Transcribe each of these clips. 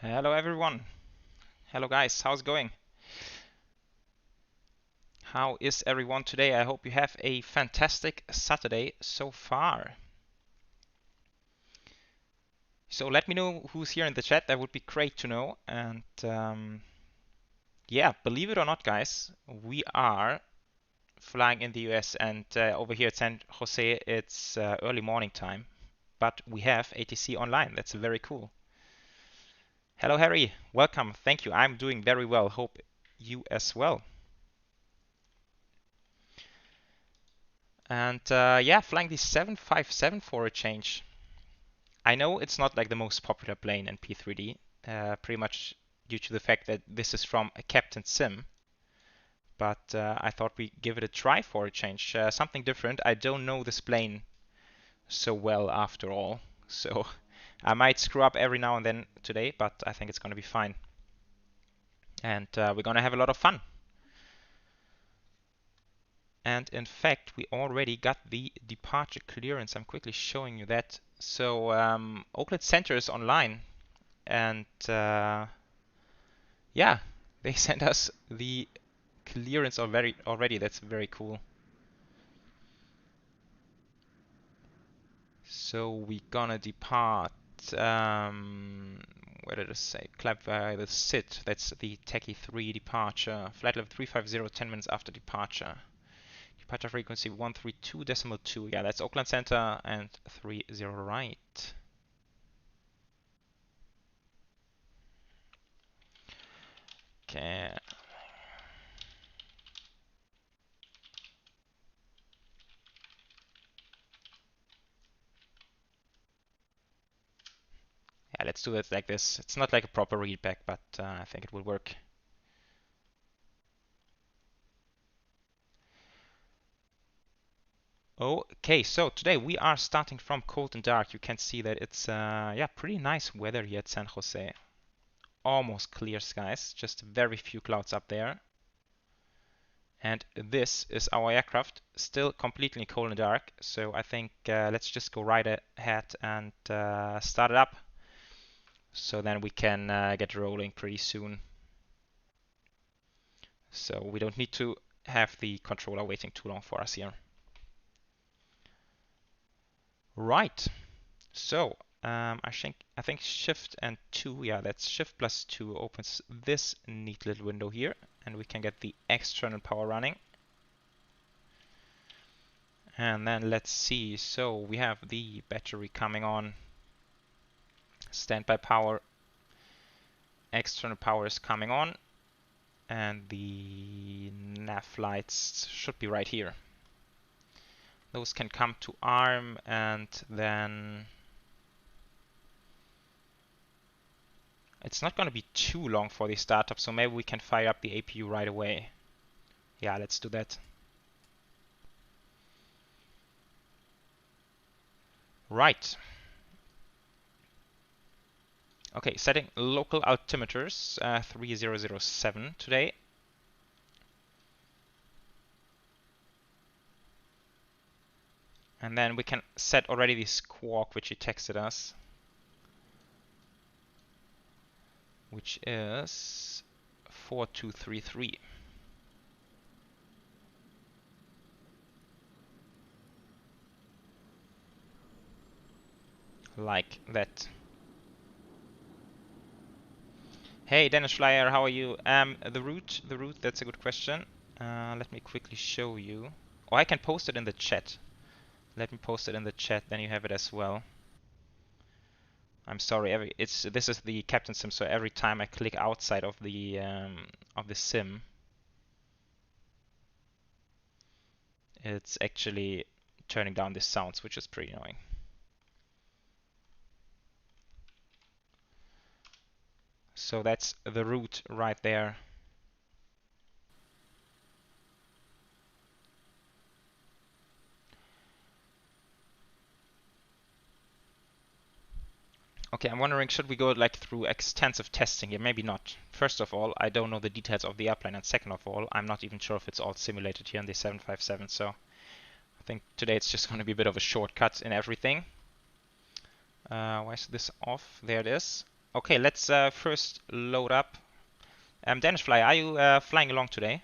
Hello everyone. Hello guys, how's it going? How is everyone today? I hope you have a fantastic Saturday so far. So let me know who's here in the chat, that would be great to know. And yeah, believe it or not guys, we are flying in the US and over here at San Jose it's early morning time. But we have ATC online, that's very cool. Hello Harry, welcome, thank you. I'm doing very well, hope you as well. And yeah, flying the 757 for a change. I know it's not like the most popular plane in P3D, pretty much due to the fact that this is from a Captain Sim. But I thought we'd give it a try for a change, something different. I don't know this plane so well after all, so I might screw up every now and then today, but I think it's going to be fine. And we're going to have a lot of fun. And in fact, we already got the departure clearance. I'm quickly showing you that. So Oakland Center is online, and yeah, they sent us the clearance already. That's very cool. So we're gonna depart. Where did it say? Clap by the SIT. That's the Techie 3 departure. Flight level 350, 10 minutes after departure. Departure frequency 132.2. Yeah, that's Oakland Center and 30 right. Okay. Yeah, let's do it like this. It's not like a proper readback, but I think it will work. Okay, so today we are starting from cold and dark. You can see that it's yeah, pretty nice weather here at San Jose. Almost clear skies, just very few clouds up there. And this is our aircraft, still completely cold and dark. So I think let's just go right ahead and start it up. So then we can get rolling pretty soon. So we don't need to have the controller waiting too long for us here. Right. So I think Shift and 2, yeah, that's Shift plus 2 opens this neat little window here, and we can get the external power running. And then let's see. So we have the battery coming on. Standby power. External power is coming on, and the nav lights should be right here. Those can come to arm, and then it's not going to be too long for the startup, so maybe we can fire up the APU right away. Yeah, let's do that. Right. Okay, setting local altimeters 3007 today. And then we can set already the squawk which he texted us, which is 4233. Like that. Hey Dennis Schleier, how are you? The route, that's a good question. Let me quickly show you. Or I can post it in the chat. Let me post it in the chat, then you have it as well. I'm sorry, this is the Captain Sim, so every time I click outside of the sim, it's actually turning down the sounds, which is pretty annoying. So that's the route right there. Okay, I'm wondering, should we go like through extensive testing here? Maybe not. First of all, I don't know the details of the airplane, and second of all, I'm not even sure if it's all simulated here in the 757, so I think today it's just going to be a bit of a shortcut in everything. Why is this off? There it is. Okay, let's first load up. Danish Fly, are you flying along today?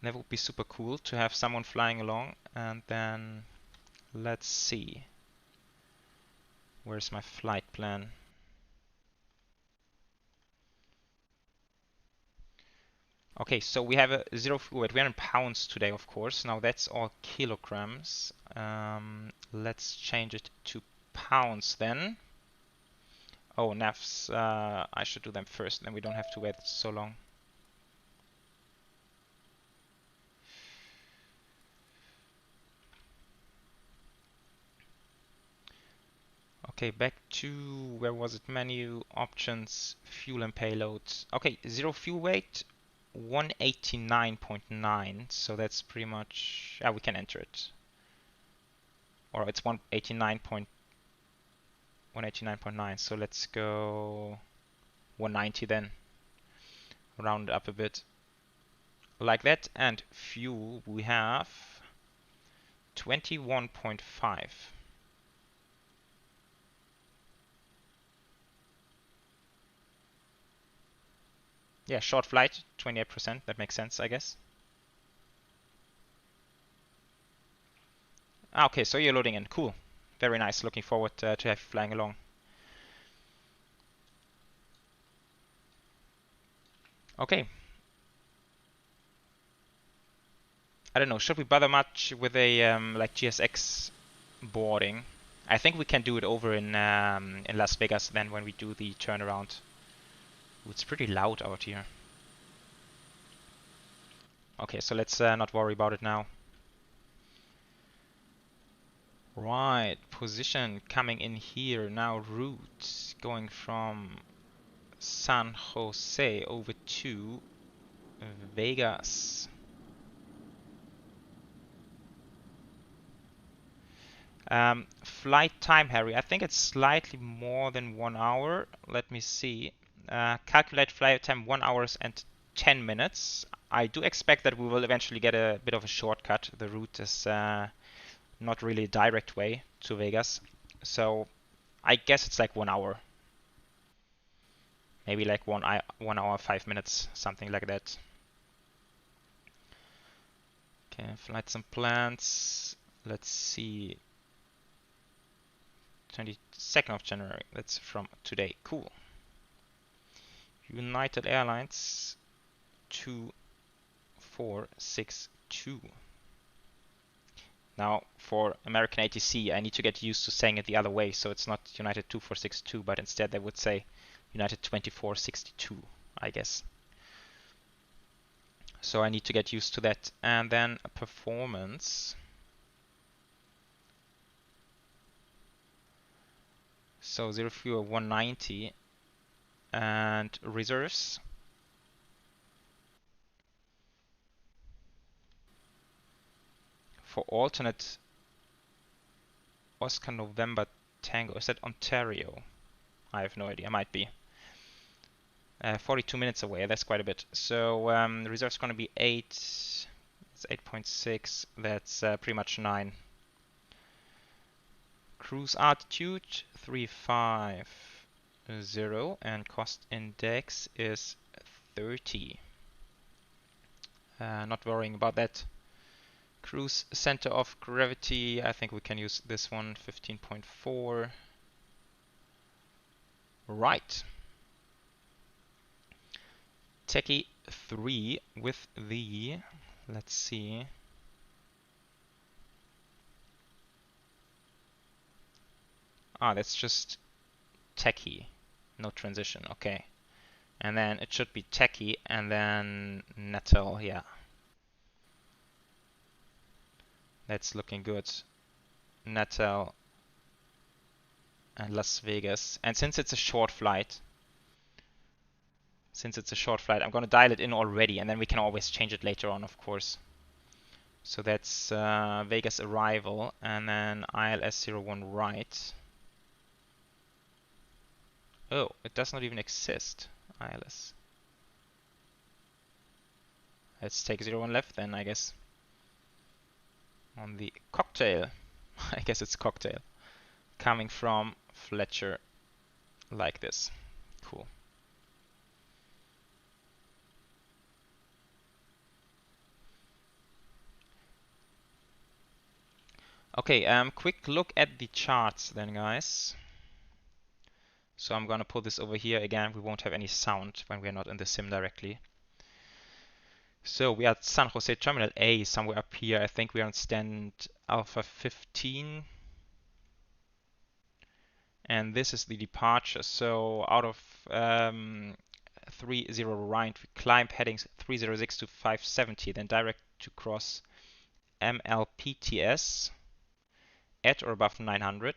That would be super cool to have someone flying along. And then let's see. Where's my flight plan? Okay, so we have a 0 fuel weight. We're in pounds today, of course. Now that's all kilograms. Let's change it to pounds then. Oh, navs, I should do them first, then we don't have to wait so long. Okay, back to, where was it? Menu, options, fuel and payload. Okay, 0 fuel weight, 189.9, so that's pretty much, yeah, we can enter it. Or it's 189.9, so let's go 190 then. Round it up a bit. Like that, and fuel we have 21.5. Yeah, short flight, 28%, that makes sense, I guess. Ah, okay, so you're loading in, cool. Very nice, looking forward to have you flying along. Okay. I don't know, should we bother much with a like GSX boarding? I think we can do it over in Las Vegas then when we do the turnaround. Ooh, it's pretty loud out here. Okay, so let's not worry about it now. Right, position coming in here now. Route going from San Jose over to Vegas. Flight time, Harry. I think it's slightly more than 1 hour. Let me see. Calculate flight time 1 hour and 10 minutes. I do expect that we will eventually get a bit of a shortcut. The route is not really a direct way to Vegas. So I guess it's like 1 hour. Maybe like 1 hour, 5 minutes, something like that. Okay, flight some plans. Let's see. 22nd of January. That's from today. Cool. United Airlines 2462. Now for American ATC, I need to get used to saying it the other way, so it's not United 2462, but instead they would say United 2462, I guess. So I need to get used to that. And then performance. So 0 fuel 190 and reserves. For alternate Oscar November Tango, is that Ontario? I have no idea, might be. 42 minutes away, that's quite a bit. So reserve's going to be 8, it's 8.6, that's pretty much 9. Cruise altitude 350 and cost index is 30. Not worrying about that. Cruise center of gravity, I think we can use this one, 15.4. Right. Techie 3 with the, let's see. Ah, that's just techie, no transition, okay. And then it should be techie and then Natal, yeah. That's looking good. Natal and Las Vegas. And since it's a short flight, I'm going to dial it in already, and then we can always change it later on, of course. So that's Vegas arrival, and then ILS01 right. Oh, it does not even exist, ILS. Let's take 01 left then, I guess. On the cocktail, I guess it's cocktail, coming from Fletcher like this. Cool. Okay, quick look at the charts then, guys. So I'm gonna pull this over here again. We won't have any sound when we're not in the sim directly. So we are at San Jose Terminal A, somewhere up here. I think we are on stand Alpha 15. And this is the departure. So out of 30 right, we climb headings 306 to 570, then direct to cross MLPTS at or above 900,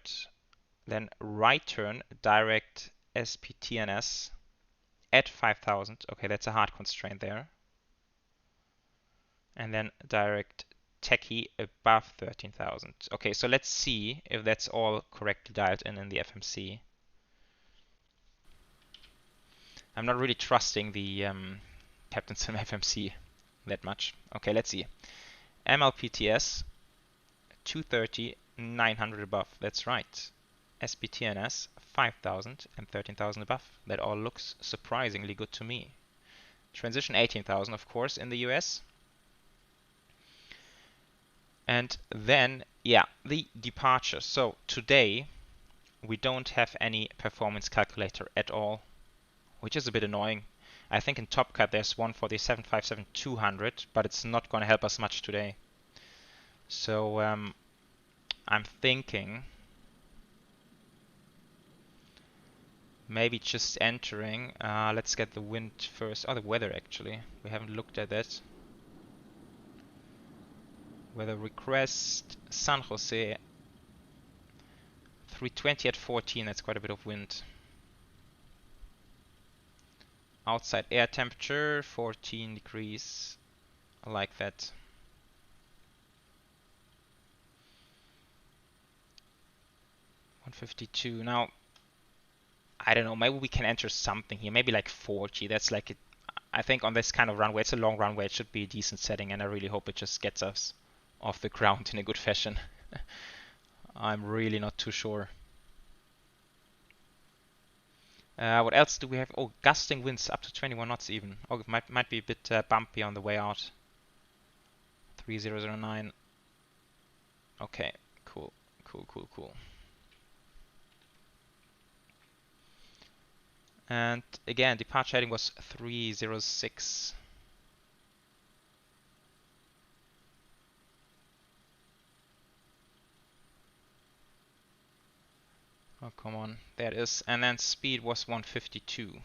then right turn direct SPTNS at 5000. Okay, that's a hard constraint there. And then direct techie above 13,000. Okay, so let's see if that's all correctly dialed in the FMC. I'm not really trusting the Captain Sim FMC that much. Okay, let's see. MLPTS 230, 900 above. That's right. SPTNS 5,000 and 13,000 above. That all looks surprisingly good to me. Transition 18,000, of course, in the US. And then, yeah, the departure. So today we don't have any performance calculator at all, which is a bit annoying. I think in Top Cut there's one for the 757-200, but it's not going to help us much today. So I'm thinking maybe just entering. Let's get the wind first. Oh, the weather actually. We haven't looked at that. Weather request San Jose 320 at 14. That's quite a bit of wind. Outside air temperature 14 degrees. I like that. $152. Now, I don't know. Maybe we can enter something here. Maybe like 40. That's like it. I think on this kind of runway, it's a long runway. It should be a decent setting, and I really hope it just gets us off the ground in a good fashion. I'm really not too sure. What else do we have? Oh, gusting winds up to 21 knots even. Oh, it might be a bit bumpy on the way out. 3009. Okay, cool. And again, departure heading was 306. Oh, come on. There it is. And then speed was 152.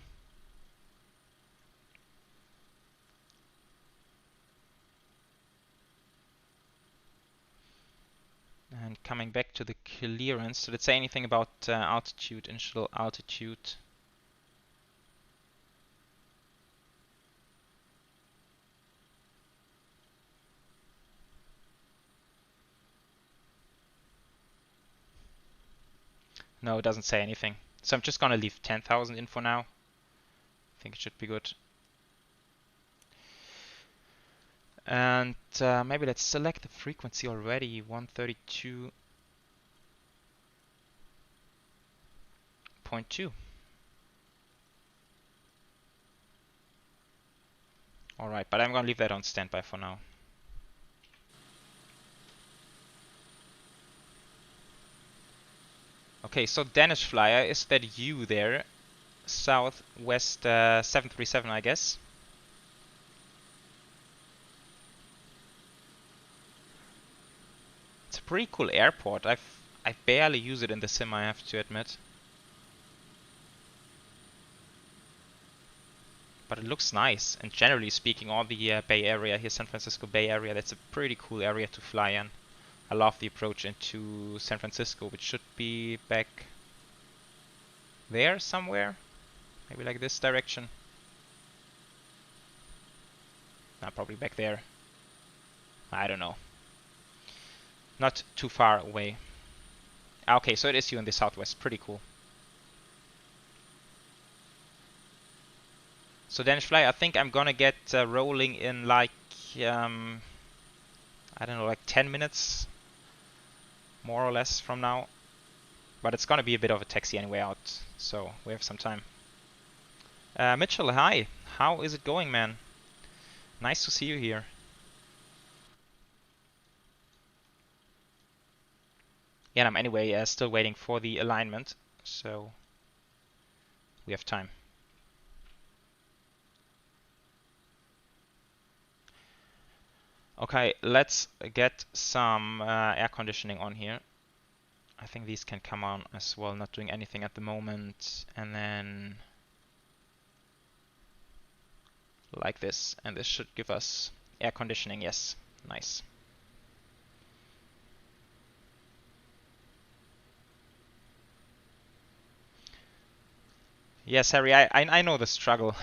And coming back to the clearance, did it say anything about altitude, initial altitude? No, it doesn't say anything. So I'm just gonna leave 10,000 in for now. I think it should be good. And maybe let's select the frequency already, 132.2. Alright, but I'm gonna leave that on standby for now. Okay, so Danish Flyer, is that you there? Southwest 737, I guess. It's a pretty cool airport. I barely use it in the sim, I have to admit. But it looks nice. And generally speaking, all the Bay Area here, San Francisco Bay Area, that's a pretty cool area to fly in. I love the approach into San Francisco, which should be back there somewhere. Maybe like this direction. Nah, probably back there. I don't know. Not too far away. Okay, so it is you in the southwest. Pretty cool. So Danish Fly, I think I'm gonna get rolling in like, I don't know, like 10 minutes. More or less from now. But it's gonna be a bit of a taxi anyway out. So we have some time. Mitchell, hi. How is it going, man? Nice to see you here. Yeah, I'm anyway still waiting for the alignment, so we have time. Okay, let's get some air conditioning on here. I think these can come on as well, not doing anything at the moment. And then like this, and this should give us air conditioning, yes, nice. Yes, Harry, I know the struggle.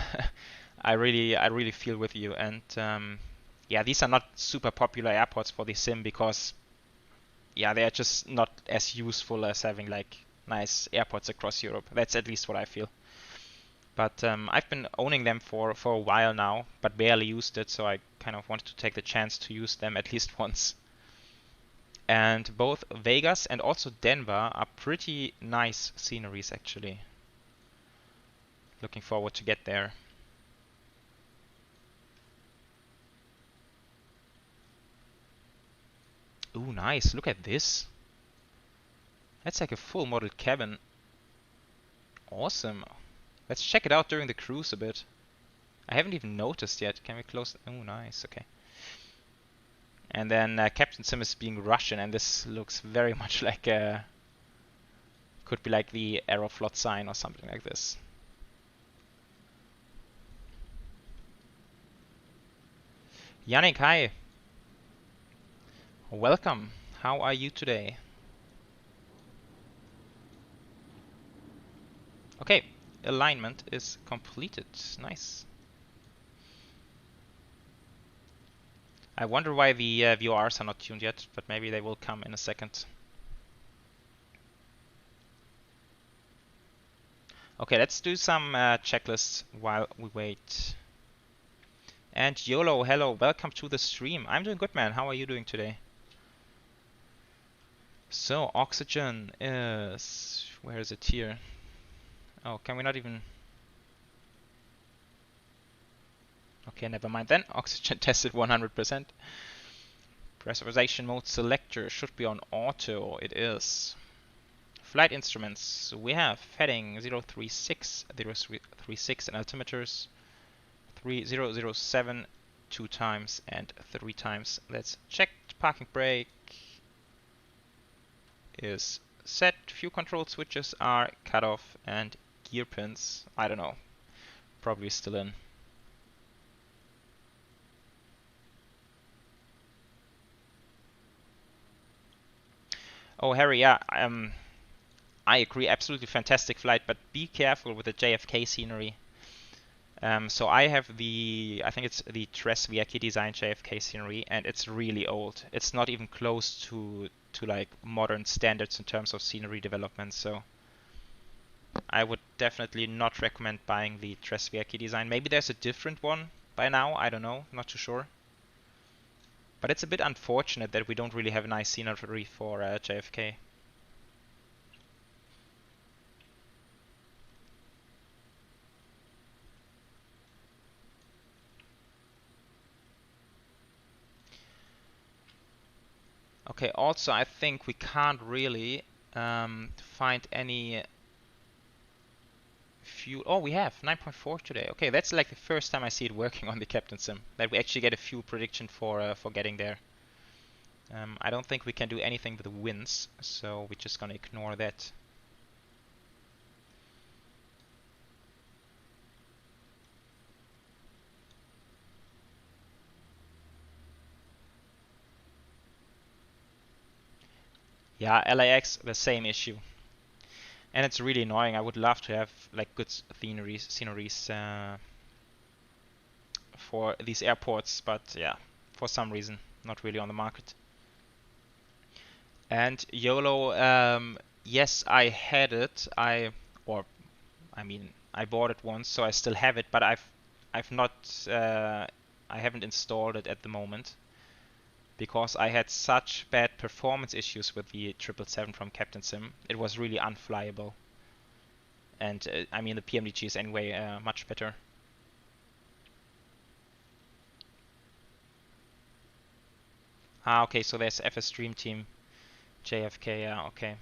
I really feel with you, and yeah, these are not super popular airports for the sim because yeah, they are just not as useful as having like nice airports across Europe. That's at least what I feel. But I've been owning them for a while now, but barely used it, so I kind of wanted to take the chance to use them at least once. And both Vegas and also Denver are pretty nice sceneries actually. Looking forward to get there. Ooh, nice. Look at this. That's like a full model cabin. Awesome. Let's check it out during the cruise a bit. I haven't even noticed yet. Can we close? Oh, nice. Okay. And then Captain Sim is being Russian, and this looks very much like could be like the Aeroflot sign or something like this. Yannick, hi. Welcome. How are you today? Okay, alignment is completed. Nice. I wonder why the VORs are not tuned yet, but maybe they will come in a second. Okay, let's do some checklists while we wait. And YOLO, hello, welcome to the stream. I'm doing good, man. How are you doing today? So, oxygen is... where is it here? Oh, can we not even... Okay, never mind then. Oxygen tested 100%. Pressurization mode selector should be on auto. It is. Flight instruments. We have heading 036, 036 and altimeters 3007 2 times and 3 times. Let's check. Parking brake is set. Few control switches are cut off and gear pins, I don't know, probably still in. Oh, Harry, yeah, I agree, absolutely fantastic flight, but be careful with the JFK scenery. So I have the, I think it's the Tres Viaki design JFK scenery, and it's really old. It's not even close to like modern standards in terms of scenery development. So I would definitely not recommend buying the Tres Viaki design. Maybe there's a different one by now. I don't know. Not too sure. But it's a bit unfortunate that we don't really have a nice scenery for JFK. Okay, also I think we can't really find any fuel. Oh, we have 9.4 today. Okay, that's like the first time I see it working on the Captain Sim, that we actually get a fuel prediction for getting there. I don't think we can do anything with the winds, so we're just gonna ignore that. Yeah, LAX, the same issue. And it's really annoying. I would love to have like good sceneries for these airports, but yeah, for some reason, not really on the market. And YOLO, yes, I had it. I bought it once, so I still have it, but I've not, I haven't installed it at the moment because I had such bad performance issues with the 777 from Captain Sim. It was really unflyable. And I mean the PMDG is anyway much better. Ah, okay, so there's FS Stream Team, JFK, yeah, okay.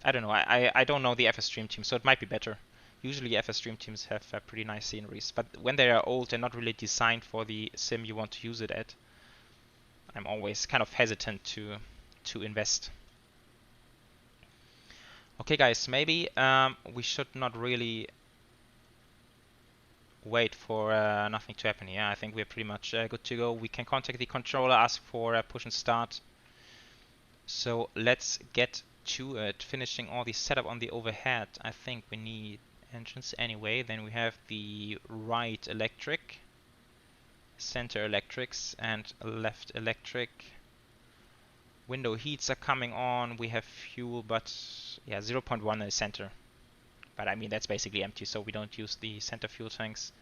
I don't know, I don't know the FS Stream Team, so it might be better. Usually FS Stream Teams have pretty nice sceneries, but when they are old and not really designed for the sim you want to use it at, I'm always kind of hesitant to invest. Okay guys, maybe we should not really wait for nothing to happen here. I think we're pretty much good to go. We can contact the controller, ask for push and start. So let's get to it. Finishing all the setup on the overhead. I think we need engines anyway. Then we have the right electric, center electrics, and left electric. Window heats are coming on. We have fuel, but yeah, 0.1 in the center. But I mean, that's basically empty, so we don't use the center fuel tanks.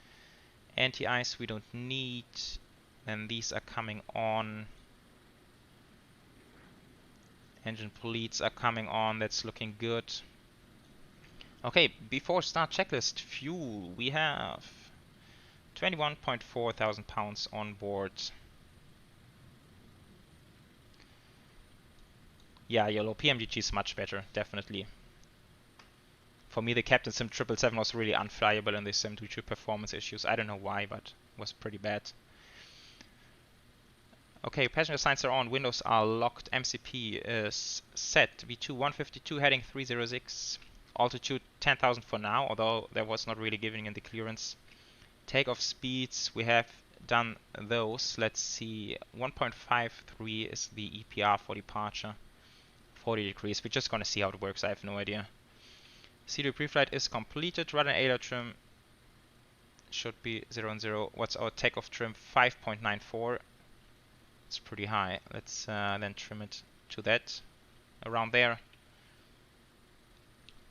Anti-ice we don't need. Then these are coming on. Engine bleeds are coming on. That's looking good. Okay, before start checklist, fuel. We have 21.4 thousand pounds on board. Yeah, yellow PMDG is much better, definitely. For me, the Captain Sim 777 was really unflyable in this sim due to performance issues. I don't know why, but it was pretty bad. Okay, passenger signs are on, windows are locked, MCP is set, V2 152 heading 306, altitude 10,000 for now, although that was not really giving in the clearance. Takeoff speeds, we have done those. Let's see, 1.53 is the EPR for departure, 40 degrees. We're just gonna see how it works, I have no idea. C2 preflight is completed, rudder and ailer trim should be 0 and 0. What's our takeoff trim? 5.94. It's pretty high. Let's then trim it to that, around there.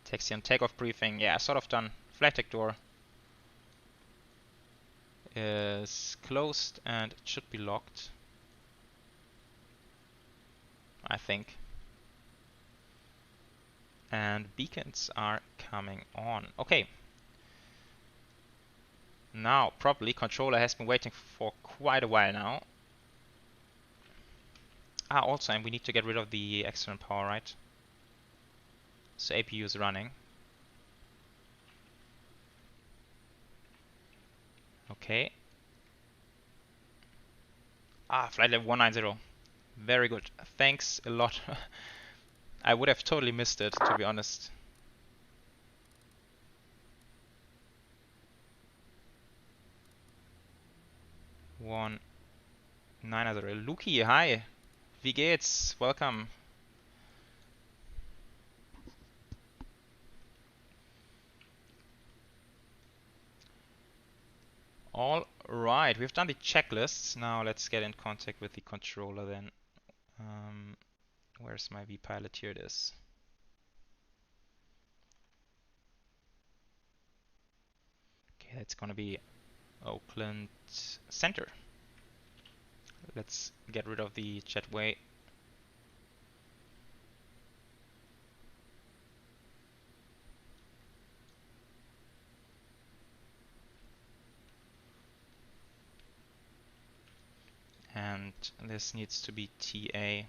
Taxi and takeoff briefing, yeah, sort of done. Flight deck door is closed and it should be locked, I think. And beacons are coming on. Okay. Now, probably controller has been waiting for quite a while now. Ah, also, and we need to get rid of the external power, right? So APU is running. Okay. Ah, flight level 190. Very good. Thanks a lot. I would have totally missed it, to be honest. One 990. Luki, hi. Wie geht's? Welcome. All right, we've done the checklists. Now let's get in contact with the controller then. Where's my vPilot? Here it is. Okay, that's gonna be Oakland Center. Let's get rid of the jetway. And this needs to be TA.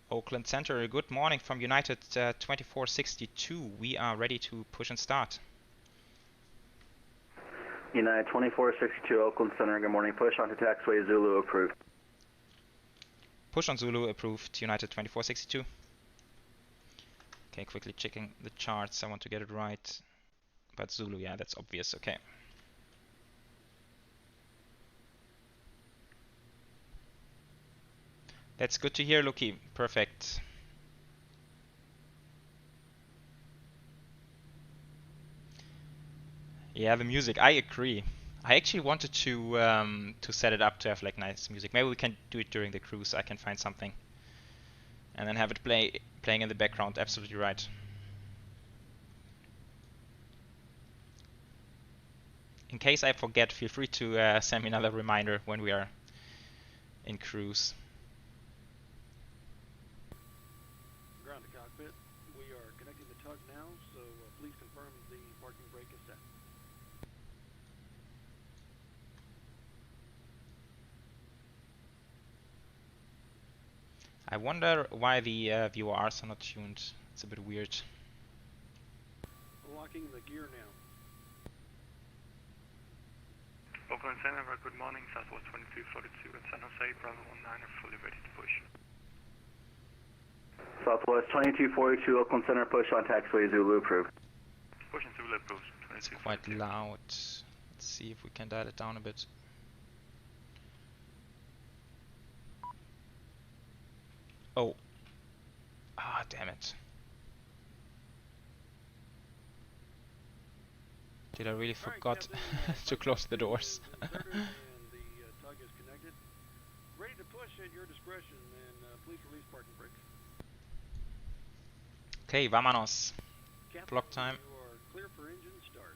Oakland Center, good morning from United 2462. We are ready to push and start. United 2462, Oakland Center, good morning. Push onto taxiway Zulu approved. Push on Zulu approved, United 2462. Okay, quickly checking the charts. I want to get it right. But Zulu, yeah, that's obvious. Okay. That's good to hear, Luki. Perfect. Yeah, the music. I agree. I actually wanted to set it up to have like nice music. Maybe we can do it during the cruise. I can find something, and then have it playing in the background. Absolutely right. In case I forget, feel free to send me another reminder when we are in cruise. Ground to cockpit. We are connecting the tug now, so please confirm the parking brake is set. I wonder why the VORs are not tuned. It's a bit weird. Locking the gear now. Oakland Center, good morning, Southwest 2242 at San Jose, Bravo 19 are fully ready to push. Southwest 2242 Oakland Center, push on taxiway Zulu approved. Pushing Zulu approved. It's quite loud. Let's see if we can dial it down a bit. Oh. Ah, damn it. Did I really forgot to close the doors? And the tug is connected. Ready to push at your discretion, and please release parking brakes. Okay, vámonos. Captain, Block time. You are clear for engine start.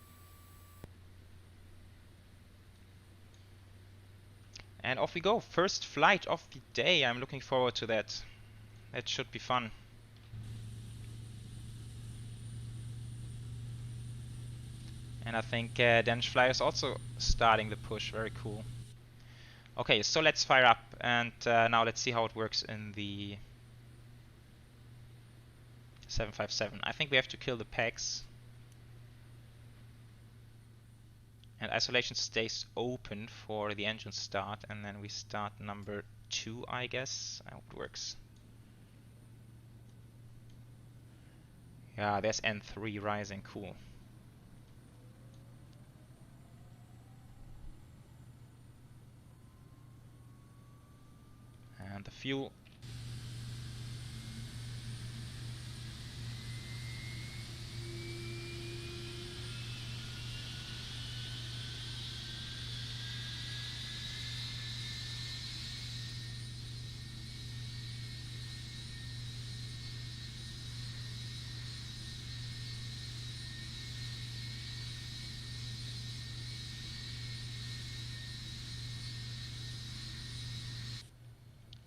And off we go. First flight of the day. I'm looking forward to that. That should be fun. And I think Danish Fly is also starting the push. Very cool. Okay, so let's fire up, and now let's see how it works in the 757. I think we have to kill the pegs. And isolation stays open for the engine start, and then we start number 2, I guess. I hope it works. Yeah, there's N3 rising. Cool. And the fuel.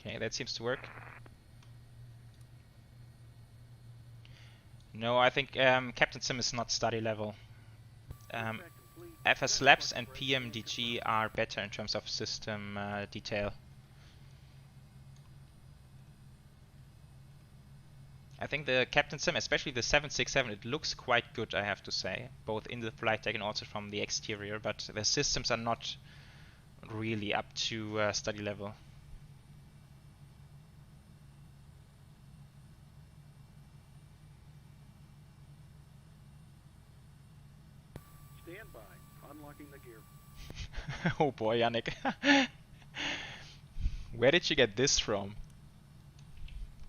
Okay, that seems to work. No, I think Captain Sim is not study level. FS Labs and PMDG are better in terms of system detail. I think the Captain Sim, especially the 767, it looks quite good, I have to say, both in the flight deck and also from the exterior, but the systems are not really up to study level. Stand by. Unlocking the gear. Oh boy, Yannick. Where did you get this from?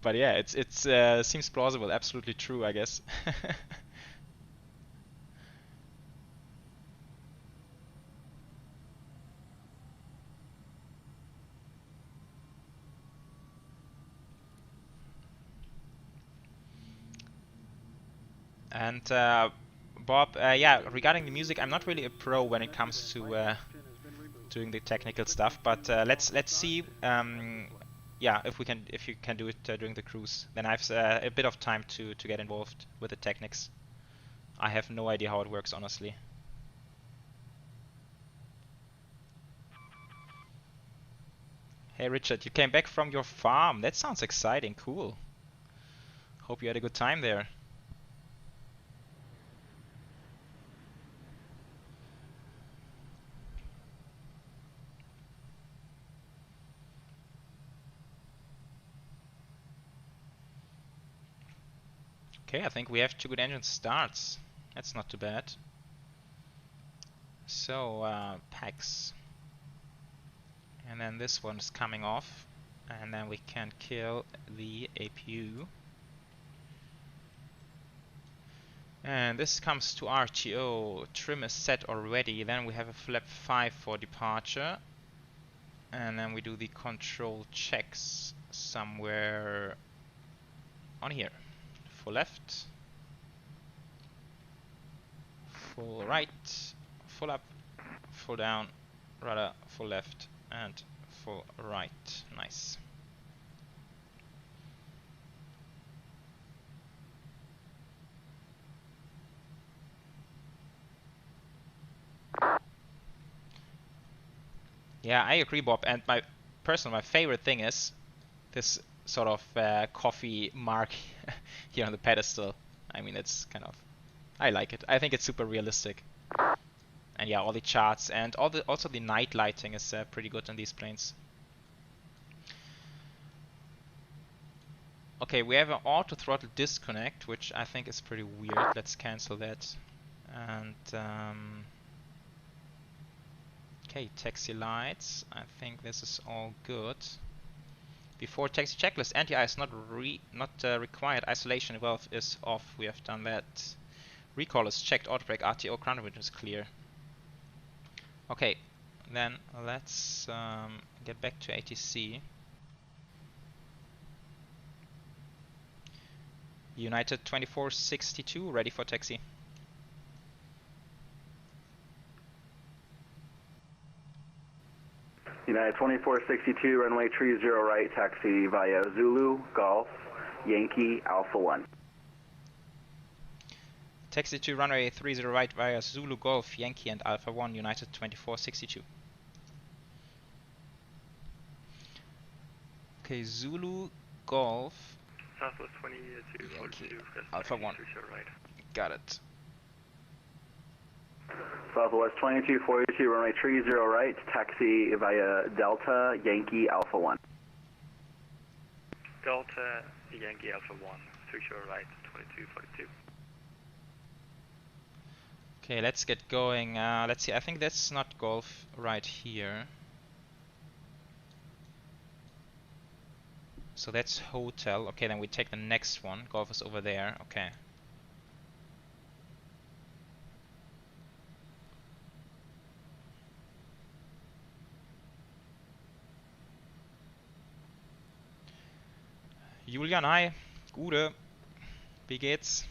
But yeah, it's seems plausible, absolutely true, I guess. And Bob, yeah, regarding the music, I'm not really a pro when it comes to doing the technical stuff, but let's see, yeah, if you can do it during the cruise. Then I have a bit of time to get involved with the techniques. I have no idea how it works, honestly. Hey Richard, you came back from your farm. That sounds exciting. Cool. Hope you had a good time there. Okay, I think we have 2 good engine starts. That's not too bad. So, packs. And then this one's coming off. And then we can kill the APU. And this comes to RTO. Trim is set already. Then we have a flap 5 for departure. And then we do the control checks somewhere on here. Full left, full right, full up, full down, rudder, full left, and full right. Nice. Yeah, I agree, Bob. And my favorite thing is this sort of coffee mark here on the pedestal. I mean, it's kind of, I like it. I think it's super realistic. And yeah, all the charts and also the night lighting is pretty good on these planes. Okay, we have an auto throttle disconnect, which I think is pretty weird. Let's cancel that. And okay, taxi lights. I think this is all good. Before taxi checklist, anti-ice not required. Isolation valve is off. We have done that. Recall is checked. Auto brake, RTO, ground window is clear. Okay, then let's get back to ATC. United 2462, ready for taxi. United 2462, runway 30 right, taxi via Zulu, Golf, Yankee, Alpha 1. Taxi to runway 30 right via Zulu, Golf, Yankee and Alpha 1, United 2462. Okay, Zulu, Golf, Southwest 2242, Alpha 1. right. Got it. Southwest 2242, runway 30 right, taxi via Delta, Yankee, Alpha 1. Delta, Yankee Alpha 1, 30 right, 2242. Okay, let's get going. Let's see, I think that's not Golf right here. So that's hotel. Okay, then we take the next one. Golf is over there. Okay. Julian, hi. Gute. Wie geht's?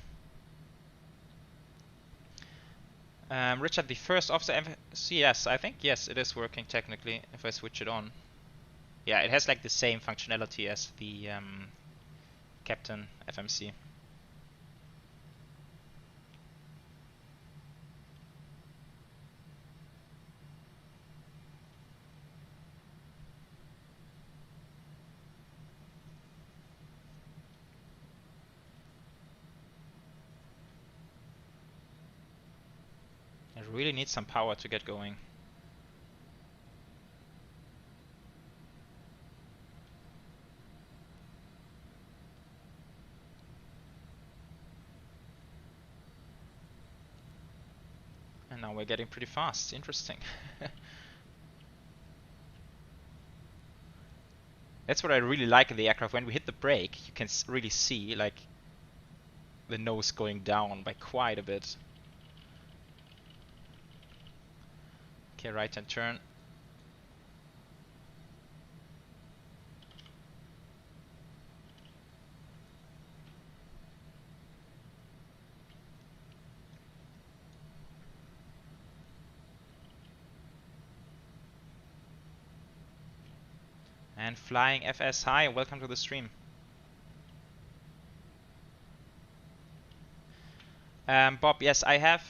Richard, the first officer yes, I think yes, it is working technically if I switch it on. Yeah, it has like the same functionality as the Captain FMC. I really need some power to get going. And now we're getting pretty fast. Interesting. That's what I really like in the aircraft. When we hit the brake, you can really see like the nose going down by quite a bit. Okay, right hand turn. And flying FS, hi, welcome to the stream. Bob, yes, I have,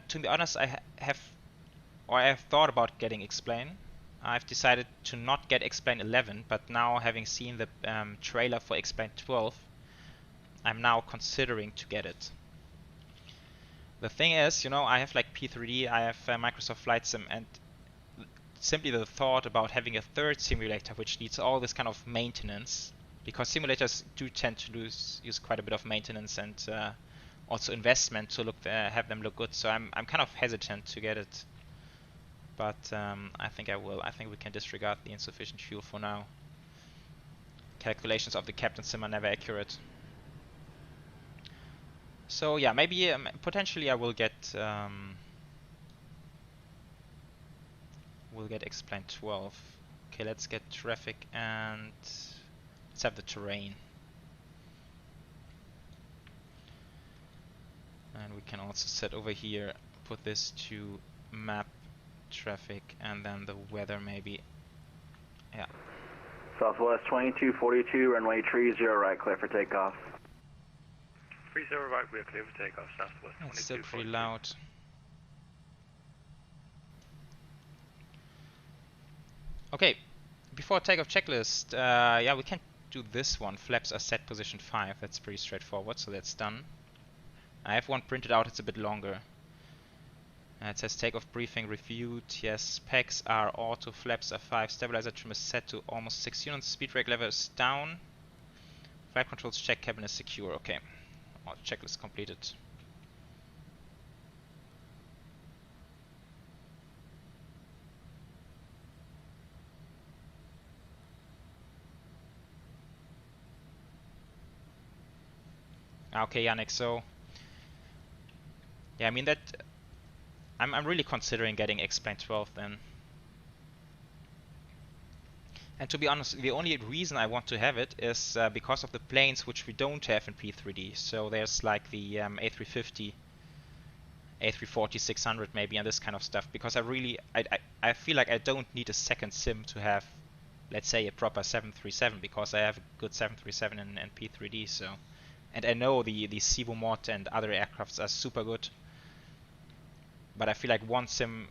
to be honest, I have thought about getting Explain. I've decided to not get Explain 11, but now having seen the trailer for Explain 12, I'm now considering to get it. The thing is, you know, I have like P3D, I have Microsoft Flight Sim, and simply the thought about having a third simulator which needs all this kind of maintenance, because simulators do tend to use quite a bit of maintenance and also investment to have them look good. So I'm kind of hesitant to get it, but I think I will. I think we can disregard the insufficient fuel for now. Calculations of the Captain Sim are never accurate. So yeah, maybe potentially I will get Explain 12. Okay, let's get traffic and let's have the terrain. And we can also set over here, put this to map traffic, and then the weather maybe. Yeah. Southwest 2242, runway 30 right, clear for takeoff. 30 right, we are clear for takeoff, Southwest 2242. It's still pretty loud. Okay, before takeoff checklist, yeah, we can do this one. Flaps are set position 5. That's pretty straightforward, so that's done. I have one printed out, it's a bit longer. It says takeoff briefing reviewed. Yes, pegs are auto, flaps are 5, stabilizer trim is set to almost 6 units, speed brake lever is down. Flight controls check, cabin is secure. Okay, all checklist completed. Okay, Yannick, so yeah, I mean that I'm really considering getting X-Plane 12 then. And to be honest, the only reason I want to have it is because of the planes which we don't have in P3D. So there's like the A350, A340, 600 maybe, and this kind of stuff. Because I feel like I don't need a second sim to have, let's say, a proper 737, because I have a good 737 in P3D. So, and I know the Civo mod and other aircrafts are super good. But I feel like one sim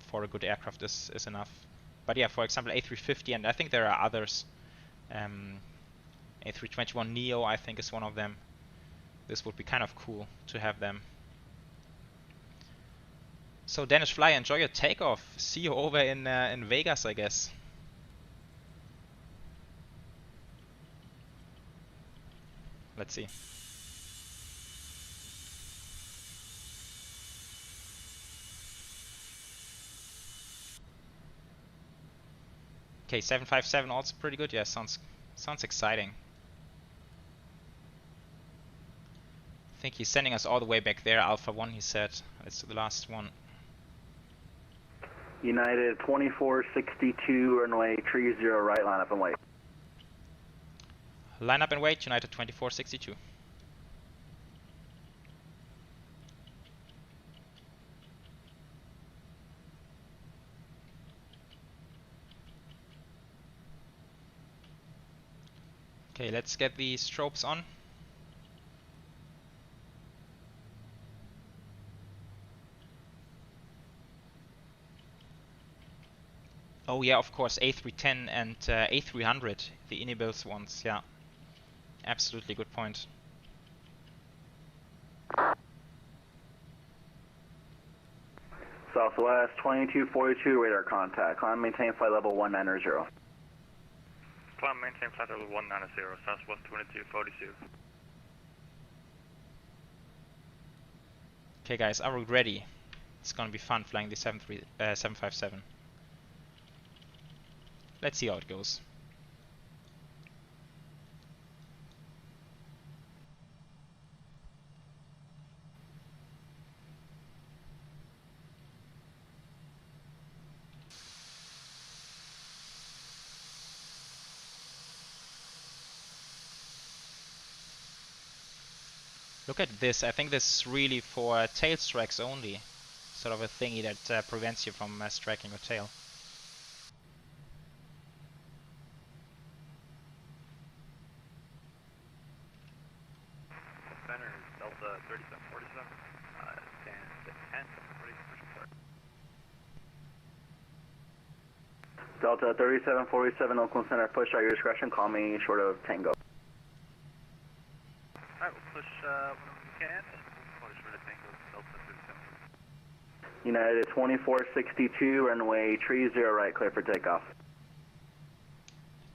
for a good aircraft is enough. But yeah, for example, A350, and I think there are others. A321neo, I think, is one of them. This would be kind of cool to have them. So Danish Fly, enjoy your takeoff. See you over in Vegas, I guess. Let's see. Okay, 757 also pretty good. Yeah, sounds exciting. I think he's sending us all the way back there. Alpha 1, he said. Let's do the last one. United 2462, runway 30 right, line up and wait. Line up and wait, United 2462. Okay, let's get the strobes on. Oh yeah, of course, A310 and A300, the Inibils ones, yeah. Absolutely good point. Southwest 2242, radar contact. Climb maintain flight level 190. Climb maintain flight level 190, Southwest 2242. Okay guys, are we ready? It's gonna be fun flying the 757. Let's see how it goes. Look at this, I think this is really for tail strikes only. Sort of a thingy that prevents you from striking your tail. Center is Delta 3747, stands at 10, ready for push start. Delta 3747, Oakland Center, push at your discretion, call me short of Tango. Alright, we'll push whenever we can. Push for the Tango, Delta 37. United 2462, runway 30 right, clear for takeoff.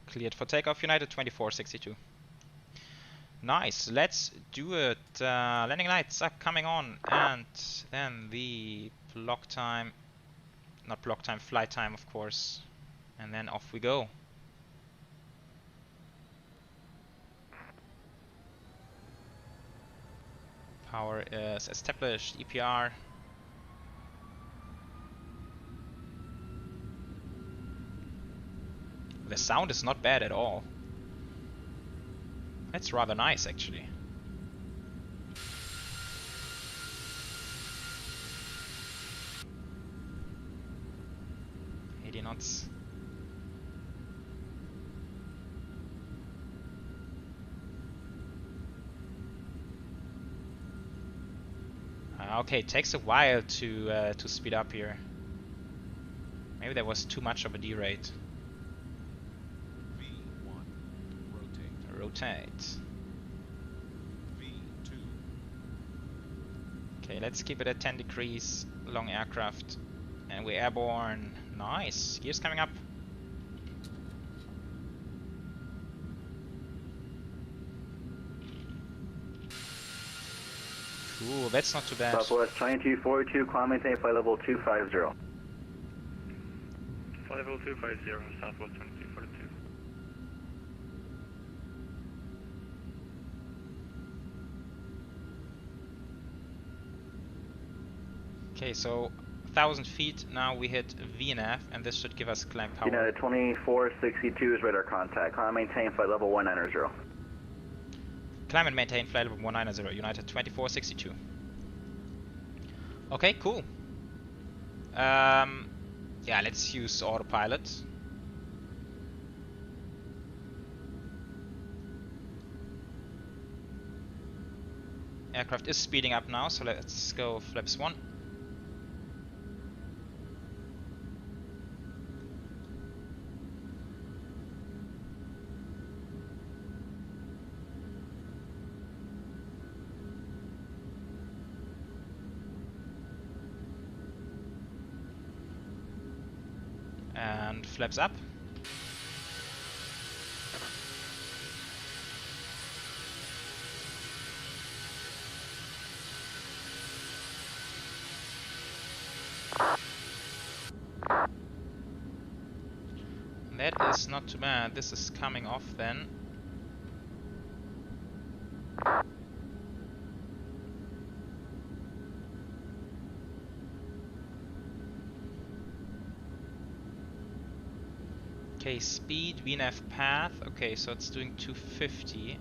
Cleared for takeoff, United 2462. Nice, let's do it. Landing lights are coming on, and then the block time, not block time, flight time of course, and then off we go. Power is established, EPR. The sound is not bad at all. That's rather nice actually. knots. Okay, it takes a while to speed up here. Maybe there was too much of a derate. V1, Rotate. V2, Okay, let's keep it at 10 degrees, long aircraft. And we're airborne. Nice. Gears coming up. Cool, that's not too bad. Southwest 2242, climb maintain flight level 250. Flight level 250, Southwest 2242. Okay, so 1,000 feet, now we hit VNAV, and this should give us climb power. United 2462 is radar contact. Climb maintain flight level 190. Climb and maintain flight level 190, United 2462. Okay, cool. Yeah, let's use autopilot. Aircraft is speeding up now, so let's go flaps 1. And flaps up. That is not too bad. This is coming off then. Okay, speed, VNAV path. Okay, so it's doing 250.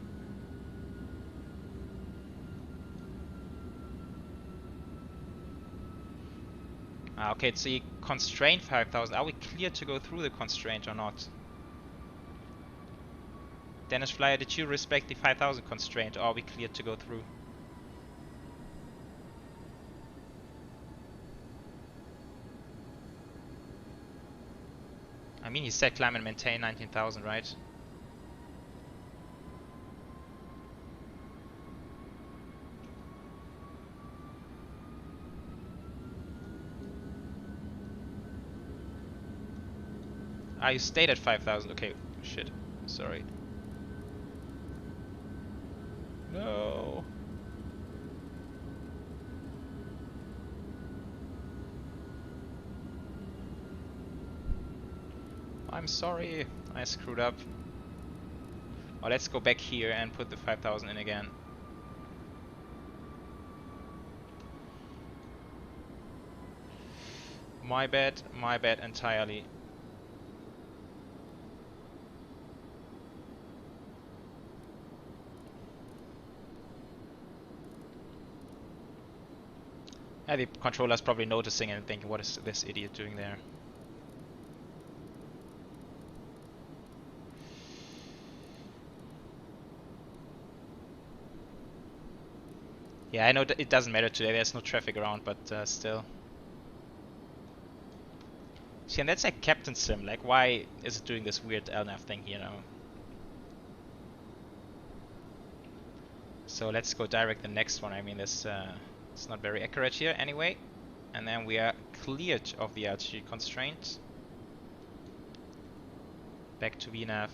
Okay, it's the constraint 5,000. Are we clear to go through the constraint or not? Danish Flyer, did you respect the 5,000 constraint, or are we clear to go through? I mean, he said climb and maintain 19,000, right? Ah, you stayed at 5,000. Okay, shit. Sorry. No. I'm sorry. I screwed up. Oh, let's go back here and put the 5,000 in again. My bad entirely. Yeah, the controller's probably noticing and thinking, what is this idiot doing there? Yeah, I know that it doesn't matter today, there's no traffic around, but still. See, and that's like Captain Sim, like why is it doing this weird LNAV thing here now? So let's go direct the next one. I mean, this it's not very accurate here anyway. And then we are cleared of the altitude constraint. Back to VNAV.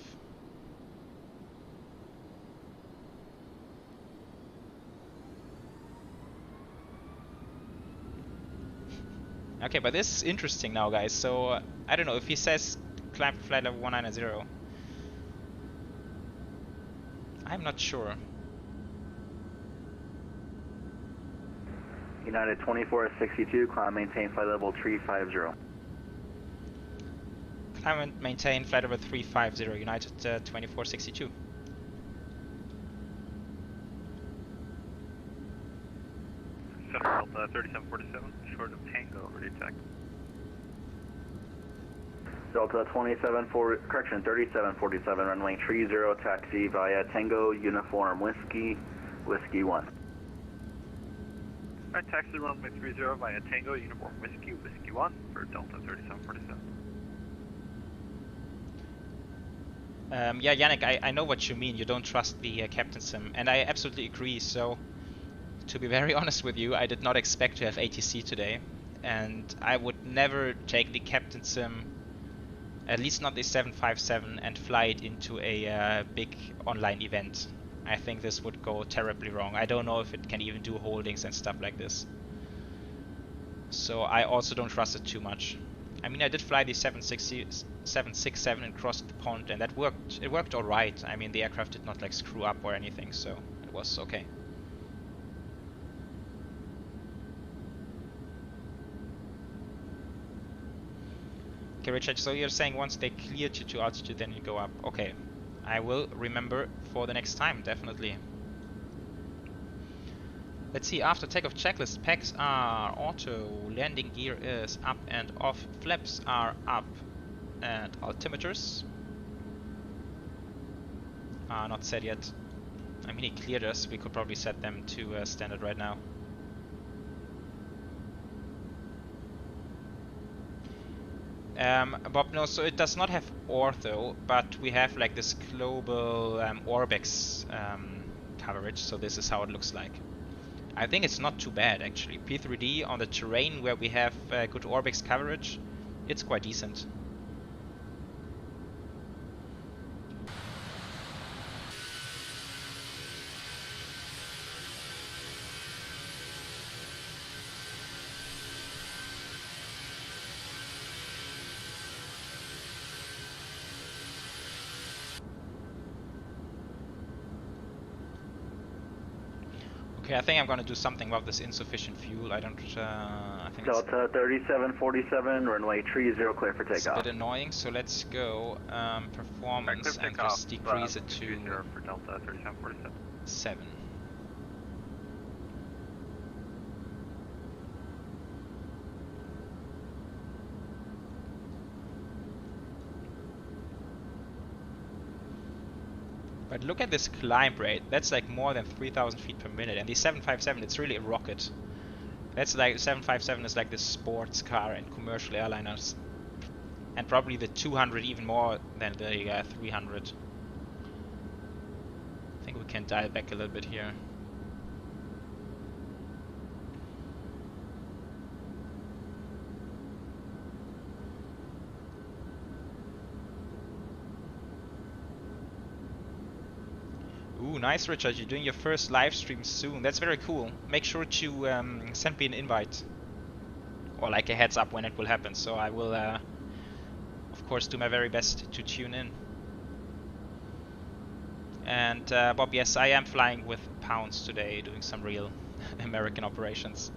Okay, but this is interesting now, guys. So I don't know if he says climb to flight level 190. I'm not sure. United 2462, climb maintain flight level 350. Climb and maintain flight level 350, United 2462. Delta 3747, short of Tango, ready to attack. Delta 3747, runway 30, taxi via Tango Uniform Whiskey 1. Alright, taxi runway 30 via Tango Uniform Whiskey 1 for Delta 3747. Yeah, Yannick, I know what you mean. You don't trust the Captain Sim, and I absolutely agree. So, to be very honest with you, I did not expect to have ATC today, and I would never take the Captain Sim, at least not the 757, and fly it into a big online event. I think this would go terribly wrong. I don't know if it can even do holdings and stuff like this. So I also don't trust it too much. I mean, I did fly the 767 and crossed the pond, and that worked. It worked all right. I mean, the aircraft did not like screw up or anything, so it was okay. Okay, Richard, so you're saying once they cleared you to altitude, then you go up. Okay, I will remember for the next time, definitely. Let's see, after takeoff checklist, packs are auto, landing gear is up and off, flaps are up, and altimeters are not set yet. I mean, he cleared us, we could probably set them to standard right now. Bob, no, so it does not have ortho, but we have like this global ORBX coverage, so this is how it looks like. I think it's not too bad actually. P3D on the terrain where we have good ORBX coverage, it's quite decent. Okay, I think I'm gonna do something about this insufficient fuel. I think Delta 3747, runway 30, clear for takeoff. It's a bit annoying, so let's go performance and just decrease it to for Delta 3747. 7. But look at this climb rate. That's like more than 3,000 feet per minute. And the 757, it's really a rocket. That's like 757 is like the sports car and commercial airliners, and probably the 200 even more than the 300. I think we can dial back a little bit here. Ooh, nice, Richard. You're doing your first live stream soon. That's very cool. Make sure to send me an invite, or like a heads up when it will happen. So I will, of course, do my very best to tune in. And Bob, yes, I am flying with pounds today, doing some real American operations.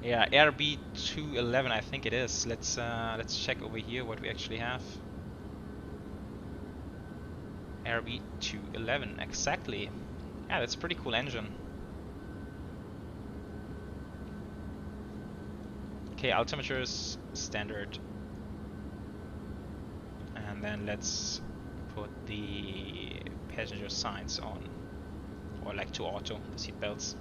Yeah, RB211, I think it is. Let's check over here what we actually have. RB211, exactly. Yeah, that's a pretty cool engine. Okay, altimeters standard, and then let's put the passenger signs on, or like to auto, the seat belts.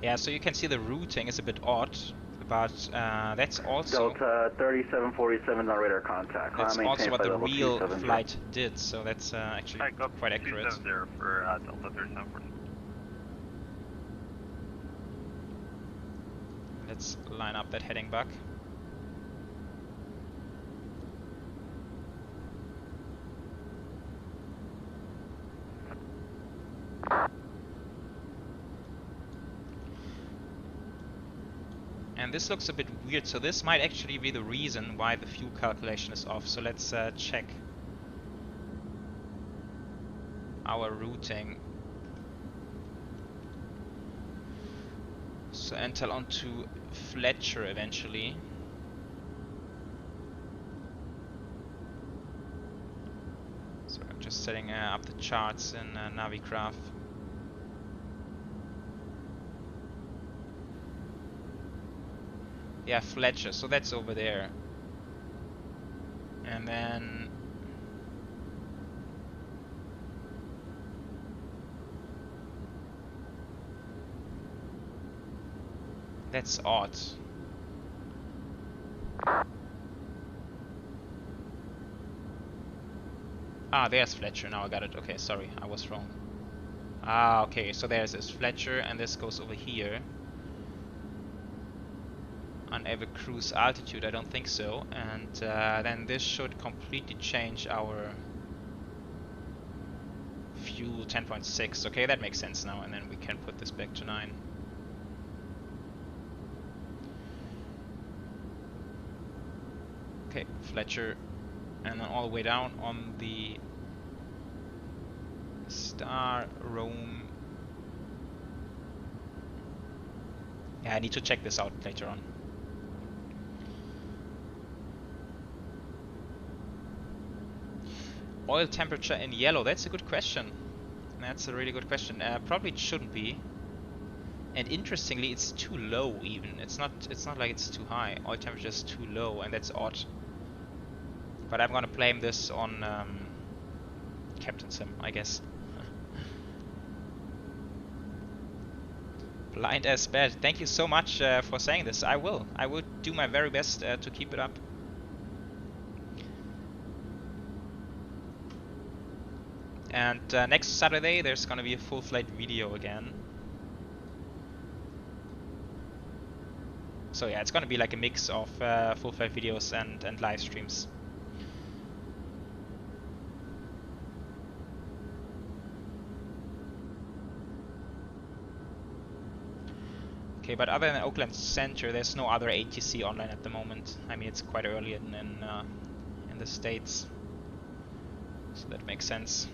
Yeah, so you can see the routing is a bit odd, but that's also Delta 3747 on radar contact. That's also what the real flight did, so that's actually quite accurate. There for Delta 3747. Let's line up that heading back. And this looks a bit weird, so this might actually be the reason why the fuel calculation is off. So let's check our routing. So Intel onto Fletcher eventually. So I'm just setting up the charts in Navigraph. Yeah, Fletcher, so that's over there. And then that's odd. Ah, there's Fletcher. Now I got it. Okay, sorry, I was wrong. Ah, okay, so there's this Fletcher, and this goes over here. Unable cruise altitude, I don't think so. And then this should completely change our fuel 10.6. Okay, that makes sense now, and then we can put this back to 9. Okay, Fletcher, and then all the way down on the Star Rome. Yeah, I need to check this out later on. Oil temperature in yellow, that's a good question. That's a really good question. Probably it shouldn't be. And interestingly, it's too low even. It's not like it's too high. Oil temperature is too low, and that's odd. But I'm gonna blame this on Captain Sim, I guess. Blind as bad. Thank you so much for saying this. I will do my very best to keep it up. And next Saturday there's gonna be a full flight video again. So yeah, it's gonna be like a mix of full flight videos and live streams. Okay, but other than Oakland Center, there's no other ATC online at the moment. I mean, it's quite early in the States, so that makes sense.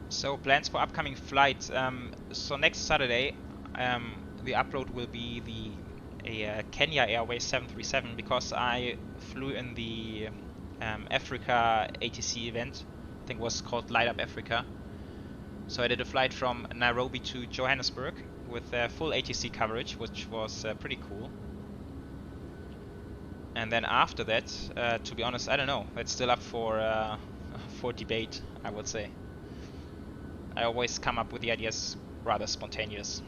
So plans for upcoming flights. So next Saturday, the upload will be a Kenya Airways 737 because I flew in the Africa ATC event. I think it was called Light Up Africa. So I did a flight from Nairobi to Johannesburg with full ATC coverage, which was pretty cool. And then after that, to be honest, I don't know. It's still up for debate, I would say. I always come up with the ideas rather spontaneous.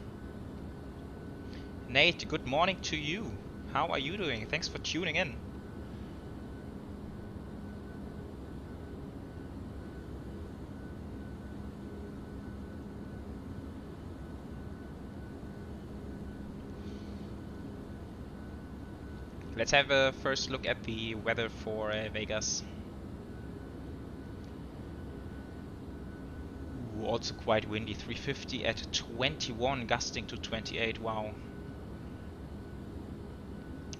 Nate, good morning to you. How are you doing? Thanks for tuning in. Let's have a first look at the weather for Vegas. Also quite windy, 350 at 21, gusting to 28, wow.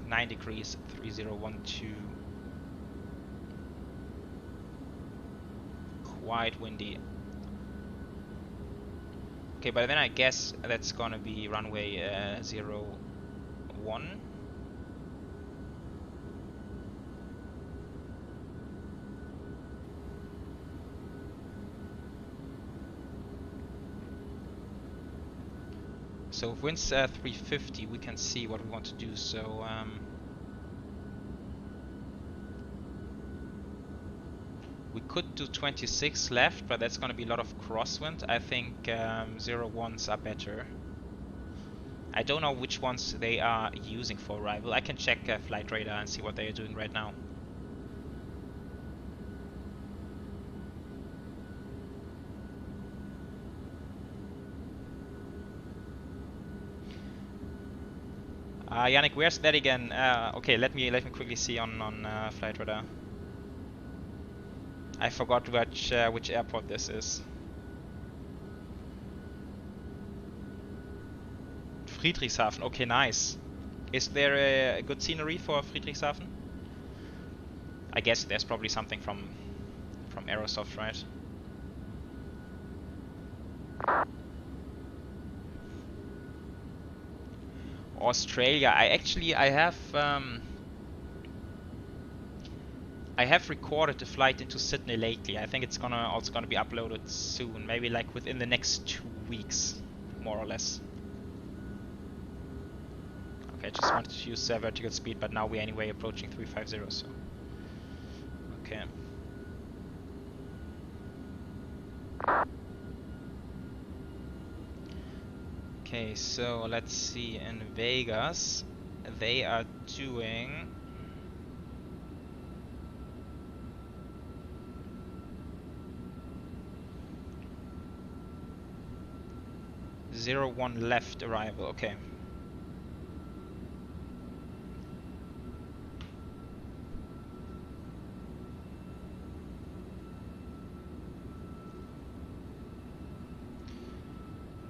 9 degrees, 3012. Quite windy. Okay, but then I guess that's gonna be runway 01. So if wind's 350, we can see what we want to do. So we could do 26 left, but that's going to be a lot of crosswind. I think 01s are better. I don't know which ones they are using for arrival. I can check Flight Radar and see what they are doing right now. Yannick, where's that again? Okay, let me quickly see on flight radar. I forgot which airport this is. Friedrichshafen. Okay, nice. Is there a good scenery for Friedrichshafen? I guess there's probably something from Aerosoft, right? Australia. I have recorded a flight into Sydney lately. I think it's also gonna be uploaded soon, maybe like within the next 2 weeks, more or less. Okay, I just wanted to use vertical speed, but now we're anyway approaching 350, so okay. Okay, so let's see. In Vegas, they are doing 01 left arrival. Okay.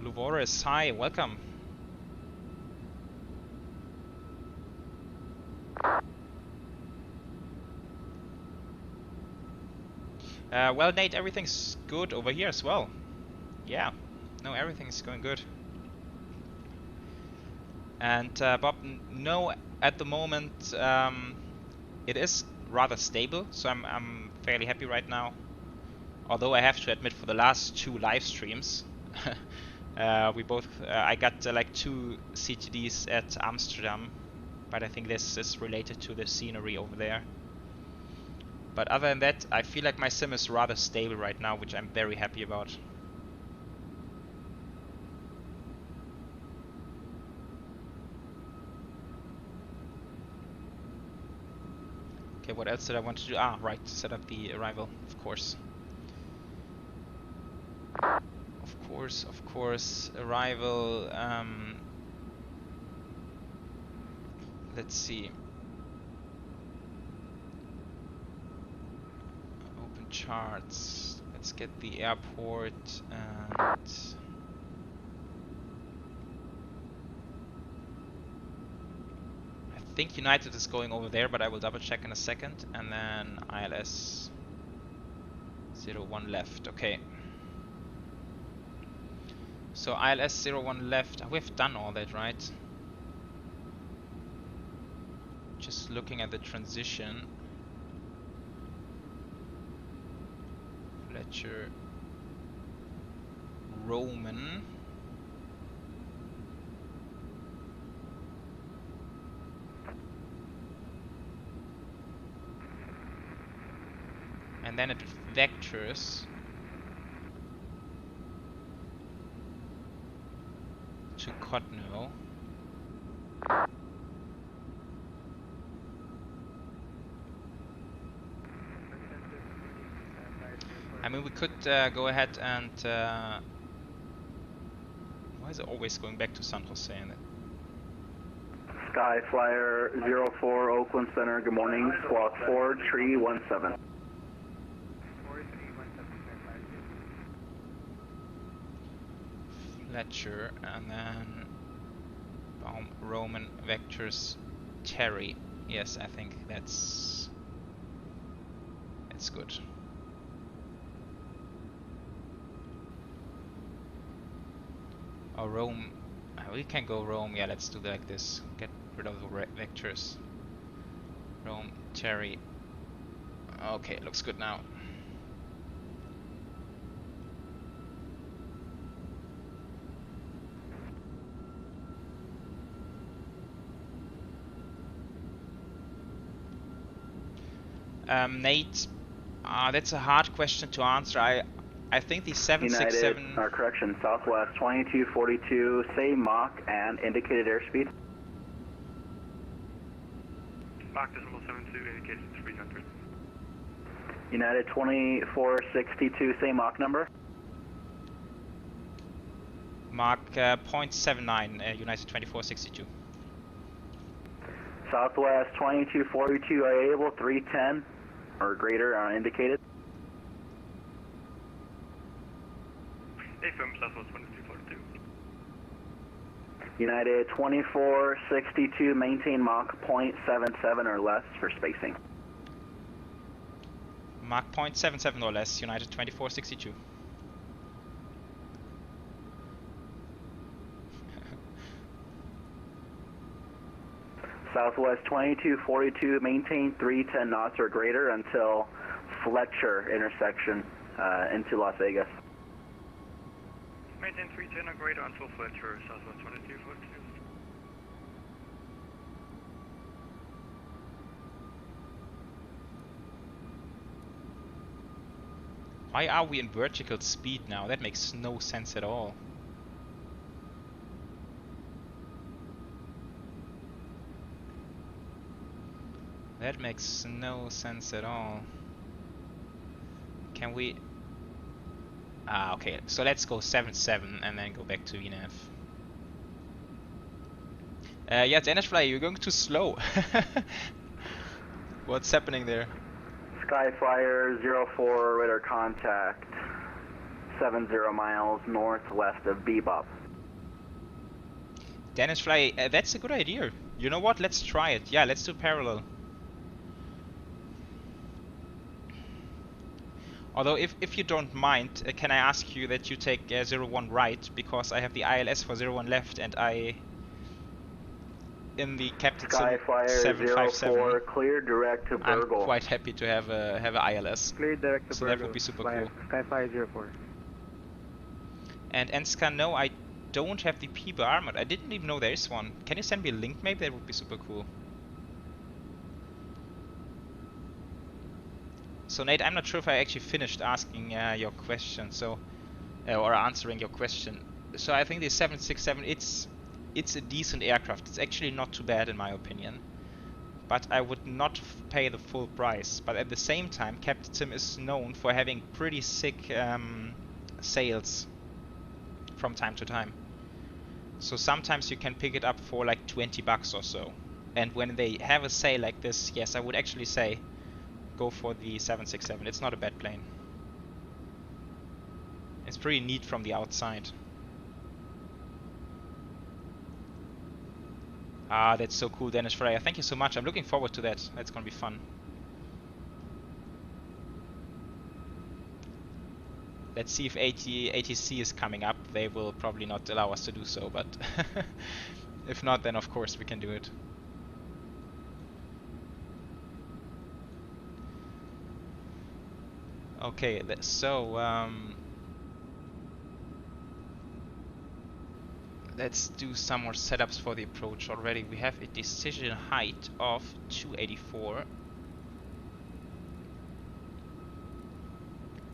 Luvoris, hi, welcome. Well, Nate, everything's good over here as well. Yeah, no, everything's going good. And Bob, no, at the moment it is rather stable, so I'm fairly happy right now. Although I have to admit, for the last 2 live streams, I got like 2 CTDs at Amsterdam, but I think this is related to the scenery over there. But other than that, I feel like my sim is rather stable right now, which I'm very happy about. Okay, what else did I want to do? Ah, right, set up the arrival, of course. Of course, arrival, let's see. Open charts, let's get the airport, and I think United is going over there, but I will double check in a second. And then ILS 01 left, okay. So ILS 01 left, we've done all that, right? Just looking at the transition. Fletcher, Roman. And then it vectors to Cotno. I mean, we could go ahead and why is it always going back to San Jose? Sky Flyer 04 Oakland Center, good morning, squawk 4, tree 17. Fletcher, and then Roman vectors Terry. Yes, I think that's good. Or Rome, we can go Rome. Yeah, let's do that like this. Get rid of the vectors. Rome, Terry. Okay, looks good now. Nate, that's a hard question to answer. I think the 767... United, correction, Southwest 2242, say Mach and indicated airspeed. Mach decimal 72, indicated 300. United 2462, say Mach number. Mach 0.79, United 2462. Southwest 2242, are you able 310 or greater indicated? Affirm, Southwest 2242. United 2462, maintain Mach 0.77 or less for spacing. Mach 0.77 or less, United 2462. Southwest 2242, maintain 310 knots or greater until Fletcher intersection into Las Vegas. Maintain 310 or greater until Fletcher, Southwest 2242. Why are we in vertical speed now? That makes no sense at all. That makes no sense at all. Can we... Ah, okay. So let's go 7-7 and then go back to ENAV. Yeah, Danish Fly, you're going too slow. What's happening there? Skyflyer 04, radar contact 70 miles northwest of Bebop. Danish Fly, that's a good idea. You know what? Let's try it. Yeah, let's do parallel. Although, if you don't mind, can I ask you that you take 01 right, because I have the ILS for 01 left, and I... in the Captain Skyflyer 04, clear direct to Burgle. I'm quite happy to have a ILS. Clear direct to so Burgle. That would be super cool. Skyflyer 04. And ASCA, no, I don't have the P-bar armored. I didn't even know there is one. Can you send me a link maybe? That would be super cool. So Nate, I'm not sure if I actually finished asking your question, so or answering your question. So I think the 767, it's a decent aircraft. It's actually not too bad in my opinion, but I would not pay the full price. But at the same time, Captain Sim is known for having pretty sick sales from time to time. So sometimes you can pick it up for like 20 bucks or so. And when they have a sale like this, yes, I would actually say go for the 767. It's not a bad plane. It's pretty neat from the outside. Ah, that's so cool, Dennis Freya. Thank you so much. I'm looking forward to that. That's gonna be fun. Let's see if ATC is coming up. They will probably not allow us to do so, but if not, then of course we can do it. Okay, so let's do some more setups for the approach already. We have a decision height of 284.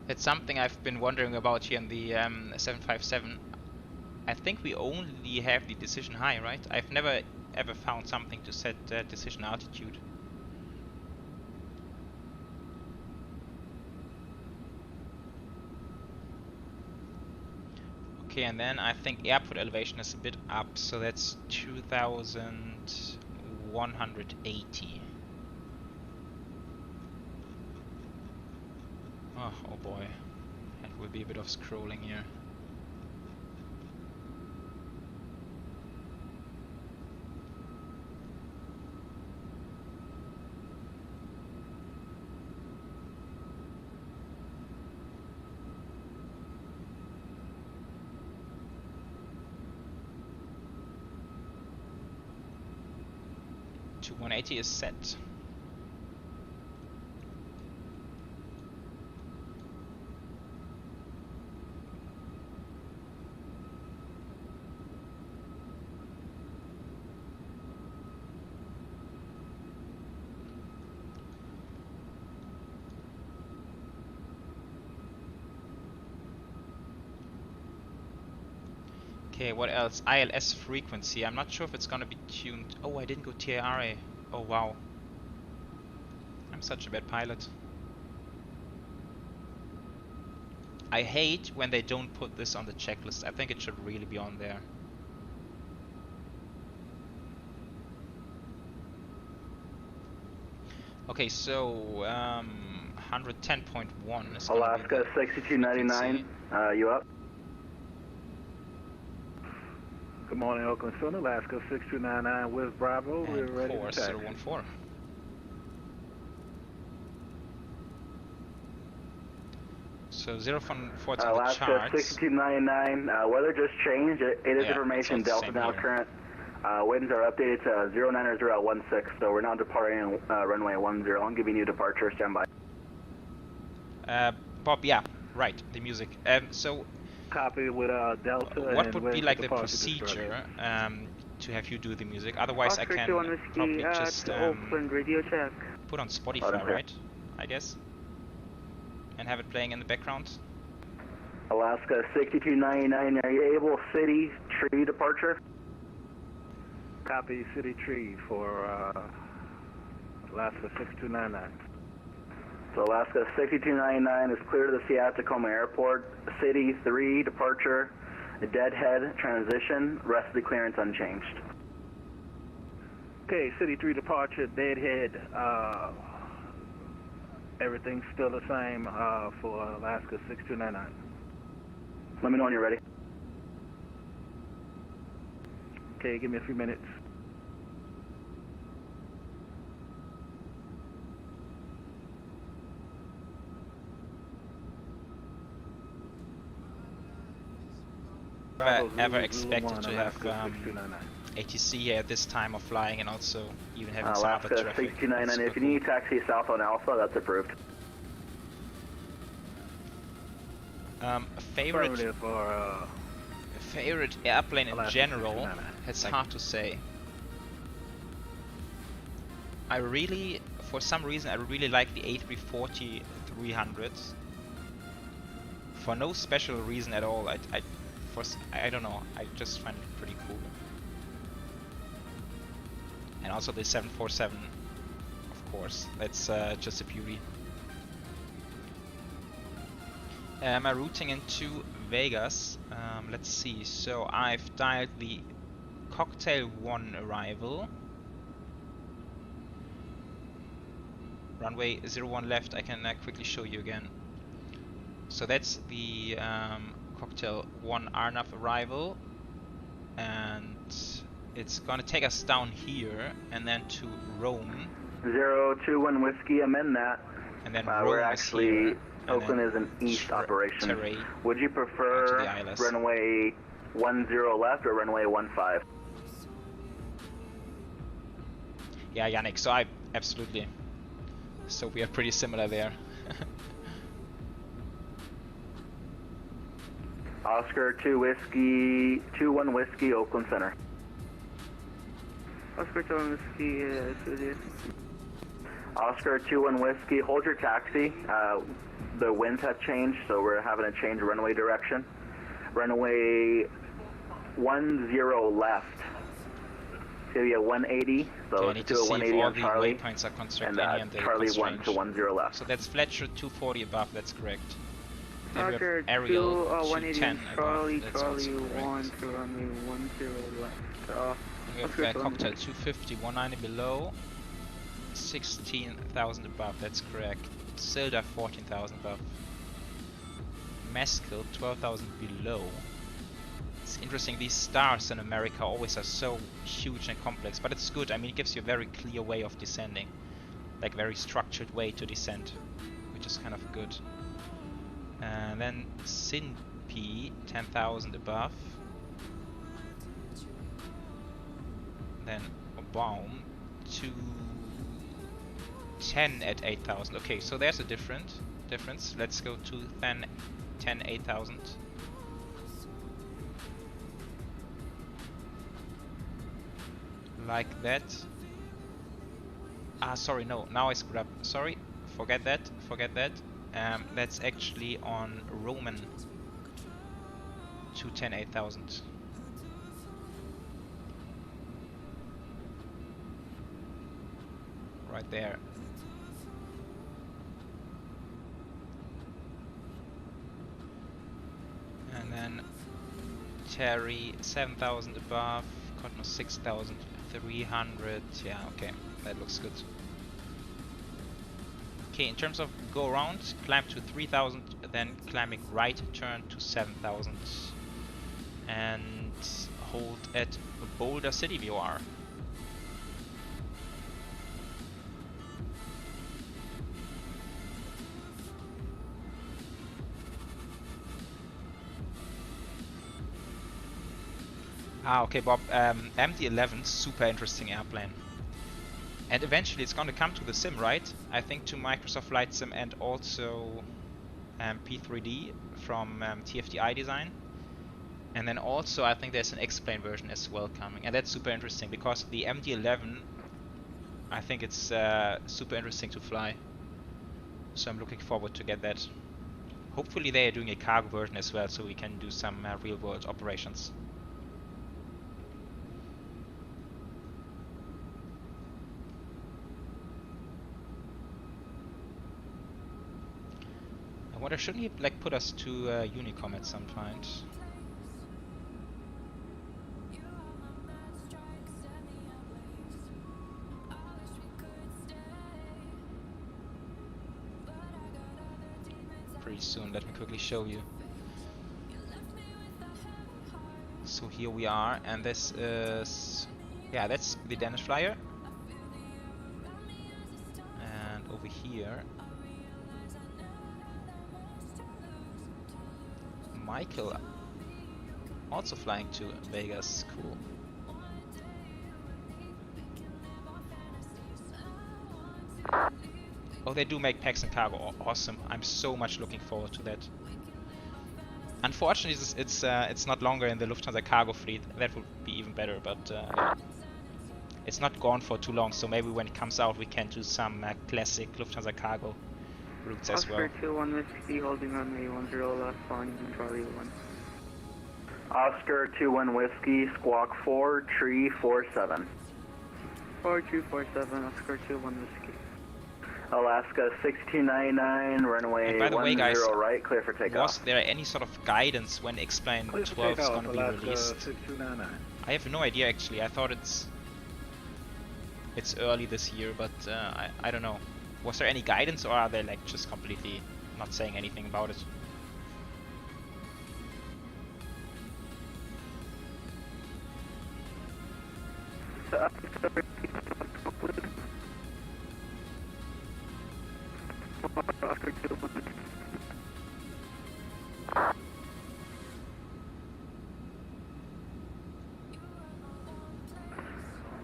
That's something I've been wondering about here in the 757. I think we only have the decision high, right? I've never ever found something to set decision altitude. Okay, and then I think airport elevation is a bit up, so that's 2,180. Oh boy, that will be a bit of scrolling here. To 180 is set. Okay, what else? ILS frequency. I'm not sure if it's gonna be tuned. Oh, I didn't go TARA. Oh wow. I'm such a bad pilot. I hate when they don't put this on the checklist. I think it should really be on there. Okay, so 110.1 is gonna Alaska be the 6299, you up? Good morning, Oakland Center, Alaska 6299 with Bravo. We're and ready to course taxi. 014. So 014 on the Alaska charts. 6299, weather just changed. It is Yeah, information. it's all the Delta same now here. current. Winds are updated to 09016, so we're now departing runway 10. I'm giving you departure, standby. Bob, yeah, right, the music. So Copy with Delta. what and would ready be for like the departure procedure to have you do the music? Otherwise I Oscar can 21 Whiskey, probably just Oakland radio check. put on Spotify, Okay. right? I guess. And have it playing in the background. Alaska 6299, are you able city tree departure? Copy City Tree for Alaska 6299. So Alaska 6299 is clear to the Seattle Tacoma Airport. City 3 departure, deadhead transition, rest of the clearance unchanged. Okay, City 3 departure, deadhead. Everything's still the same for Alaska 6299. Let me know when you're ready. Okay, give me a few minutes. Ever expected to have ATC here at this time of flying and also even having some other Alaska traffic? 6299, That's if you super need taxi south on Alpha, that's approved. cool. Favorite Affirmative for favorite airplane in Alaska general, 6299. it's Thank hard to say. I really, for some reason, I really like the A340-300s. For no special reason at all. I don't know. I just find it pretty cool. And also the 747, of course. That's just a beauty. My routing into Vegas. Let's see. So I've dialed the Cocktail 1 arrival. Runway 01 left. I can quickly show you again. So that's the Cocktail 1 Arnav arrival, and it's gonna take us down here and then to Rome, 021 Whiskey, amend that. and then We're Rome is actually, here. and Oakland then is an east operation. Terray Would you onto prefer the ILS. runway 10 left or runway 15? Yeah, Yannick. So I absolutely. So we are pretty similar there. Oscar 21 Whiskey, Oakland Center. Oscar 21 Whiskey, Studio. Oscar 21 Whiskey, hold your taxi. The winds have changed, so we're having to change runway direction. Runway 10 left. So you have 180, so Okay, I let's need do to a see if 180 all on the Charlie. waypoints are constructed And any and they Charlie 1 constrained. to 10 left. So that's Fletcher 240 above. That's correct. Then we have Roger, Ariel 180 210 Charlie, above. That's Charlie also correct. 1 to runway 10 left. We have Oscar Cocktail 250, 190 below, 16,000 above, that's correct. Silda 14,000 above. Mescal 12,000 below. It's interesting, these stars in America always are so huge and complex, but it's good. I mean, it gives you a very clear way of descending, like very structured way to descend, which is kind of good. And then Sin P 10,000 above. Then Baum to 10 at 8,000. Okay, so there's a difference. Let's go to 10 8,000. Like that. Ah, sorry, no. Now I screwed up. Sorry, forget that. That's actually on Roman to 10 8,000. Right there. And then Terry 7,000 above, Cotton 6,300. Yeah, okay, that looks good. Okay, in terms of go around, climb to 3000, then climbing right turn to 7000. And hold at Boulder City VOR. Ah, okay, Bob. MD-11, super interesting airplane. And eventually it's going to come to the sim, right? I think to Microsoft Flight Sim and also P3D from TFDI Design. And then also I think there's an X-plane version as well coming. And that's super interesting because the MD-11, I think it's super interesting to fly. So I'm looking forward to get that. Hopefully they are doing a cargo version as well so we can do some real-world operations. I wonder, shouldn't he like put us to Unicom at some point? Pretty soon, let me quickly show you. So here we are, and this is, yeah, that's the Danish flyer. And over here, Michael, also flying to Vegas. Cool. Oh, they do make packs and cargo. Awesome. I'm so much looking forward to that. Unfortunately, it's not longer in the Lufthansa cargo fleet. That would be even better, but it's not gone for too long. So maybe when it comes out, we can do some classic Lufthansa cargo routes as well. Oscar 21 Whiskey holding runway 10 left on Charlie 1. Oscar 21 Whiskey, squawk 4, tree 47. 4247, Oscar 21 Whiskey. Alaska 6299, runway 10 guys, right, clear for takeoff. Was there any sort of guidance when X-Plane 12 is going to be released? 6299. I have no idea actually. I thought it's early this year, but I don't know. Was there any guidance, or are they like just completely not saying anything about it?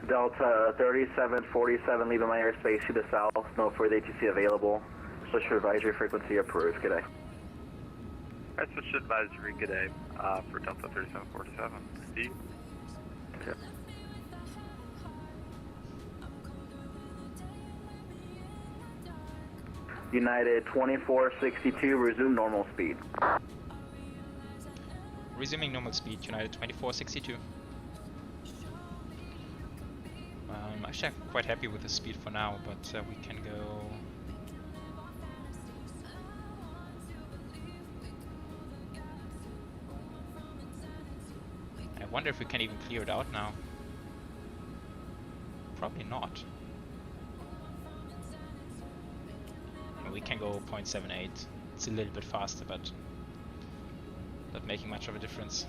Delta 3747, leaving my airspace to the south. No further ATC available. Switch advisory frequency approved. Good day. Alright, switch advisory, good day, for Delta 3747. See you. Okay. United 2462, resume normal speed. Resuming normal speed, United 2462. Actually, I'm quite happy with the speed for now, but we can go. I wonder if we can even clear it out now. Probably not. We can go 0.78. It's a little bit faster, but not making much of a difference.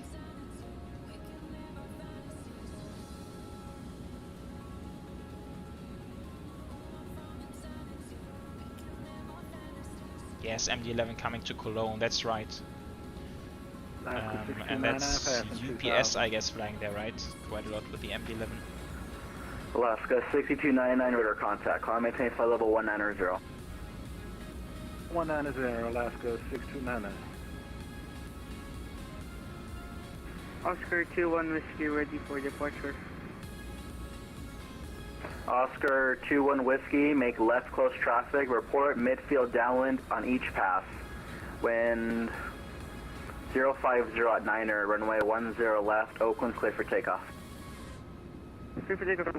Yes, MD-11 coming to Cologne, that's right. And that's UPS, I guess, flying there, right? Quite a lot with the MD-11. Alaska 6299, radar contact. Climb maintain flight level 190. 190, Alaska 6299. Oscar 21 Whiskey ready for departure. Oscar 21 Whiskey, make left close traffic, report midfield downwind on each pass. Wind 050 at 9er, runway 10 left, Oakland clear for takeoff. Clear for takeoff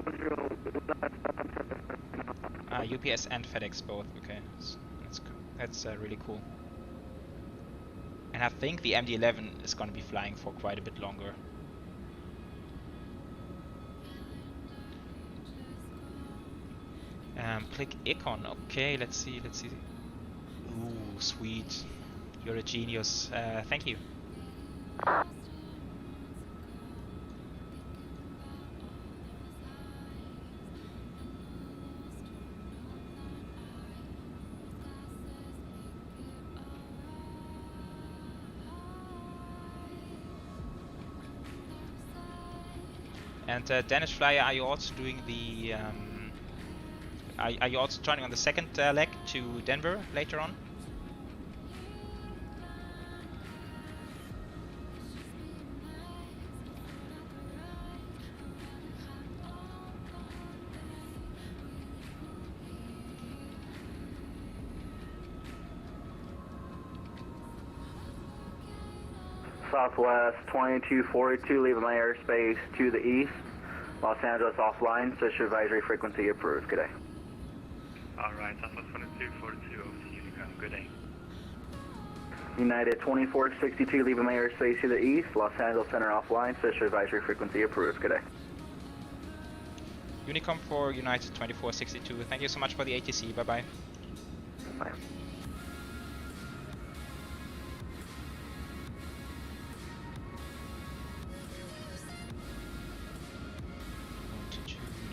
10 UPS and FedEx both, okay. That's really cool. And I think the MD-11 is going to be flying for quite a bit longer. Click icon. Okay, let's see. Ooh, sweet. You're a genius. Thank you. And Danish Flyer, are you also doing the? Are you also joining on the second leg to Denver later on? Southwest 2242, leaving my airspace to the east. Los Angeles offline, Sister advisory frequency approved. Good day. Alright, Southwest 2242, OC Unicom, good day. United 2462, leaving my airspace to the east. Los Angeles Center offline, Sister advisory frequency approved. Good day. Unicom for United 2462. Thank you so much for the ATC. Bye bye. Bye.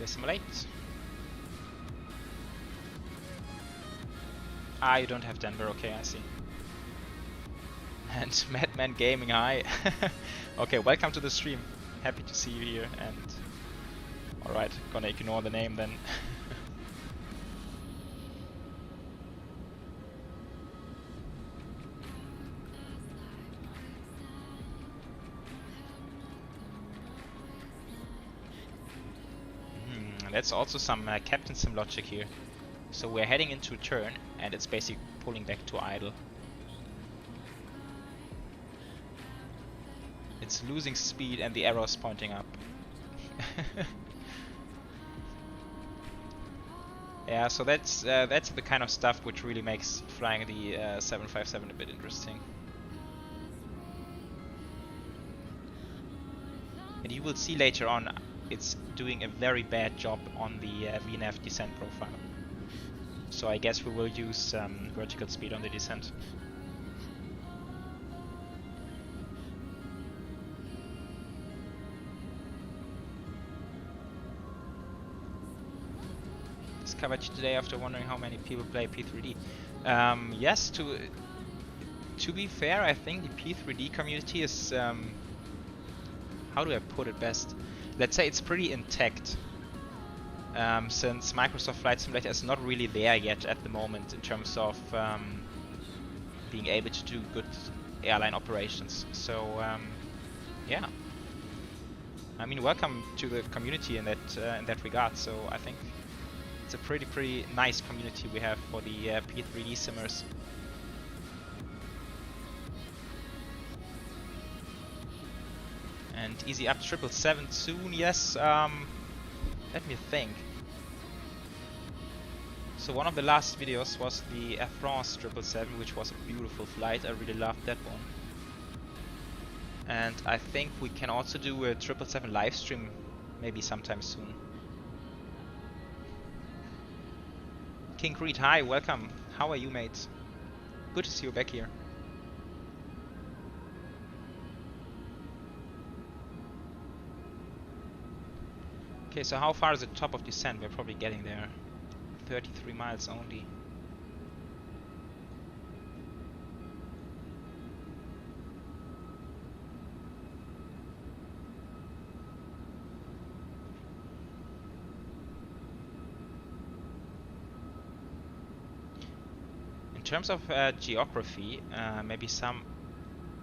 Simulate. Ah, you don't have Denver. Okay, I see. And Madman Gaming, hi. Okay, welcome to the stream. Happy to see you here. And alright, gonna ignore the name then. That's also some Captain Sim logic here. So we're heading into a turn and it's basically pulling back to idle. It's losing speed and the arrow's pointing up. Yeah, so that's the kind of stuff which really makes flying the 757 a bit interesting. And you will see later on, it's doing a very bad job on the VNAV descent profile. So I guess we will use vertical speed on the descent. Discovered you today after wondering how many people play P3D. Yes, to be fair, I think the P3D community is how do I put it best? Let's say it's pretty intact, since Microsoft Flight Simulator is not really there yet at the moment in terms of being able to do good airline operations. So yeah, I mean, welcome to the community in that regard. So I think it's a pretty nice community we have for the P3D simmers. And easy up 777 soon, yes. Let me think. So one of the last videos was the Air France 777, which was a beautiful flight. I really loved that one. And I think we can also do a 777 live stream maybe sometime soon. King Creed, hi, welcome. How are you, mate? Good to see you back here. Okay, so how far is the top of descent? We're probably getting there. 33 miles only. In terms of geography, maybe some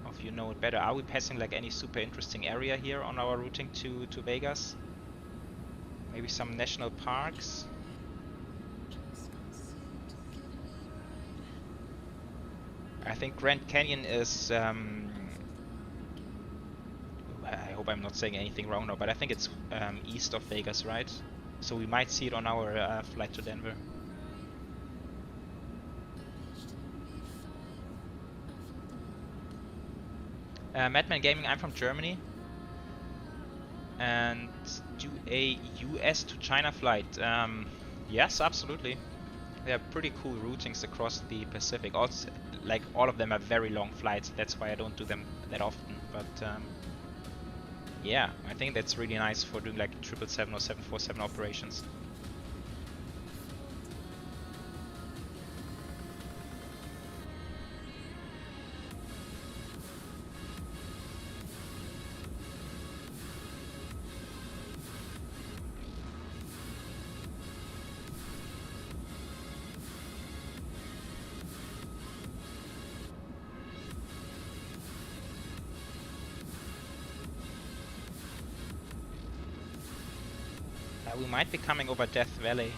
of you know it better. Are we passing like any super interesting area here on our routing to Vegas? Maybe some national parks. I think Grand Canyon is, I hope I'm not saying anything wrong now, but I think it's east of Vegas, right? So we might see it on our flight to Denver. Madman Gaming, I'm from Germany. And do a US to China flight. Yes, absolutely. There are pretty cool routings across the Pacific. Also, like all of them are very long flights. That's why I don't do them that often. But yeah, I think that's really nice for doing like 777 or 747 operations. We might be coming over Death Valley.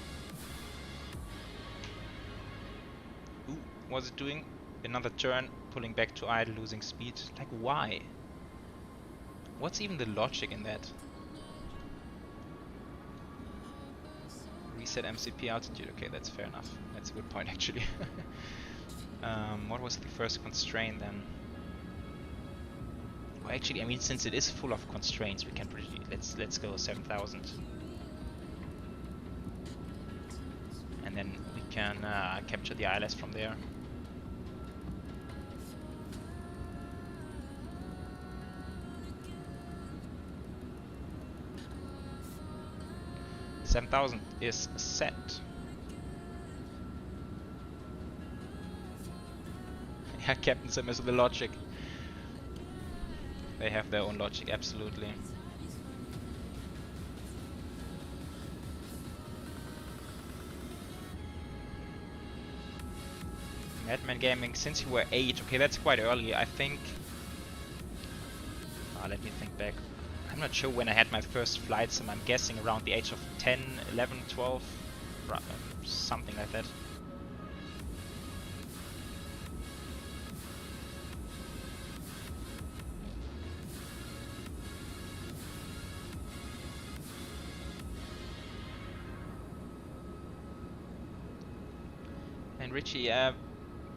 Ooh, was it doing another turn, pulling back to idle, losing speed? Like, why? What's even the logic in that? Reset MCP altitude. Okay, that's fair enough. That's a good point, actually. What was the first constraint then? Well, actually, I mean, since it is full of constraints, we can pretty. Let's go 7,000. And then we can capture the ILS from there. $7,000 is set. Yeah, Captain Sim is the logic. They have their own logic, absolutely. Madman Gaming, since you were 8, okay, that's quite early, I think. Let me think back. I'm not sure when I had my first flight sim. I'm guessing around the age of 10, 11, 12, something like that. And Richie,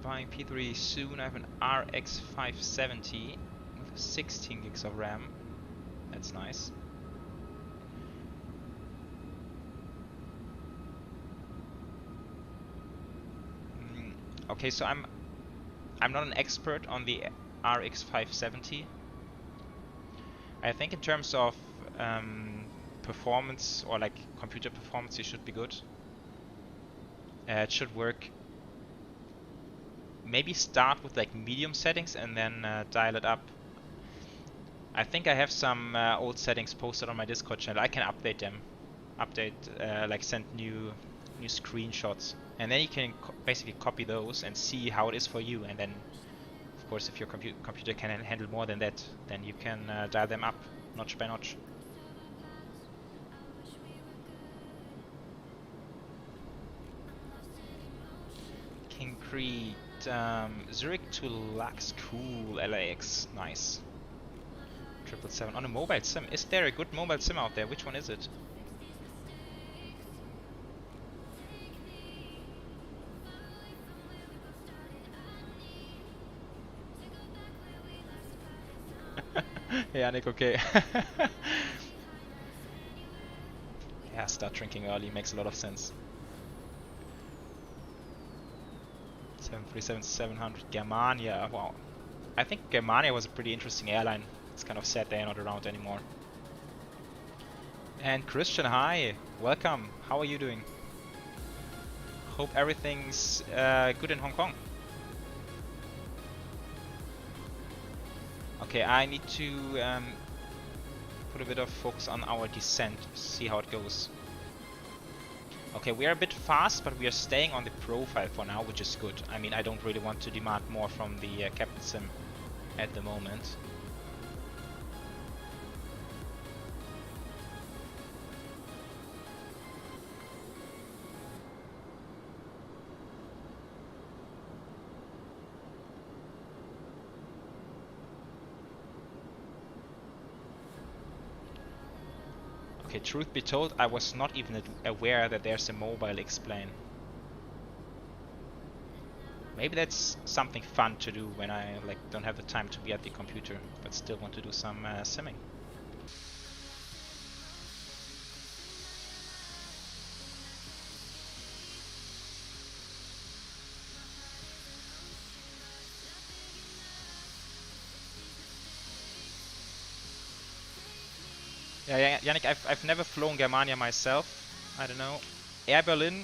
buying P3D soon. I have an RX 570 with 16 gigs of RAM. That's nice. Okay, so I'm not an expert on the RX 570. I think in terms of performance or like computer performance, it should be good. It should work. Maybe start with like medium settings and then dial it up. I think I have some old settings posted on my Discord channel. I can update them. Like send new screenshots. And then you can basically copy those and see how it is for you. And then, of course, if your computer can handle more than that, then you can dial them up notch by notch. King Creed, Zurich to Lux, cool, LAX, nice. 777 on a mobile sim. Is there a good mobile sim out there? Which one is it? Yeah, Nick, okay. Yeah, start drinking early makes a lot of sense. 737-700 Germania, wow. I think Germania was a pretty interesting airline. It's kind of sad they're not around anymore. And Christian, hi, welcome. How are you doing? Hope everything's good in Hong Kong. Okay, I need to put a bit of focus on our descent, see how it goes. Okay, we are a bit fast, but we are staying on the profile for now, which is good. I mean, I don't really want to demand more from the Captain Sim at the moment. Okay, truth be told, I was not even aware that there's a mobile explain. Maybe that's something fun to do when I don't have the time to be at the computer, but still want to do some simming. Yeah, Yannick, I've never flown Germania myself. I don't know. Air Berlin,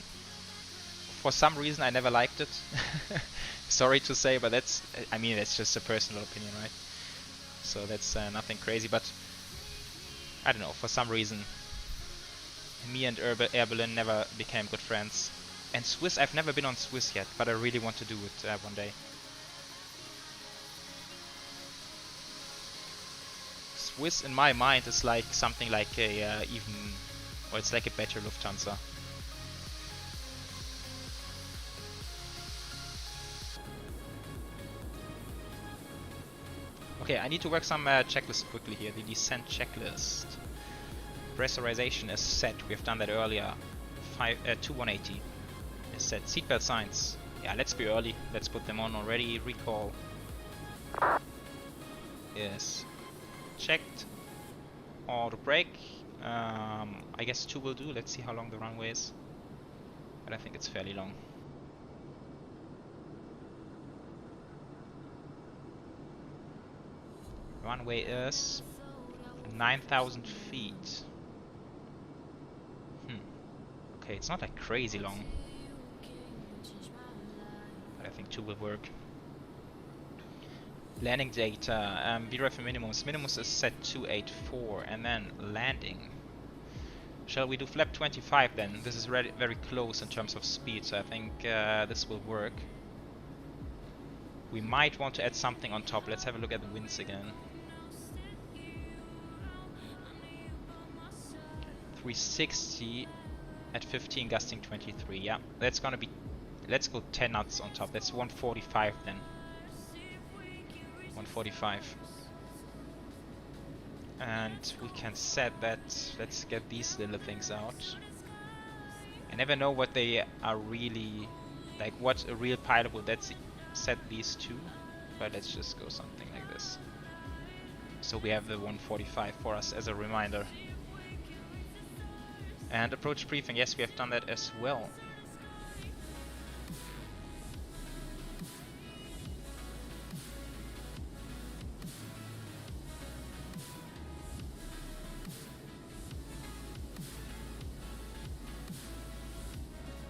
for some reason I never liked it. Sorry to say, but that's, I mean, that's just a personal opinion, right? So that's nothing crazy, but I don't know, for some reason me and Air Berlin never became good friends. And Swiss, I've never been on Swiss yet, but I really want to do it one day. Swiss in my mind is like something like a or it's like a better Lufthansa. Okay, I need to work some checklists quickly here. The descent checklist. Pressurization is set. We have done that earlier. 2180 is set. Seatbelt signs. Yeah, let's be early. Let's put them on already. Recall. Yes. Checked. Auto brake. I guess 2 will do. Let's see how long the runway is. But I think it's fairly long. Runway is 9,000 feet. Okay, it's not like crazy long. But I think 2 will work. Landing data, VREF minimus. Minimus is set 284, and then landing. Shall we do flap 25 then? This is very close in terms of speed, so I think this will work. We might want to add something on top. Let's have a look at the winds again. 360 at 15, gusting 23. Yeah, that's gonna be. Let's go 10 knots on top. That's 145 then. 145. And we can set that. Let's get these little things out. I never know what they are really like. What a real pilot would set these to. But let's just go something like this. So we have the 145 for us as a reminder. And approach briefing, yes, we have done that as well.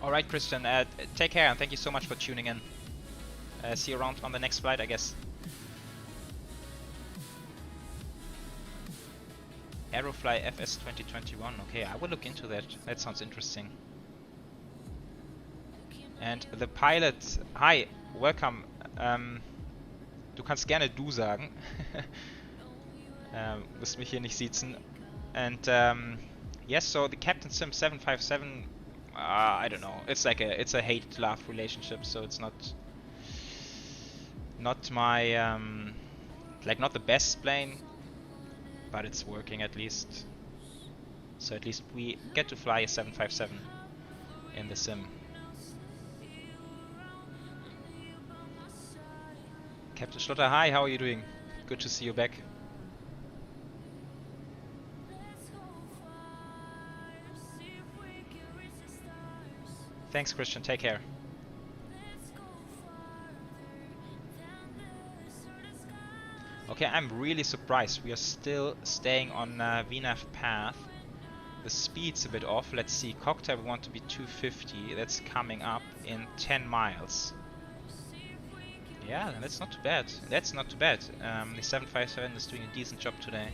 Alright, Christian, take care and thank you so much for tuning in. See you around on the next flight, I guess. Aerofly FS 2021, okay, I will look into that. That sounds interesting. And the pilot, hi, welcome. Du kannst gerne du sagen. Musst mich hier nicht siezen. And yes, so the Captain Sim 757, I don't know. It's like it's a hate-love relationship, so it's not my like not the best plane. But it's working at least. So at least we get to fly a 757 in the sim. Captain Schlotter, hi, how are you doing? Good to see you back. Thanks, Christian, take care. Okay, I'm really surprised. We are still staying on VNAV path. The speed's a bit off. Let's see. Cocktail we want to be 250. That's coming up in 10 miles. Yeah, that's not too bad. That's not too bad. The 757 is doing a decent job today.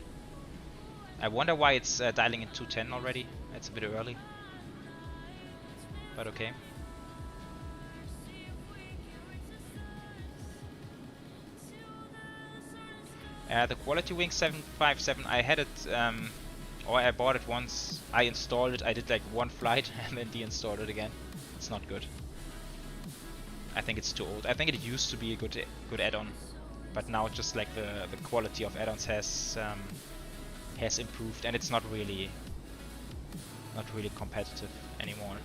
I wonder why it's dialing in 210 already. That's a bit early. But okay. The Quality Wing 757, I had it, or I bought it once, I installed it, I did like one flight and then deinstalled it again. It's not good. I think it's too old. I think it used to be a good add-on, but now just like the quality of add-ons has improved and it's not really competitive anymore.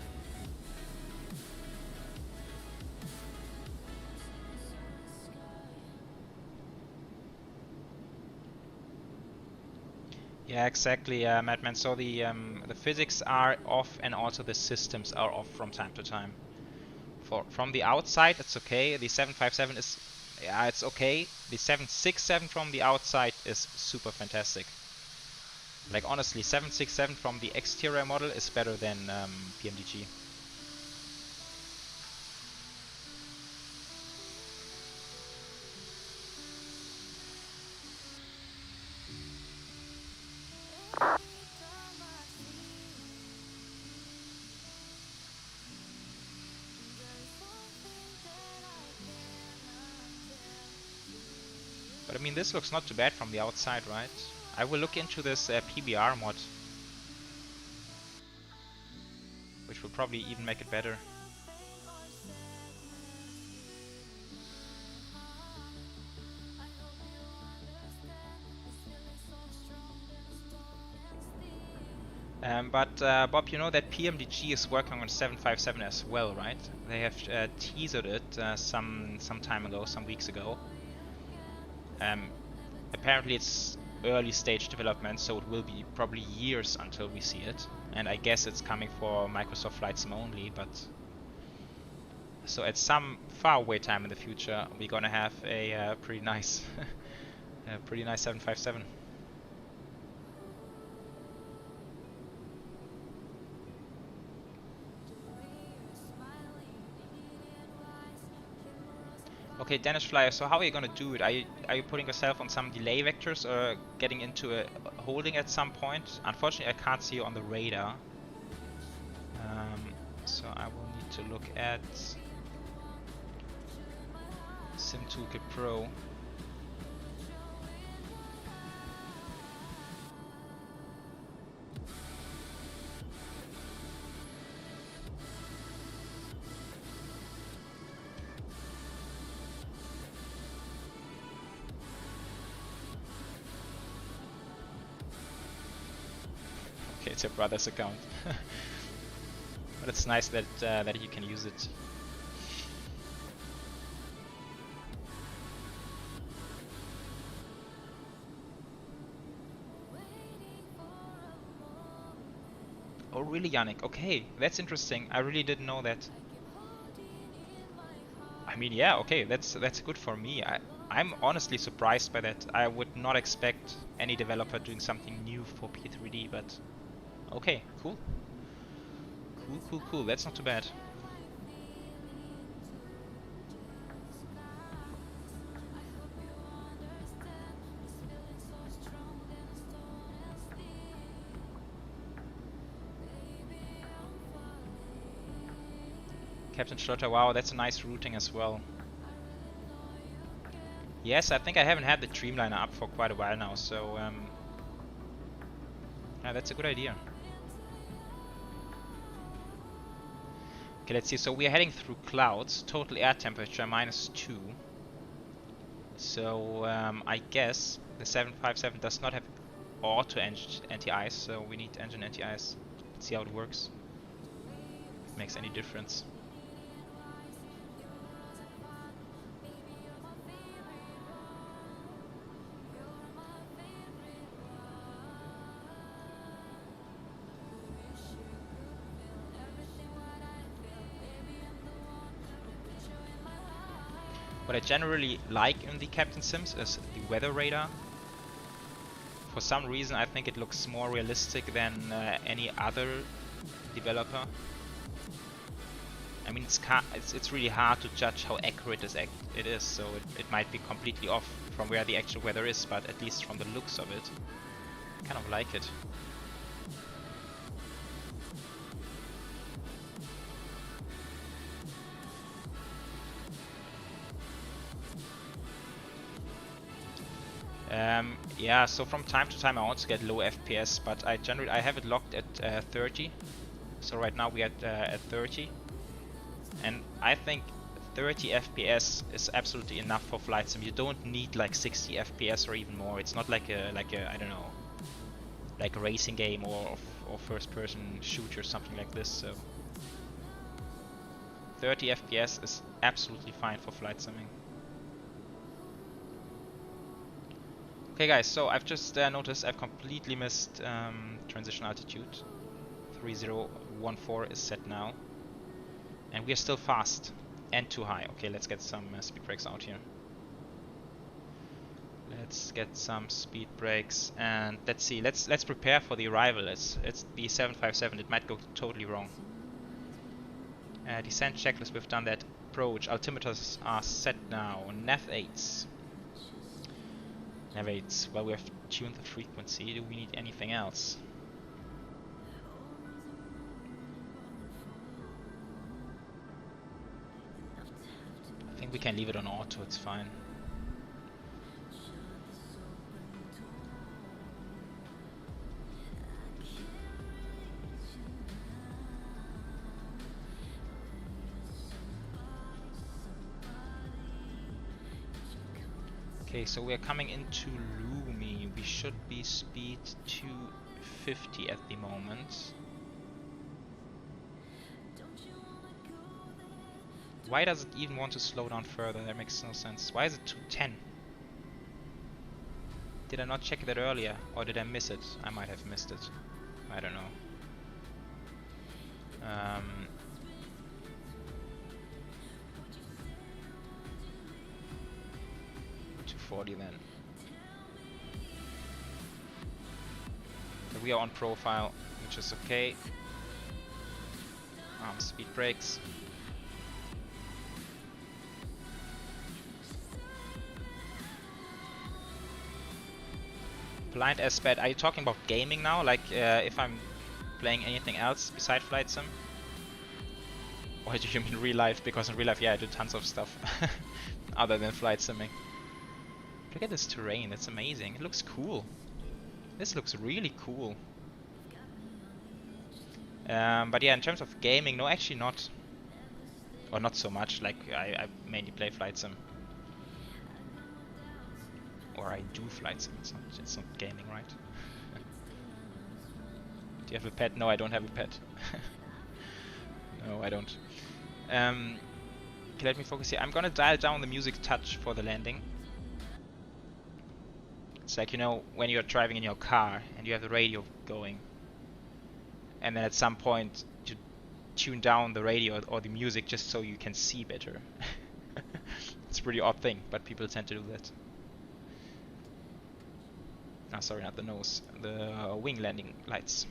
Yeah, exactly, Madman. So the physics are off, and also the systems are off from time to time. From the outside, it's okay. The 757 is, yeah, it's okay. The 767 from the outside is super fantastic. Like honestly, 767 from the exterior model is better than PMDG. But I mean, this looks not too bad from the outside, right? I will look into this PBR mod, which will probably even make it better. But Bob, you know that PMDG is working on 757 as well, right? They have teasered it some time ago, some weeks ago. Apparently it's early stage development, so it will be probably years until we see it. And I guess it's coming for Microsoft FlightSim only, but so at some far away time in the future, we're gonna have a pretty nice, pretty nice 757. Okay, Danish Flyer, so how are you gonna do it? Are you putting yourself on some delay vectors or getting into a holding at some point? Unfortunately, I can't see you on the radar. So I will need to look at Sim Toolkit Pro. It's your brother's account. But it's nice that that you can use it. Oh really, Yannick? Okay, that's interesting. I really didn't know that. I mean, yeah, okay, that's good for me. I'm honestly surprised by that. I would not expect any developer doing something new for P3D, but okay, cool. Cool. That's not too bad. Captain Schlotter, wow, that's a nice routing as well. Yes, I think I haven't had the Dreamliner up for quite a while now, so yeah, that's a good idea. Okay, let's see. So we are heading through clouds. Total air temperature -2. So I guess the 757 does not have auto anti-ice, so we need engine anti-ice. Let's see how it works. If it makes any difference. What I generally like in the Captain Sims is the weather radar. For some reason I think it looks more realistic than any other developer. I mean, it's really hard to judge how accurate it is, so it might be completely off from where the actual weather is, but at least from the looks of it, I kind of like it. Yeah, so from time to time I also get low FPS, but I have it locked at 30. So right now we are at 30, and I think 30 FPS is absolutely enough for flight sim. You don't need like 60 FPS or even more. It's not like a I don't know, like a racing game or first-person shooter or something like this. So 30 FPS is absolutely fine for flight simming. Okay guys, so I've just noticed I've completely missed transition altitude. 3014 is set now. And we are still fast and too high. Okay, let's get some speed brakes out here. Let's get some speed brakes and let's see. Let's prepare for the arrival. It's the 757. It might go totally wrong. Descent checklist. We've done that. Approach. Altimeters are set now. Nav 8s. Nav 8s. Well, we have tuned the frequency. Do we need anything else? I think we can leave it on auto. It's fine. Okay, so we are coming into Lumi. We should be speed 250 at the moment. Why does it even want to slow down further? That makes no sense. Why is it 210? Did I not check that earlier? Or did I miss it? I might have missed it. I don't know. 240 then. So we are on profile, which is okay. Speed brakes. Blind SPAD. Are you talking about gaming now? Like if I'm playing anything else besides Flight Sim? Or do you mean real life? Because in real life, yeah, I do tons of stuff other than flight simming. Look at this terrain. That's amazing. It looks cool. This looks really cool. But yeah, in terms of gaming, no, actually not. Or not so much. Like I mainly play flight sim. Or I do flight sim. It's not gaming, right? Do you have a pet? No, I don't have a pet. No, I don't. Okay, let me focus here. I'm gonna dial down the music touch for the landing. It's like, you know, when you're driving in your car and you have the radio going, and then at some point you tune down the radio or the music just so you can see better. It's a pretty odd thing, but people tend to do that. Ah, sorry, not the nose. The wing landing lights.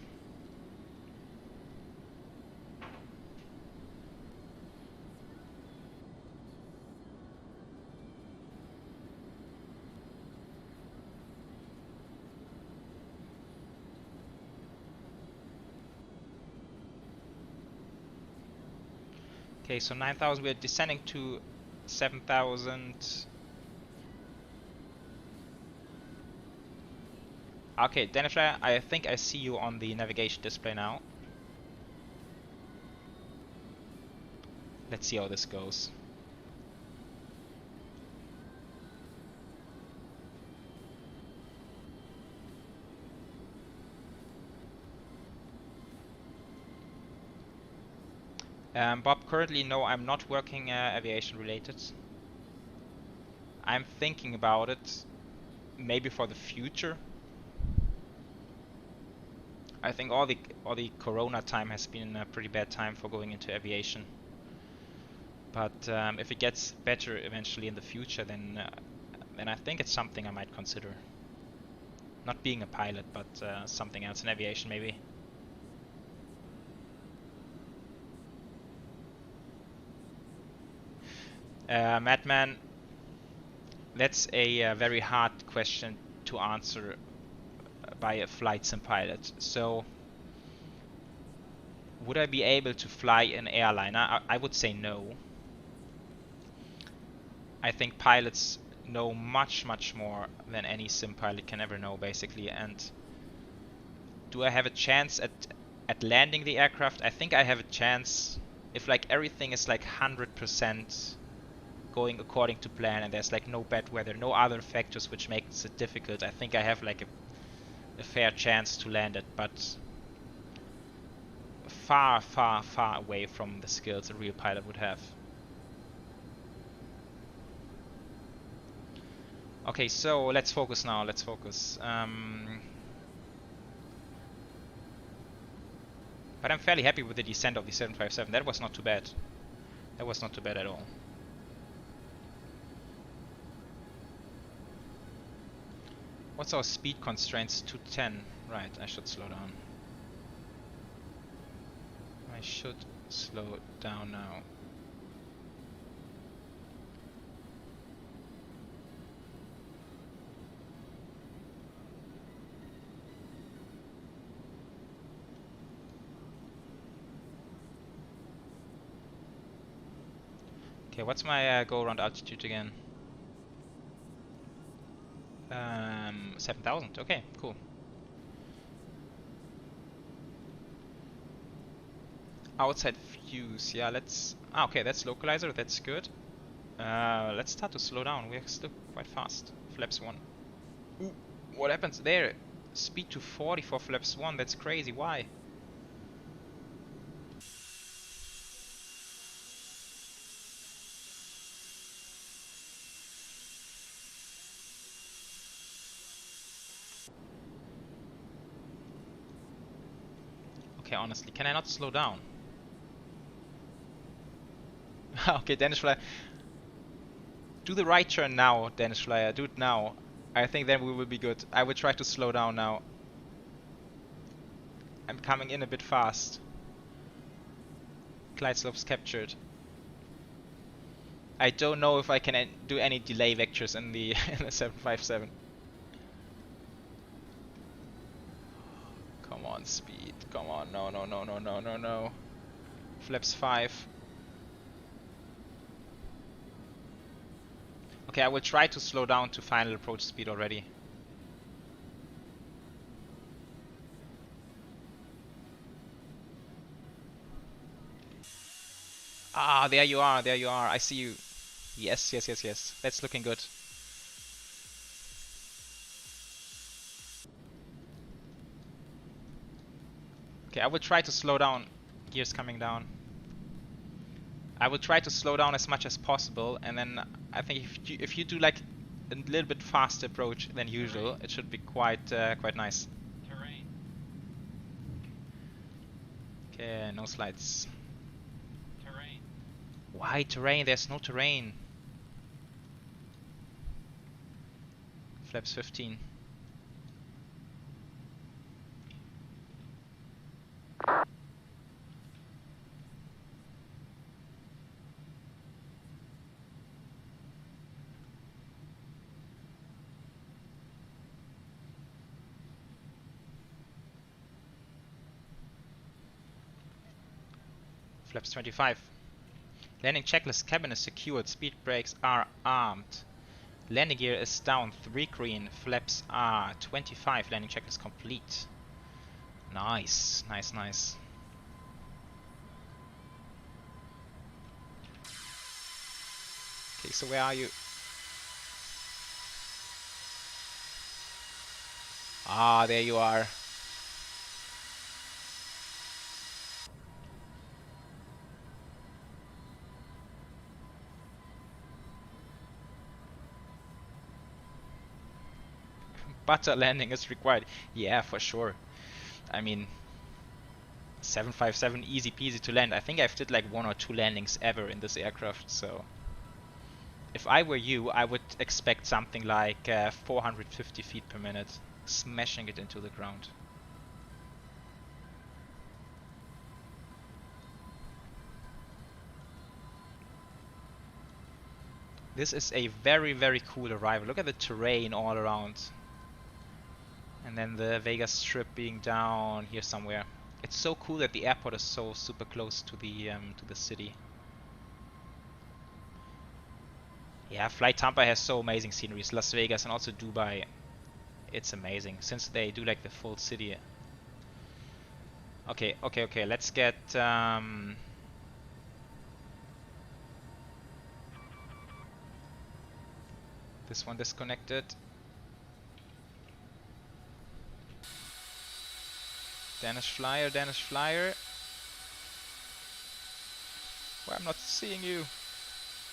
Okay, so 9,000, we're descending to 7,000. Okay, Denifler, I think I see you on the navigation display now. Let's see how this goes. Bob, currently no, I'm not working aviation related. I'm thinking about it, maybe for the future. I think all the Corona time has been a pretty bad time for going into aviation. But if it gets better eventually in the future, then I think it's something I might consider. Not being a pilot, but something else in aviation maybe. Madman, that's a very hard question to answer by a flight sim pilot. So, would I be able to fly an airliner? I would say no. I think pilots know much more than any sim pilot can ever know, basically. And do I have a chance at landing the aircraft? I think I have a chance if like everything is like 100% going according to plan and there's like no bad weather, no other factors which makes it difficult. I think I have like a fair chance to land it, but far away from the skills a real pilot would have. Okay, so let's focus now, let's focus. But I'm fairly happy with the descent of the 757. That was not too bad. That was not too bad at all. What's our speed constraints? 210. Right, I should slow down. I should slow down now. Okay, what's my go around altitude again? 7,000. Okay, cool. Outside views. Yeah, let's. Ah, okay, that's localizer. That's good. Let's start to slow down. We're still quite fast. Flaps 1. Ooh, what happens there? Speed to 40 for flaps 1. That's crazy. Why? Okay, honestly, can I not slow down? Okay, Danish Flyer. Do the right turn now, Danish Flyer. Do it now. I think then we will be good. I will try to slow down now. I'm coming in a bit fast. Glide slopes captured. I don't know if I can do any delay vectors in the, in the 757. Come on, speed. Come on. No, no, no, no, no, no, no. Flaps 5. Okay, I will try to slow down to final approach speed already. Ah, there you are, there you are. I see you. Yes, yes, yes, yes. That's looking good. Okay, I will try to slow down. Gears coming down. I will try to slow down as much as possible, and then I think if you do like a little bit faster approach than usual, it should be quite quite nice. Terrain. Okay, no slides. Terrain. Why terrain? There's no terrain. Flaps 15. Flaps 25. Landing checklist, cabin is secured, speed brakes are armed. Landing gear is down, 3 green, flaps are 25, landing checklist complete. Nice, nice, nice. Okay, so where are you? Ah, there you are. Butter landing is required. Yeah, for sure. I mean, 757 easy peasy to land. I think I've did like 1 or 2 landings ever in this aircraft, so if I were you, I would expect something like 450 feet per minute, smashing it into the ground. This is a very, very cool arrival. Look at the terrain all around. And then the Vega Strip being down here somewhere. It's so cool that the airport is so super close to the city. Yeah, FlyTampa has so amazing sceneries. Las Vegas and also Dubai. It's amazing since they do like the full city. Okay, okay, okay. Let's get this one disconnected. Danish Flyer, Danish Flyer. Well, I'm not seeing you.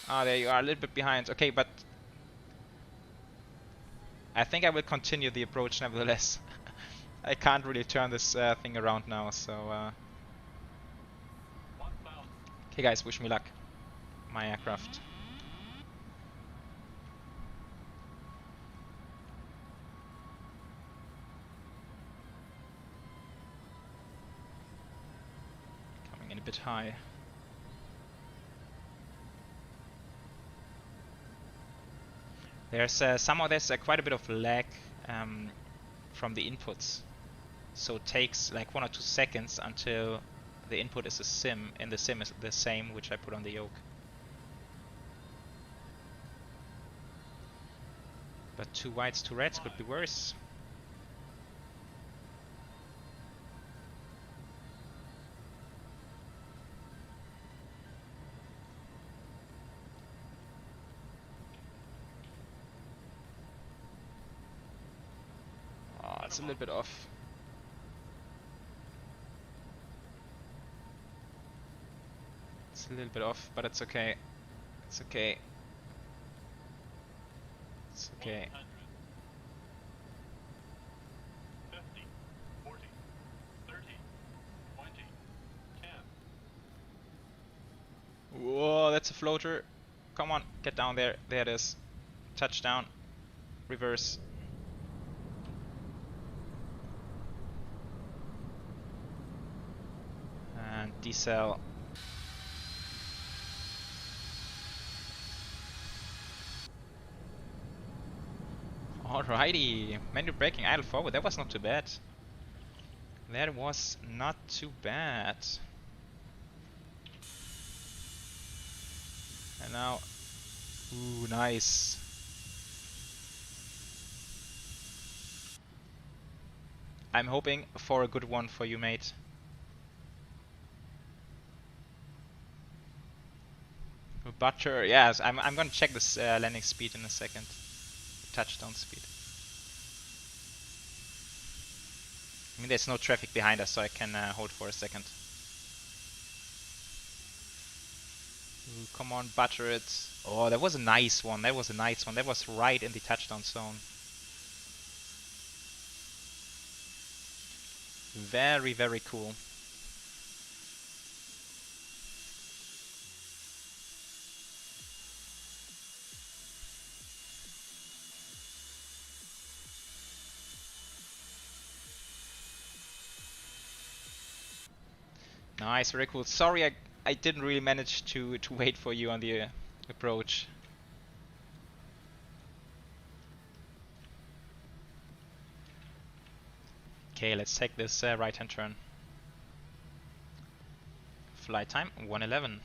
Ah, there you are, a little bit behind. Okay, but I think I will continue the approach nevertheless. I can't really turn this thing around now, so okay guys, wish me luck. My aircraft. bit high. There's somehow there's quite a bit of lag from the inputs, so it takes like 1 or 2 seconds until the input is a sim, and the sim is the same which I put on the yoke. But 2 whites, 2 reds could be worse. Oh, it's a little bit off. It's a little bit off, but it's okay. It's okay. It's okay. 50, 40, 30, 20, 10. Whoa, that's a floater. Come on, get down there. There it is. Touchdown. Reverse. And decel. Alrighty, manual braking, idle forward, that was not too bad. That was not too bad. And now, ooh, nice. I'm hoping for a good one for you, mate. Butcher, yes, I'm gonna check this landing speed in a second. Touchdown speed. I mean, there's no traffic behind us, so I can hold for a second. Ooh, come on, butter it. Oh, that was a nice one. That was a nice one. That was right in the touchdown zone. Very, very cool. Nice, very cool. Sorry, I didn't really manage to wait for you on the approach. Okay, let's take this right-hand turn. Flight time 111.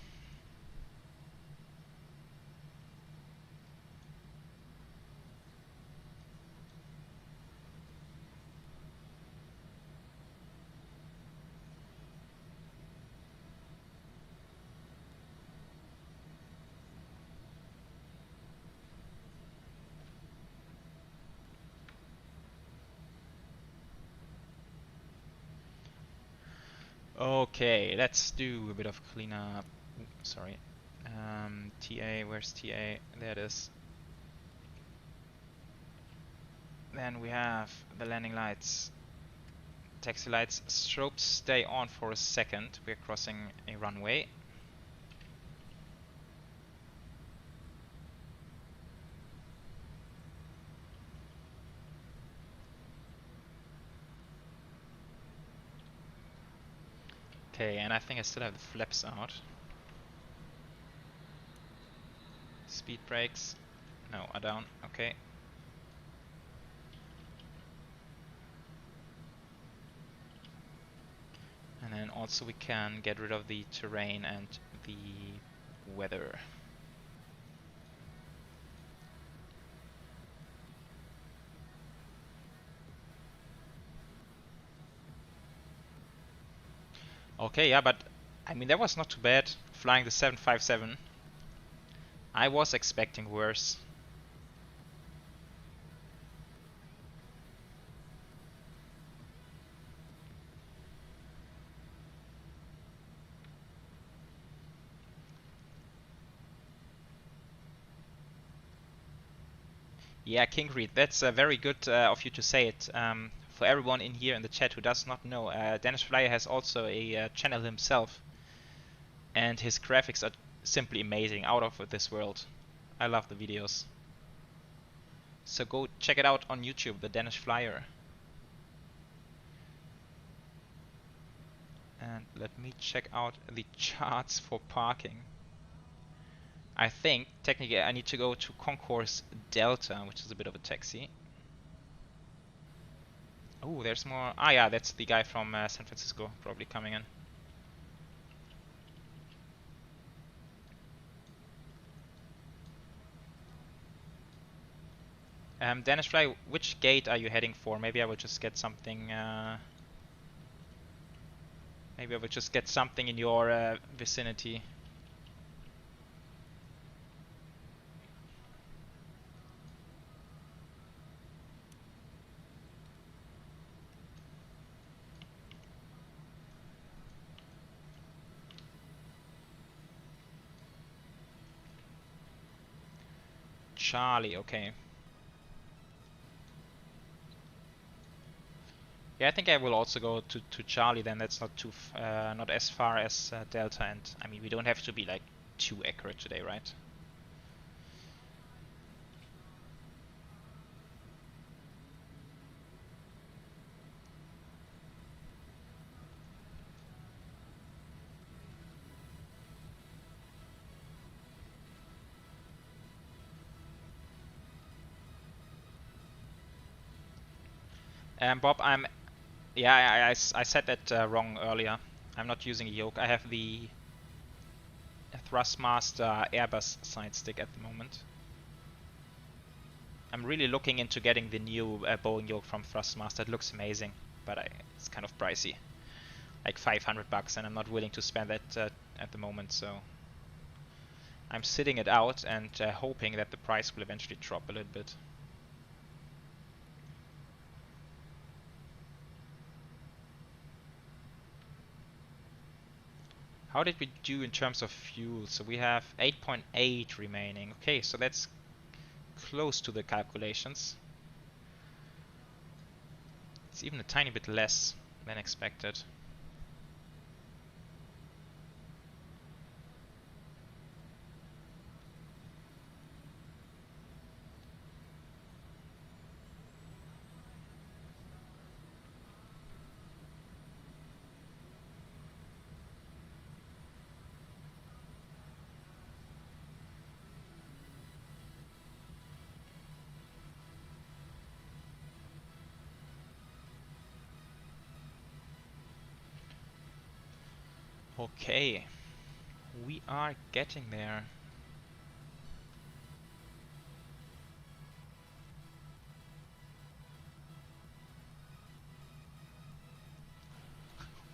Okay, let's do a bit of cleanup. Ooh, sorry. TA, where's TA? There it is. Then we have the landing lights. Taxi lights. Strobes stay on for a second. We're crossing a runway. Okay, and I think I still have the flaps out. Speed brakes. No, are down. Okay. And then also we can get rid of the terrain and the weather. Okay, yeah, but I mean that was not too bad, flying the 757. I was expecting worse. Yeah, King Reed, that's very good of you to say it. For everyone in here in the chat who does not know, Danish Flyer has also a channel himself, and his graphics are simply amazing, out of this world. I love the videos. So go check it out on YouTube, the Danish Flyer. And let me check out the charts for parking. I think technically I need to go to Concourse Delta, which is a bit of a taxi. Oh, there's more. Ah, yeah, that's the guy from San Francisco probably coming in. Dennis Fly, which gate are you heading for? Maybe I will just get something. Maybe I will just get something in your vicinity. Charlie, okay. Yeah, I think I will also go to Charlie then. That's not too not as far as Delta, and I mean we don't have to be like too accurate today, right? Bob, I said that wrong earlier. I'm not using a yoke. I have the Thrustmaster Airbus side stick at the moment. I'm really looking into getting the new Boeing yoke from Thrustmaster. It looks amazing, but it's kind of pricey, like $500, and I'm not willing to spend that at the moment. So I'm sitting it out and hoping that the price will eventually drop a little bit. How did we do in terms of fuel? So we have 8.8 remaining. Okay, so that's close to the calculations. It's even a tiny bit less than expected. Okay, we are getting there.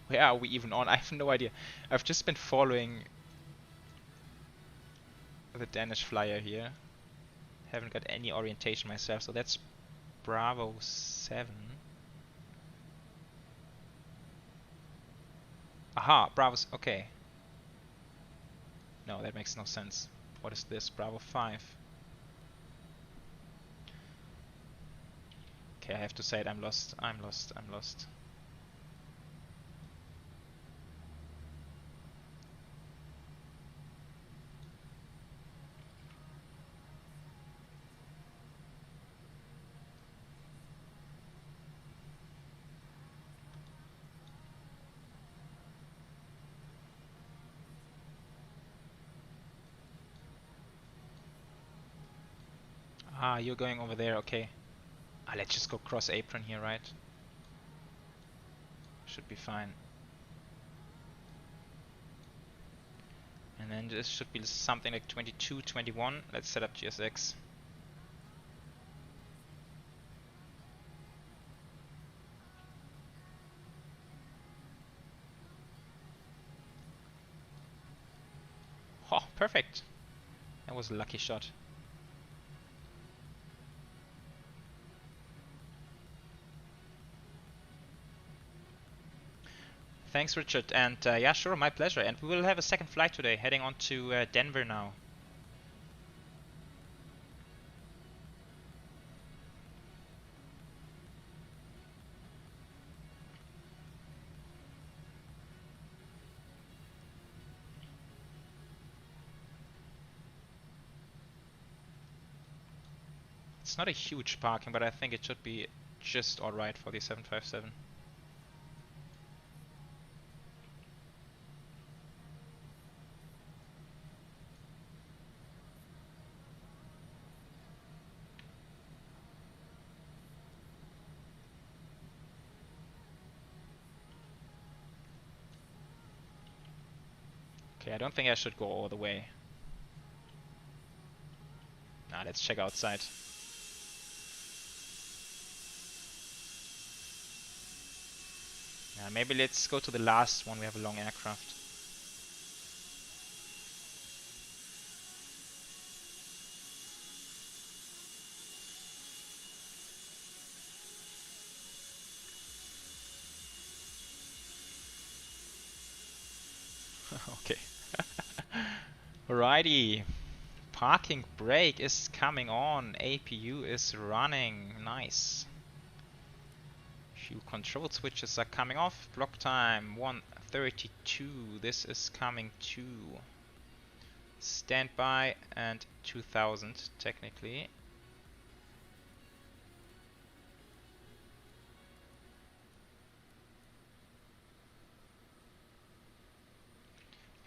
Where are we even on? I have no idea. I've just been following the Danish flyer here. Haven't got any orientation myself, so that's Bravo 7. Aha, Bravo's okay. No, that makes no sense. What is this? Bravo 5. Okay, I have to say it. I'm lost. I'm lost. I'm lost. Ah, you're going over there, okay. Ah, let's just go cross apron here, right? Should be fine. And then this should be something like 22, 21. Let's set up GSX. Oh, perfect. That was a lucky shot. Thanks, Richard, and yeah, sure, my pleasure. And we will have a second flight today, heading on to Denver now. It's not a huge parking, but I think it should be just alright for the 757. Okay, I don't think I should go all the way. Nah, let's check outside. Yeah, maybe let's go to the last one. We have a long aircraft. Okay. Alrighty. Parking brake is coming on. APU is running. Nice. Few control switches are coming off. Block time 1:32. This is coming to standby and 2000 technically.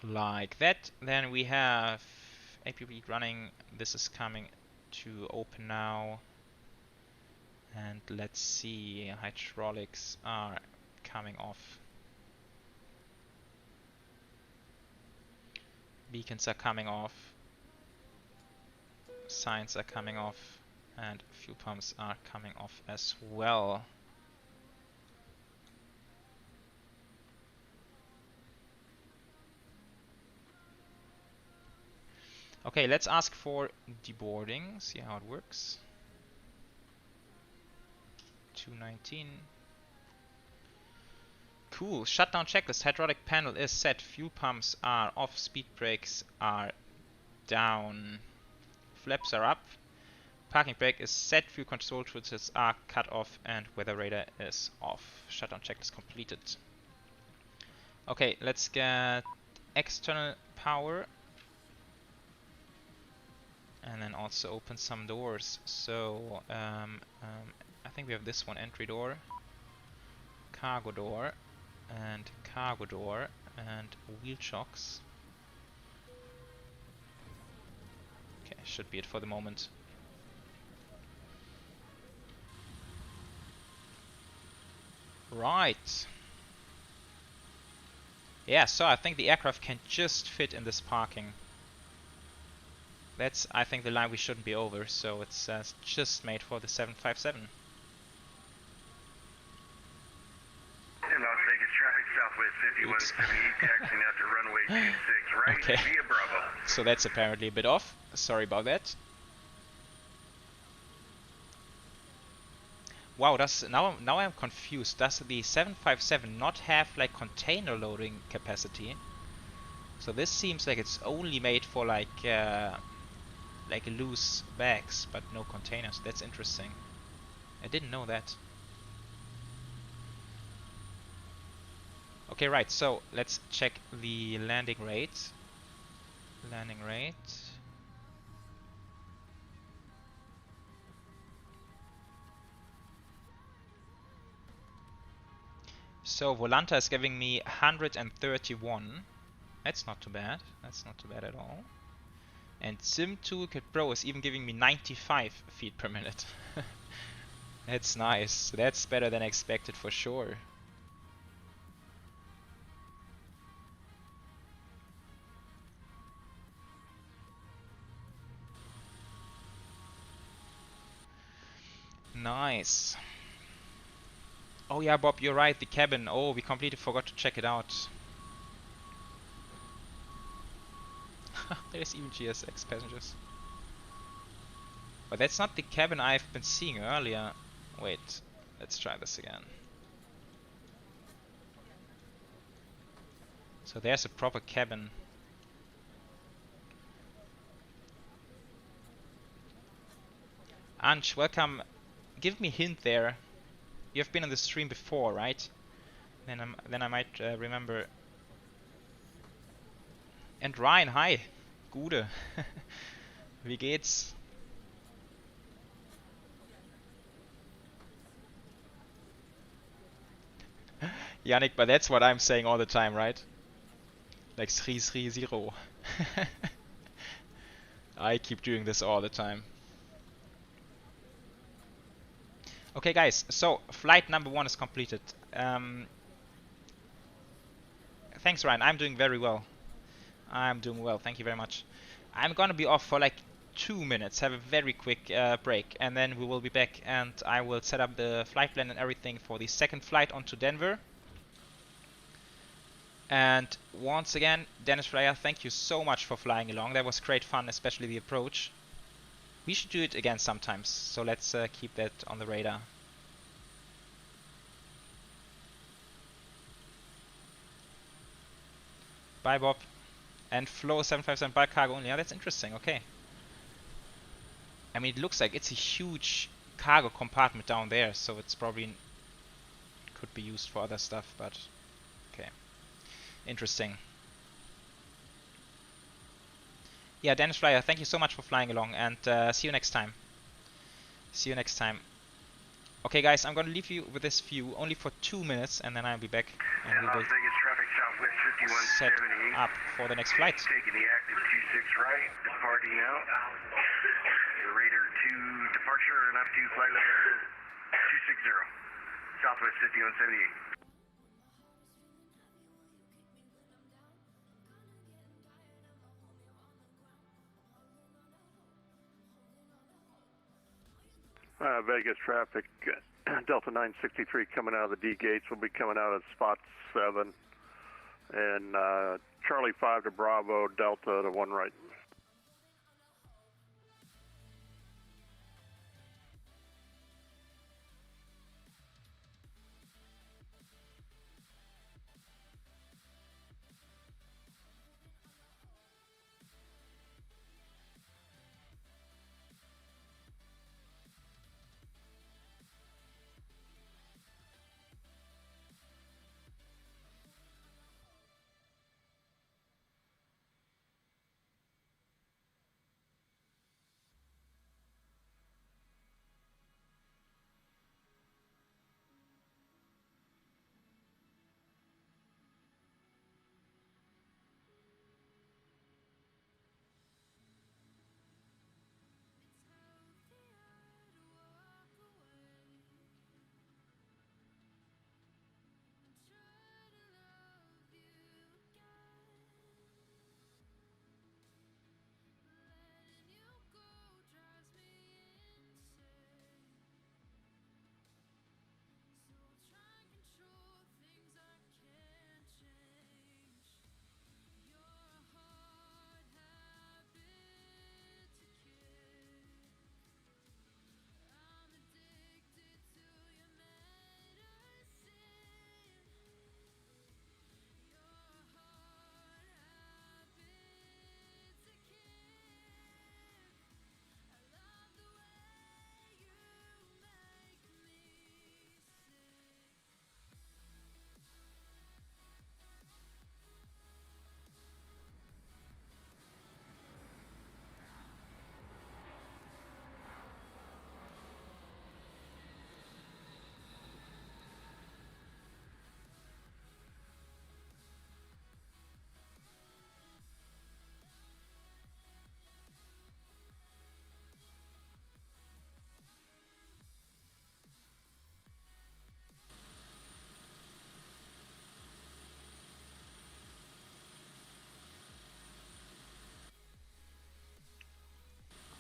Like that. Then we have APU running. This is coming to open now. And let's see, hydraulics are coming off. Beacons are coming off. Signs are coming off. And fuel pumps are coming off as well. Okay, let's ask for deboarding, see how it works. 219. Cool, shutdown checklist, hydraulic panel is set, fuel pumps are off, speed brakes are down, flaps are up, parking brake is set, fuel control switches are cut off, and weather radar is off. Shutdown checklist completed. Okay, let's get external power. And then also open some doors. So I think we have this one, entry door, cargo door, and wheel chocks. Okay, should be it for the moment. Right. Yeah, so I think the aircraft can just fit in this parking. That's, I think, the line we shouldn't be over, so it's just made for the 757. In Las Vegas, traffic southwest 5178, taxiing out to runway 26, right? Okay. Via Bravo. So that's apparently a bit off. Sorry about that. Wow, now I'm confused. Does the 757 not have like container loading capacity? So this seems like it's only made for like loose bags, but no containers. That's interesting. I didn't know that. Okay, right, so let's check the landing rate. Landing rate. So Volanta is giving me 131. That's not too bad. That's not too bad at all. And Sim Toolkit Pro is even giving me 95 feet per minute. That's nice. That's better than expected for sure. Nice. Oh yeah, Bob, you're right. The cabin. Oh, we completely forgot to check it out. There's even GSX passengers. But that's not the cabin I've been seeing earlier. Wait, let's try this again. So there's a proper cabin. Ansh, welcome. Give me a hint there. You've been on the stream before, right? Then I might remember. And Ryan, hi. Gute. Wie geht's? Yannick, but that's what I'm saying all the time, right? Like 330. I keep doing this all the time. Okay guys, so flight number 1 is completed. Thanks Ryan, I'm doing very well. I'm doing well, thank you very much. I'm gonna be off for like 2 minutes, have a very quick break, and then we will be back and I will set up the flight plan and everything for the second flight onto Denver. And once again, Dennis Freya, thank you so much for flying along. That was great fun, especially the approach. We should do it again sometimes, so let's keep that on the radar. Bye, Bob. And Flow 757 bulk cargo only. Yeah, that's interesting. Okay. I mean, it looks like it's a huge cargo compartment down there, so it's probably could be used for other stuff, but okay. Interesting. Yeah, Dennis Flyer, thank you so much for flying along, and see you next time. See you next time. Okay, guys, I'm going to leave you with this view only for 2 minutes, and then I'll be back. And we will traffic southwest set up for the next flight. Taking the active 26 right, departing now. The Raider 2 departure and up to flight level 260, southwest 5178. Vegas traffic, Delta 963 coming out of the D gates will be coming out of spot 7, and Charlie 5 to Bravo, Delta to 1 right.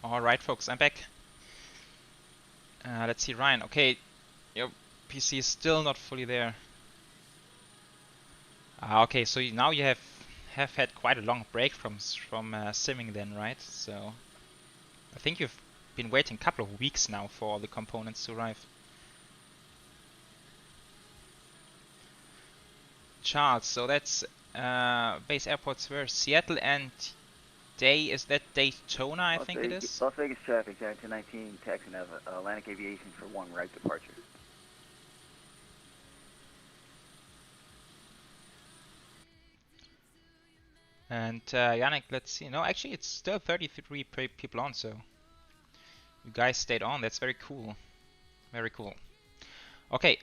Alright, folks, I'm back. Let's see, Ryan. Okay, your PC is still not fully there. Okay, so now you have had quite a long break from simming then, right? So I think you've been waiting a couple of weeks now for all the components to arrive. Charles, so that's base airports were Seattle and is that Daytona, I think it is? Las Vegas traffic, 1019, taxiing out of Atlantic Aviation for 1 right departure. And Yannick, let's see. No, actually, it's still 33 people on, so you guys stayed on. That's very cool. Very cool. Okay,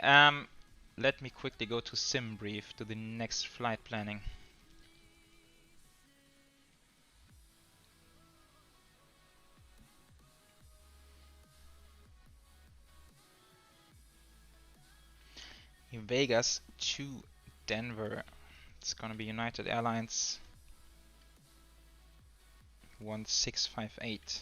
let me quickly go to sim brief to the next flight planning. In Vegas to Denver. It's gonna be United Airlines. 1658.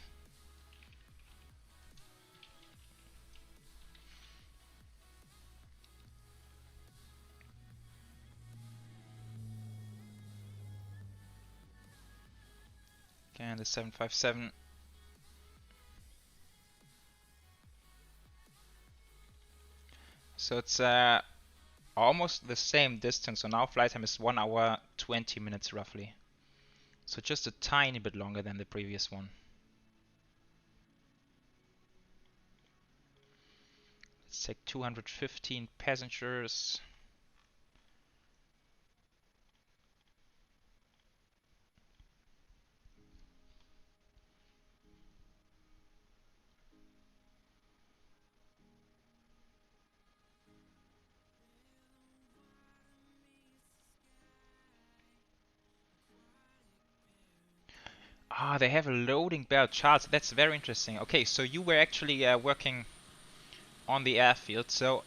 Okay, and the 757. So it's almost the same distance. So now flight time is 1 hour 20 minutes roughly. So just a tiny bit longer than the previous one. Let's take 215 passengers. Ah, they have a loading belt charts. That's very interesting. Okay, so you were actually working on the airfield. So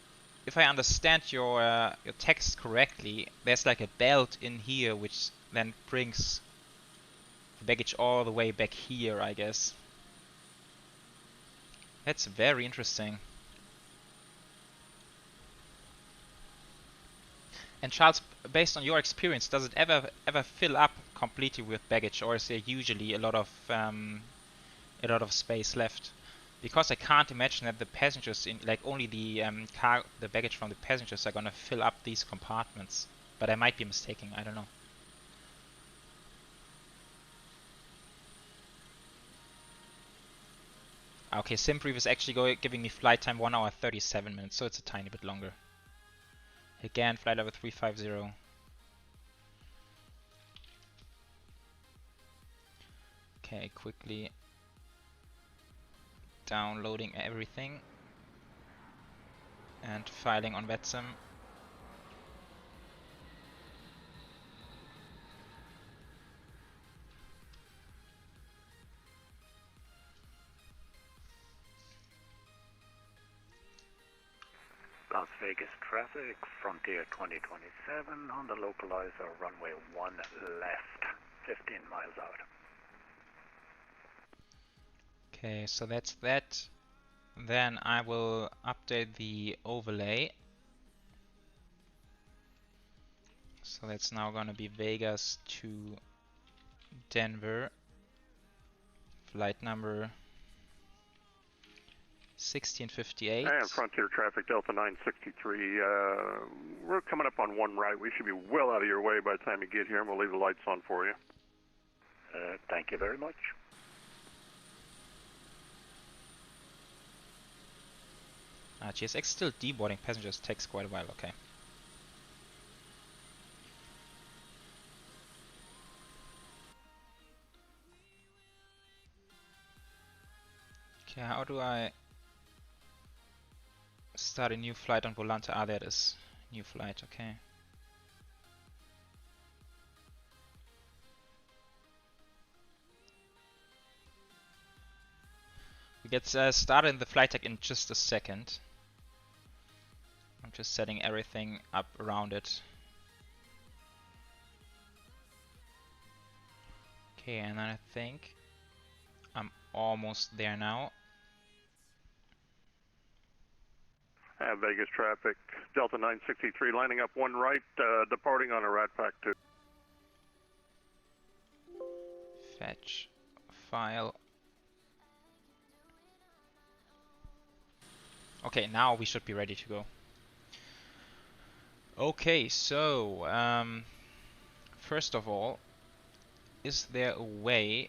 if I understand your text correctly, there's like a belt in here which then brings the baggage all the way back here, I guess. That's very interesting. And Charles, based on your experience, does it ever fill up completely with baggage, or is there usually a lot of space left? Because I can't imagine that the passengers in like only the the baggage from the passengers are gonna fill up these compartments. But I might be mistaken. I don't know. Okay, SimPref is actually giving me flight time 1 hour 37 minutes, so it's a tiny bit longer. Again, flight level 350. Okay, quickly downloading everything and filing on VATSIM. Las Vegas traffic, Frontier 2027 on the localizer, runway 1 left, 15 miles out. Okay, so that's that. Then I will update the overlay. So that's now gonna be Vegas to Denver. Flight number 1658. And Frontier traffic, Delta 963. We're coming up on 1 right. We should be well out of your way by the time you get here, and we'll leave the lights on for you. Thank you very much. GSX still deboarding passengers, takes quite a while, okay. Okay, how do I start a new flight on Volante? Ah, there it is. New flight, okay. We get started in the flight deck in just a second. I'm just setting everything up around it. Okay, and I think I'm almost there now. Vegas traffic, Delta 963, lining up 1 right, departing on a Rat Pack 2. Fetch file. Okay, now we should be ready to go. Okay, so first of all, is there a way?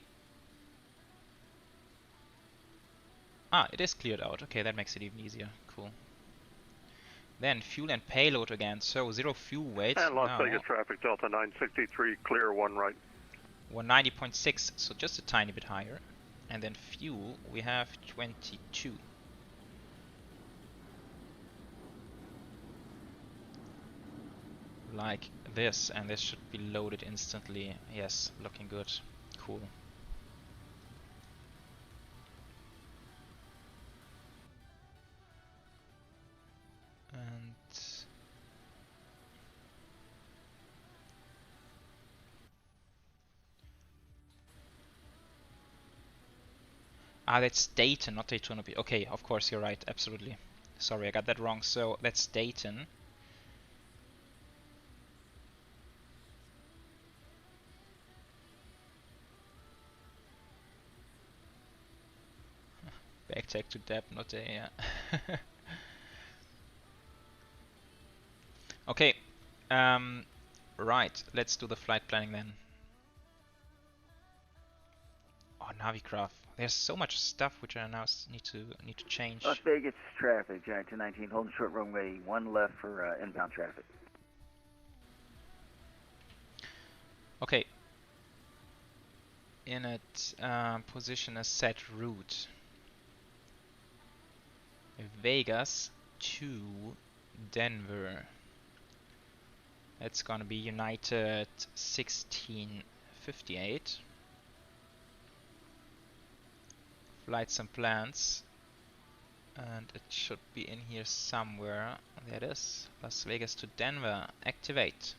Ah, it is cleared out. Okay, that makes it even easier. Cool. Then fuel and payload again. So 0 fuel weight. And Las Vegas traffic, Delta 963, clear 1 right. 190.6, so just a tiny bit higher. And then fuel, we have 22. Like this, and this should be loaded instantly. Yes, looking good. Cool. And Ah, that's Dayton, not Daytona Beach. Okay, of course, you're right. Absolutely. Sorry, I got that wrong. So that's Dayton. Backtag to depth, not a, yeah. Okay. Right, let's do the flight planning then. Oh, Navigraph. There's so much stuff which I now need to change. Las Vegas traffic, Giant 219, holding short runway 1 left for inbound traffic. Okay. In it, position a set route. Vegas to Denver. That's gonna be United 1658. Flights and plans. And it should be in here somewhere. There it is. Las Vegas to Denver. Activate.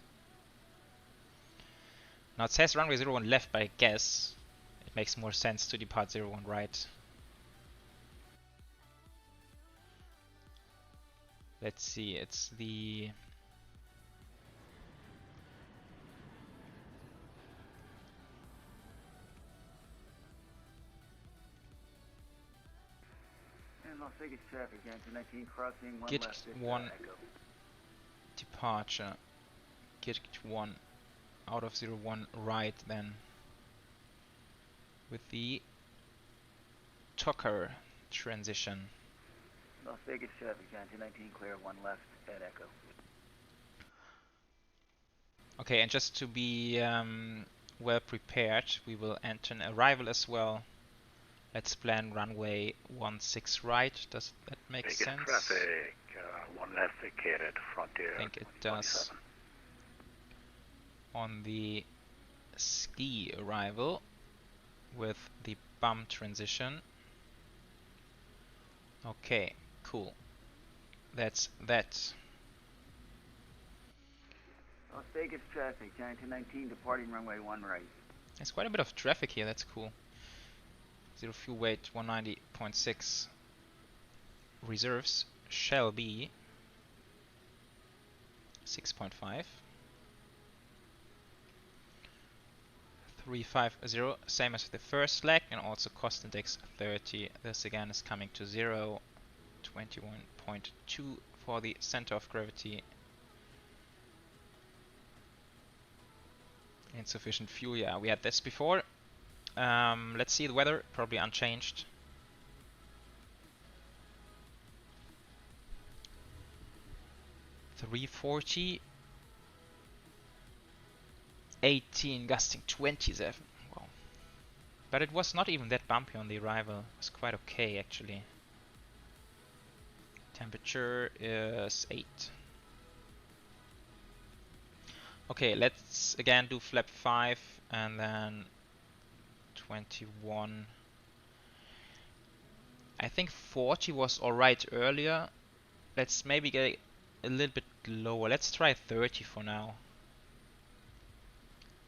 Now it says runway 01 left, but I guess it makes more sense to depart 01 right. Let's see, it's the... Las Vegas traffic, Giant 219, crossing 1 Git left. 1 departure. Git 1 out of 01 right then. With the Tucker transition. Las Vegas traffic, Giant 219, clear 1 left at Echo. Okay, and just to be well prepared, we will enter an arrival as well. Let's plan runway 16 right. Does that make Vegas sense? traffic, 1 left vacated, Frontier. I think it does. On the ski arrival with the bump transition. Okay, cool. That's that. Las Vegas traffic, Giant 219, departing runway 1 right. There's quite a bit of traffic here, that's cool. Zero fuel weight 190.6. Reserves shall be 6.5. 350, same as the first leg, and also cost index 30. This again is coming to 0. 21.2 for the center of gravity. Insufficient fuel, yeah, we had this before. Let's see the weather, probably unchanged. .340, 18, gusting 27. Wow. But it was not even that bumpy on the arrival. It was quite okay actually. Temperature is 8. Okay, let's again do flap 5 and then 21. I think 40 was alright earlier. Let's maybe get a little bit lower. Let's try 30 for now.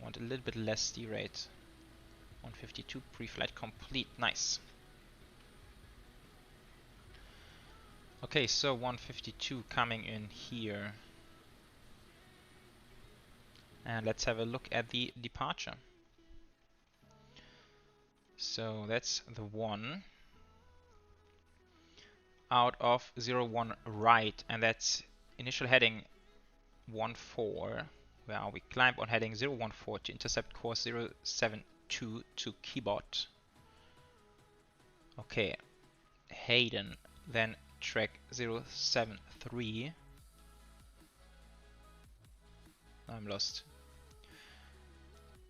Want a little bit less derate. 152 pre-flight complete. Nice. Okay, so 152 coming in here. And let's have a look at the departure. So that's the 1 out of 01 right, and that's initial heading 14. Where are we? Climb on heading 0140, intercept course 072 to Keyboard. Okay, Hayden, then track 073. I'm lost.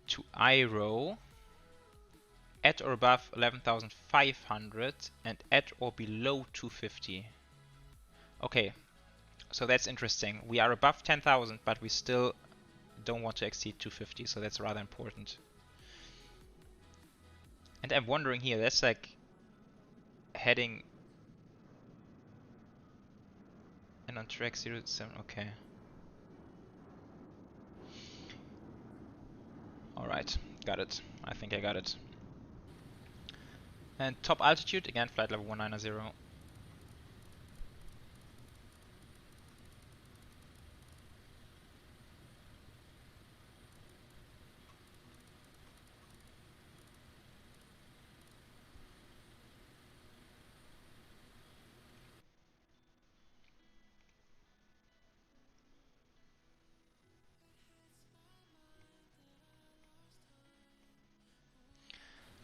To Iro, at or above 11,500 and at or below 250. Okay, so that's interesting. We are above 10,000, but we still don't want to exceed 250, so that's rather important. And I'm wondering here, that's like heading and on track 07, okay. Alright, got it. I think I got it. And top altitude, again, flight level 190.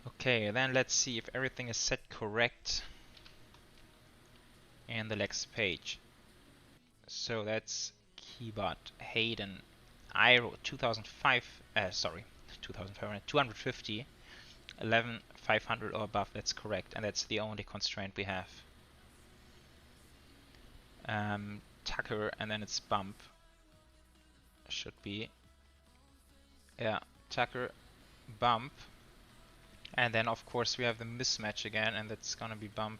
Okay, then let's see if everything is set correct in the next page. So that's Keybot, Hayden, Iro 250, 11,500 or above, that's correct, and that's the only constraint we have. Tucker, and then it's bump. Should be. Yeah, Tucker, bump. And then of course we have the mismatch again, and that's gonna be bump.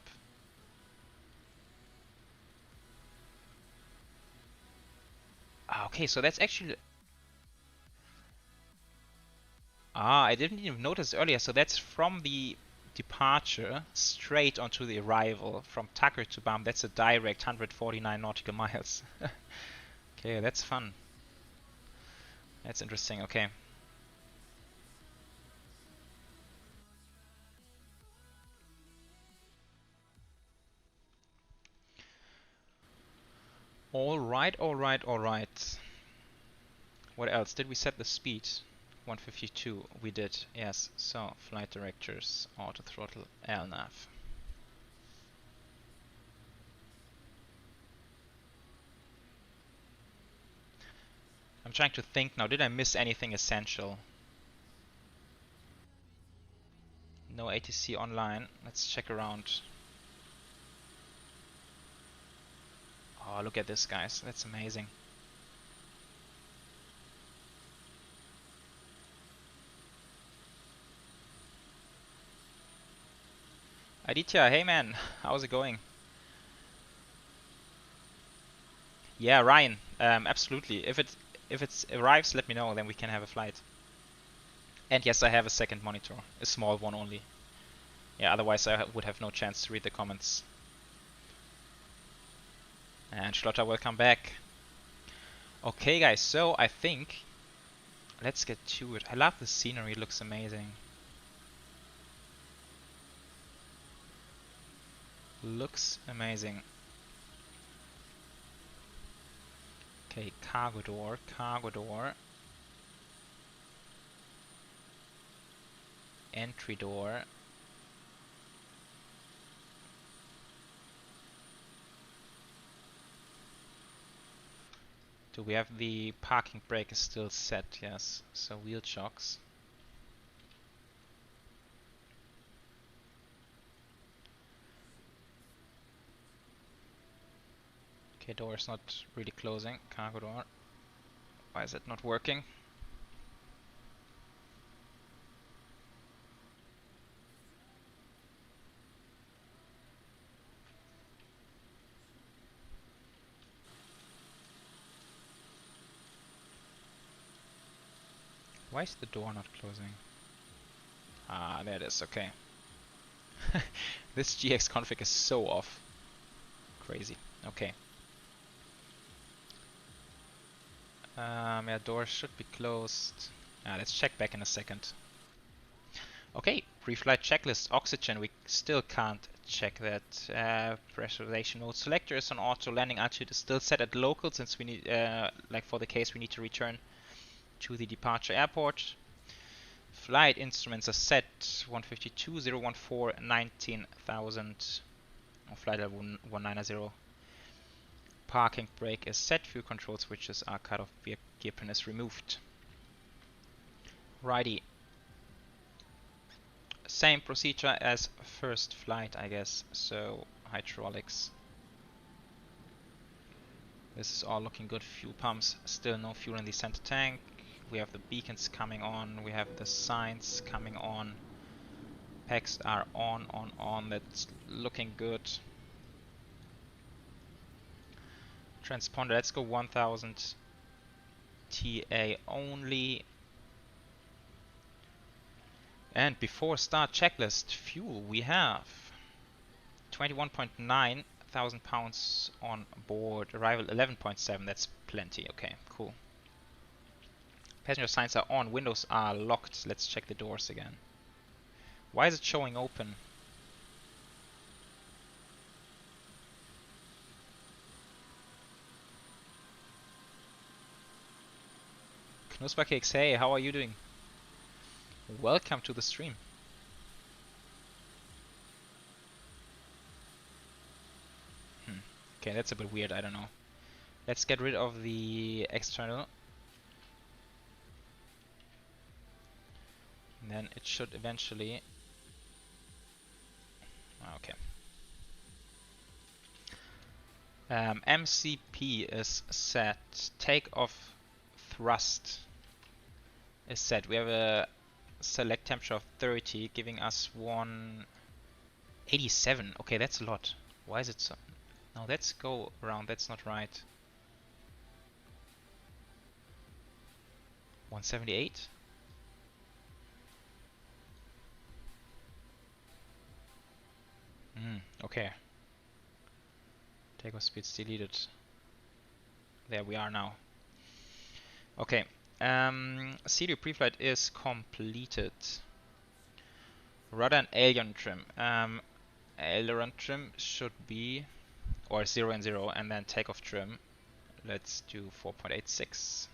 Okay, so that's actually... I didn't even notice earlier, so that's from the departure straight onto the arrival from Tucker to bump. That's a direct 149 nautical miles. Okay, that's fun. That's interesting, okay. Alright. What else? Did we set the speed? 152, we did, yes. So, flight directors, auto throttle, LNAV. I'm trying to think now, did I miss anything essential? No ATC online, let's check around. Oh, look at this, guys, that's amazing. Aditya, hey man, how's it going? Yeah, Ryan, absolutely. If it arrives, let me know, then we can have a flight. And yes, I have a second monitor, a small one only. Yeah, otherwise I would have no chance to read the comments. And Schlotter, welcome back. Okay guys, so I think let's get to it. I love the scenery, it looks amazing. Looks amazing. Okay, cargo door. Entry door. Do we have the parking brake is still set? Yes. So wheel chocks. Okay, door is not really closing. Cargo door. Why is it not working? Why is the door not closing? Ah, there it is, okay. This GX config is so off. Crazy. Okay. Yeah, doors should be closed. Let's check back in a second. Okay, Preflight Checklist, oxygen, we still can't check that. Pressurization mode selector is on auto, landing altitude is still set at local since we need, like for the case we need to return to the departure airport. Flight instruments are set 152, 014, 19,000, or flight level 190. Parking brake is set, fuel control switches are cut off, gear pin is removed. Righty. Same procedure as first flight, I guess, so hydraulics. This is all looking good. Fuel pumps, still no fuel in the center tank. We have the beacons coming on, we have the signs coming on. Packs are on, that's looking good. Transponder, let's go 1000 TA only. And before start checklist, fuel, we have 21.9 thousand pounds on board, arrival 11.7, that's plenty, okay, cool. Passenger signs are on, windows are locked, let's check the doors again. Why is it showing open? Knuspercakes, hey, how are you doing? Welcome to the stream. Okay, that's a bit weird, I don't know. Let's get rid of the external. And then it should eventually... Okay. MCP is set. Takeoff thrust is set. We have a select temperature of 30, giving us 187. Okay, that's a lot. Why is it so? No, let's go around. That's not right. 178? Okay. Takeoff speeds deleted. There we are now. Okay. CD preflight is completed. Rudder and aileron trim. Aileron trim should be, or 0 and 0, and then takeoff trim. Let's do 4.86.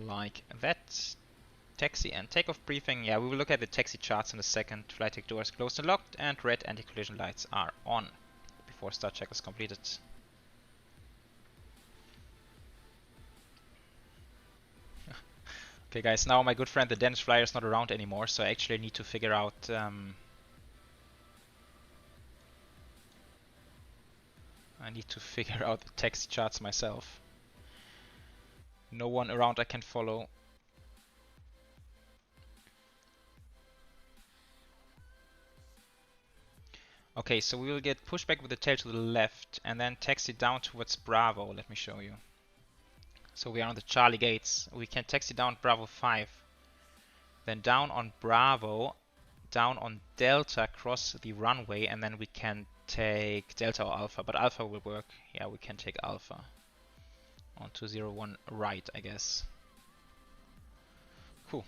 Like that. Taxi and takeoff briefing. Yeah, we will look at the taxi charts in a second. Flight deck doors closed and locked, and red anti-collision lights are on before start check is completed. Okay guys, now my good friend the Danish flyer is not around anymore, so I actually need to figure out the taxi charts myself. No one around I can follow. Okay, so we will get pushed back with the tail to the left and then taxi down towards Bravo. Let me show you. So we are on the Charlie gates. We can taxi down Bravo 5. Then down on Bravo, down on Delta, cross the runway, and then we can take Delta or Alpha. But Alpha will work. Yeah, we can take Alpha. On 201 right, I guess. Cool.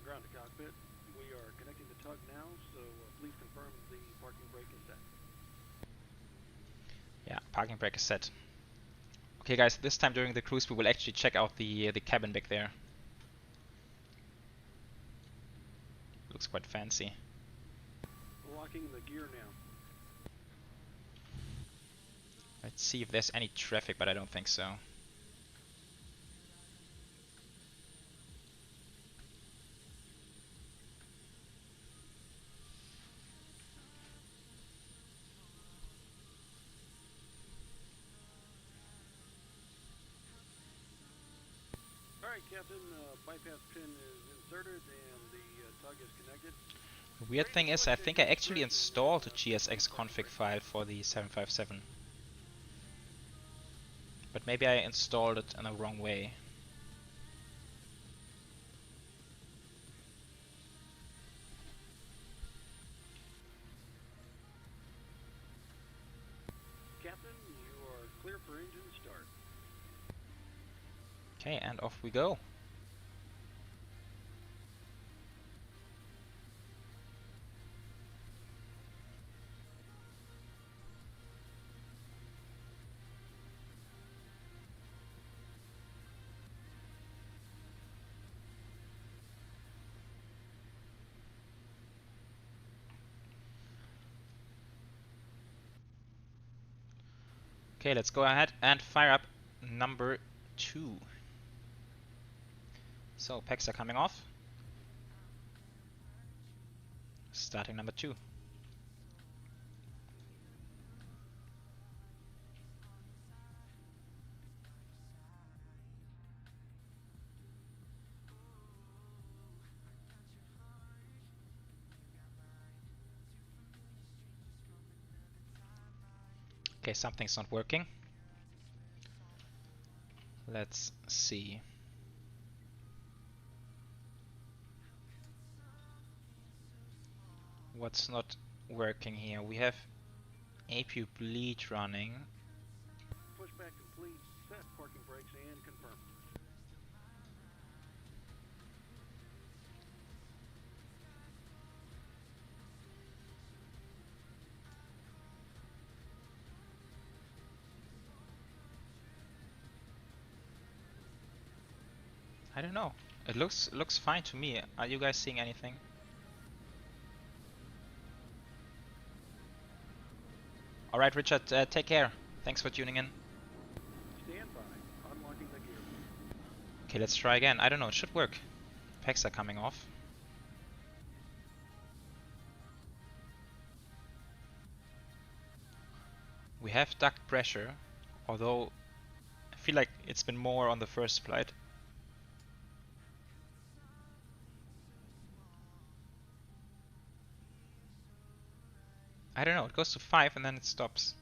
Ground to cockpit. We are connecting the tug now, so please confirm the parking brake is set. Yeah, parking brake is set. Okay guys, this time during the cruise we will actually check out the cabin back there. Looks quite fancy. Locking the gear now. Let's see if there's any traffic, but I don't think so. Alright, Captain, bypass pin is inserted and the tug is connected. The weird thing is, I think I actually installed a GSX config file for the 757. But maybe I installed it in the wrong way. Captain, you are clear for engine start. Okay, and off we go. Okay, let's go ahead and fire up number 2. So packs are coming off. Starting number 2. Okay, something's not working. Let's see. What's not working here? We have APU bleed running. Pushback complete. Set parking brakes and confirm. I don't know. It looks fine to me. Are you guys seeing anything? All right, Richard. Take care. Thanks for tuning in. Stand by. Unlocking the gear. Okay, let's try again. I don't know. It should work. Packs are coming off. We have duct pressure, although I feel like it's been more on the first flight. I don't know, it goes to 5 and then it stops.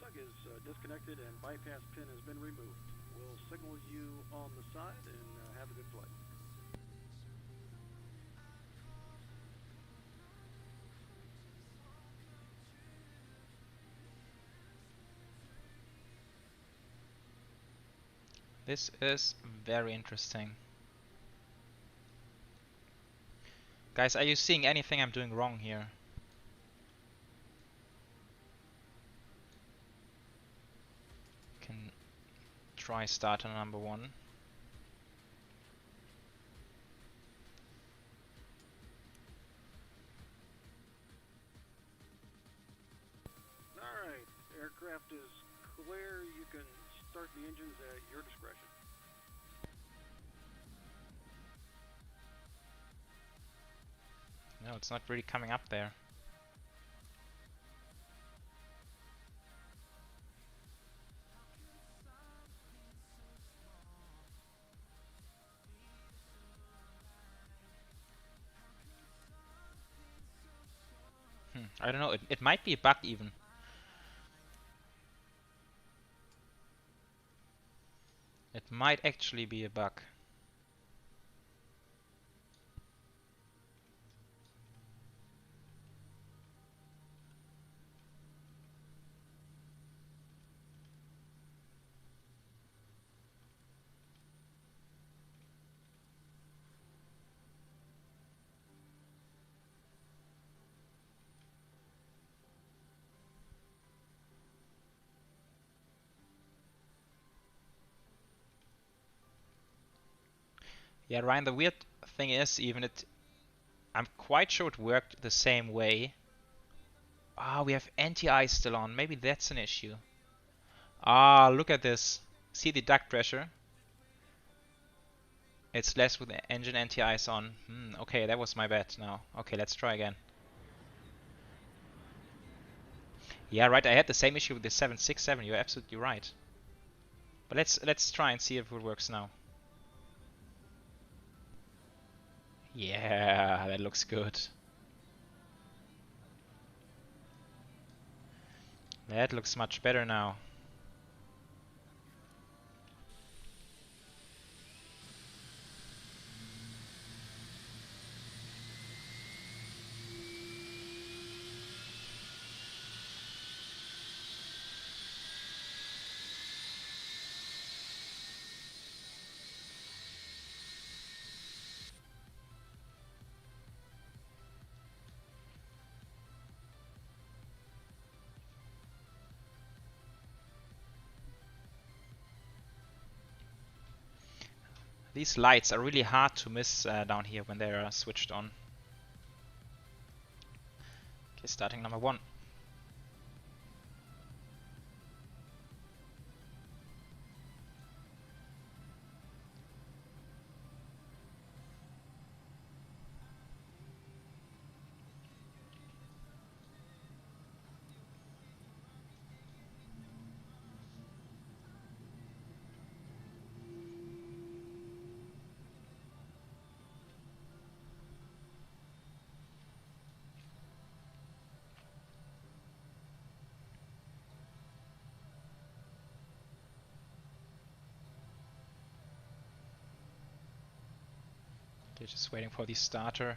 Tug is disconnected and bypass pin has been removed. We'll signal you on the side and have a good flight. This is very interesting. Guys, are you seeing anything I'm doing wrong here? Can try start on number 1. Alright, aircraft is clear. You can start the engines at your discretion. No, it's not really coming up there. I don't know, it might be a bug even. It might actually be a bug. Yeah, Ryan, the weird thing is I'm quite sure it worked the same way. Ah, we have anti-ice still on. Maybe that's an issue. Ah, look at this. See the duct pressure? It's less with the engine anti-ice on. Okay, that was my bad now. Okay, let's try again. Yeah, right, I had the same issue with the 767. You're absolutely right. But let's try and see if it works now. Yeah, that looks good. That looks much better now. These lights are really hard to miss down here when they are switched on. Okay, starting number 1. They're just waiting for the starter.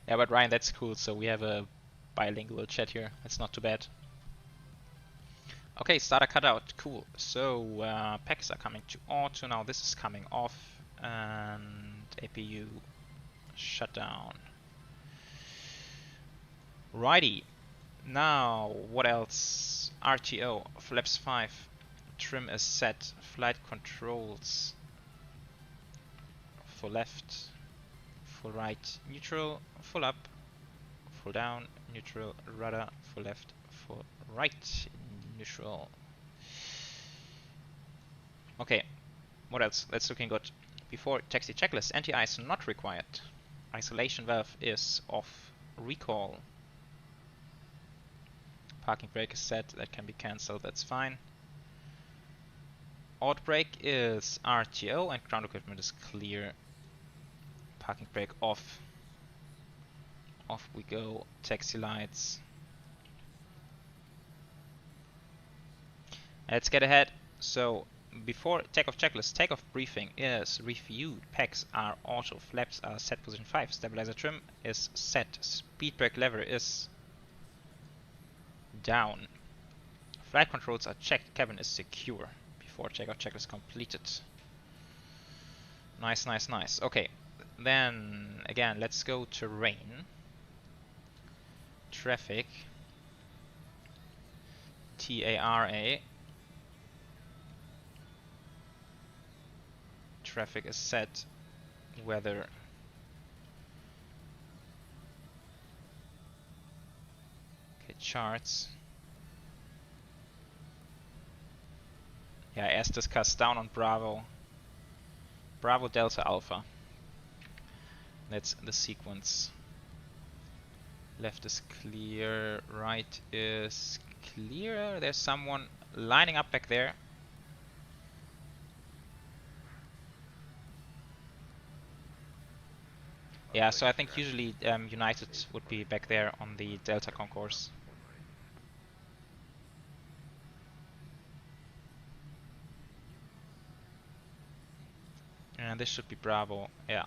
Yeah, but Ryan, that's cool. So we have a bilingual chat here. That's not too bad. Okay, starter cutout. Cool. So packs are coming to auto now. This is coming off, and APU shutdown. Righty. Now what else? RTO flaps 5. Trim is set. Flight controls. Full left. Full right, neutral, full up, full down, neutral, rudder, full left, full right, neutral. Okay, what else? That's looking good. Before taxi checklist, anti-ice not required. Isolation valve is off. Recall. Parking brake is set, that can be cancelled, that's fine. Out brake is RTO and ground equipment is clear. Parking brake off. Off we go. Taxi lights. Let's get ahead. So before takeoff checklist, takeoff briefing is reviewed. Packs are auto. Flaps are set position 5. Stabilizer trim is set. Speed brake lever is down. Flight controls are checked. Cabin is secure. Before takeoff checklist completed. Nice, nice, nice. Okay. Then again, let's go to rain. Traffic. TARA. Traffic is set. Weather. Okay, charts. Yeah, as discussed, down on Bravo. Bravo Delta Alpha. That's the sequence. Left is clear, right is clear. There's someone lining up back there. Yeah, so I think usually United would be back there on the Delta concourse. And this should be Bravo, yeah.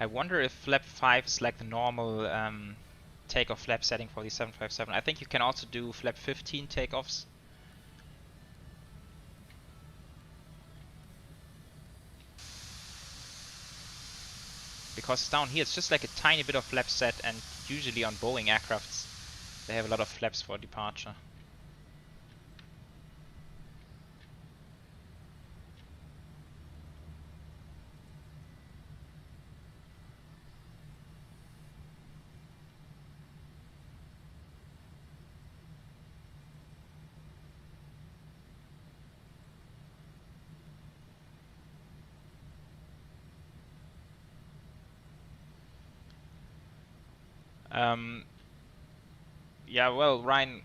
I wonder if flap 5 is like the normal takeoff flap setting for the 757. I think you can also do flap 15 takeoffs. Because down here it's just like a tiny bit of flap set, and usually on Boeing aircrafts they have a lot of flaps for departure. Yeah, well, Ryan,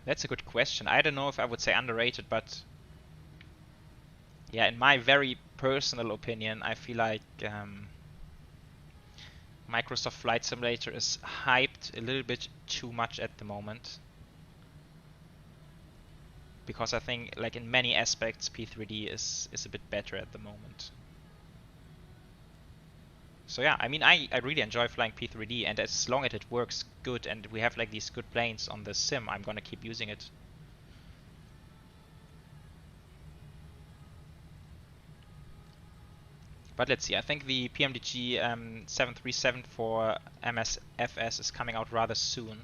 that's a good question. I don't know if I would say underrated, but yeah, in my very personal opinion, I feel like Microsoft Flight Simulator is hyped a little bit too much at the moment. Because I think, like, in many aspects, P3D is a bit better at the moment. So yeah, I mean, I really enjoy flying P3D, and as long as it works good and we have like these good planes on the sim, I'm gonna keep using it. But let's see, I think the PMDG 737 for MSFS is coming out rather soon.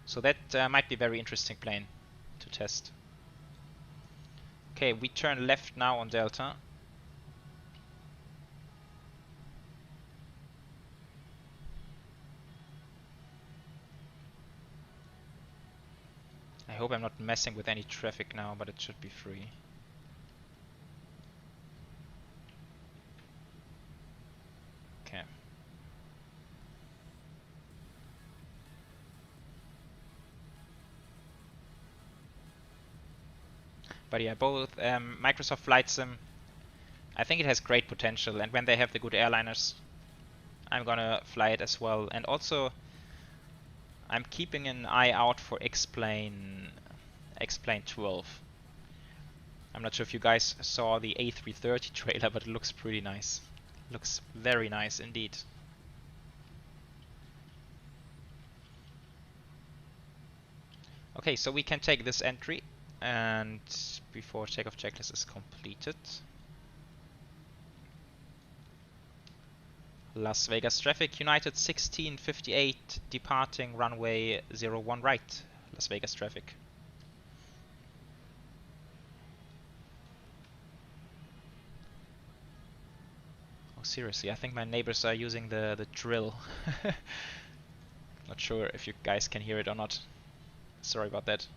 So that might be a very interesting plane to test. Okay, we turn left now on Delta. I hope I'm not messing with any traffic now, but it should be free. Okay. But yeah, both Microsoft Flight Sim, I think it has great potential, and when they have the good airliners, I'm gonna fly it as well. And also, I'm keeping an eye out for X-Plane 12. I'm not sure if you guys saw the A330 trailer, but it looks pretty nice. Looks very nice indeed. Okay, so we can take this entry, and before takeoff checklist is completed. Las Vegas traffic, United 1658, departing runway 01 right, Las Vegas traffic. Oh seriously, I think my neighbors are using the drill. Not sure if you guys can hear it or not. Sorry about that.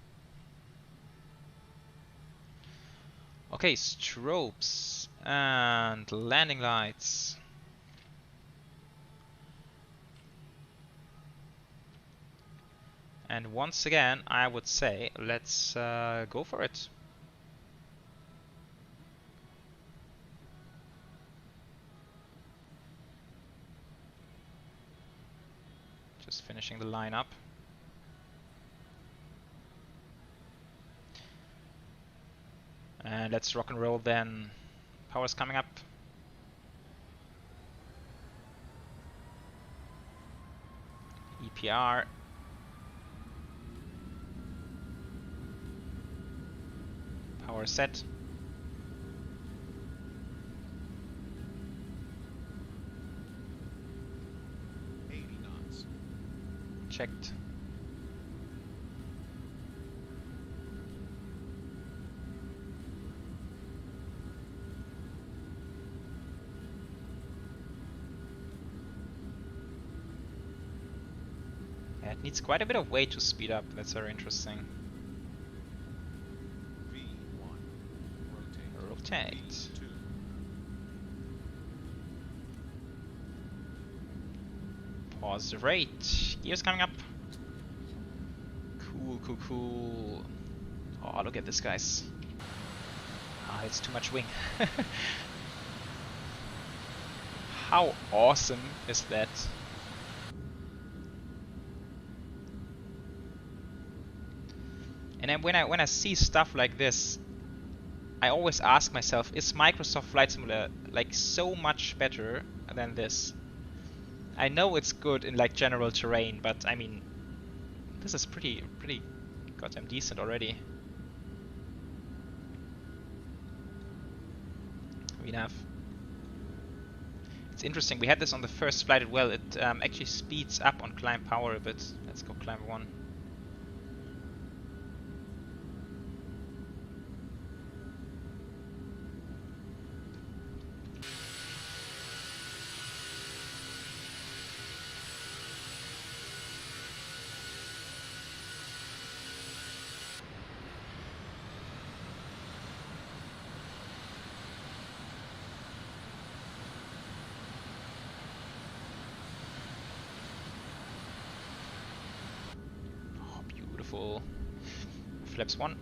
Okay, strobes and landing lights. And once again, I would say, let's go for it. Just finishing the line up. And let's rock and roll then. Power's coming up. EPR. Power set. Checked. Yeah, it needs quite a bit of weight to speed up. That's very interesting. Rotate. Positive rate. Gears coming up. Cool, cool, cool. Oh, look at this, guys. Ah, it's too much wing. How awesome is that? And then when I see stuff like this, I always ask myself, is Microsoft Flight Simulator like so much better than this? I know it's good in like general terrain, but I mean, this is pretty goddamn decent already. It's interesting, we had this on the first flight as well. It actually speeds up on climb power a bit. Let's go climb 1. Flaps 1.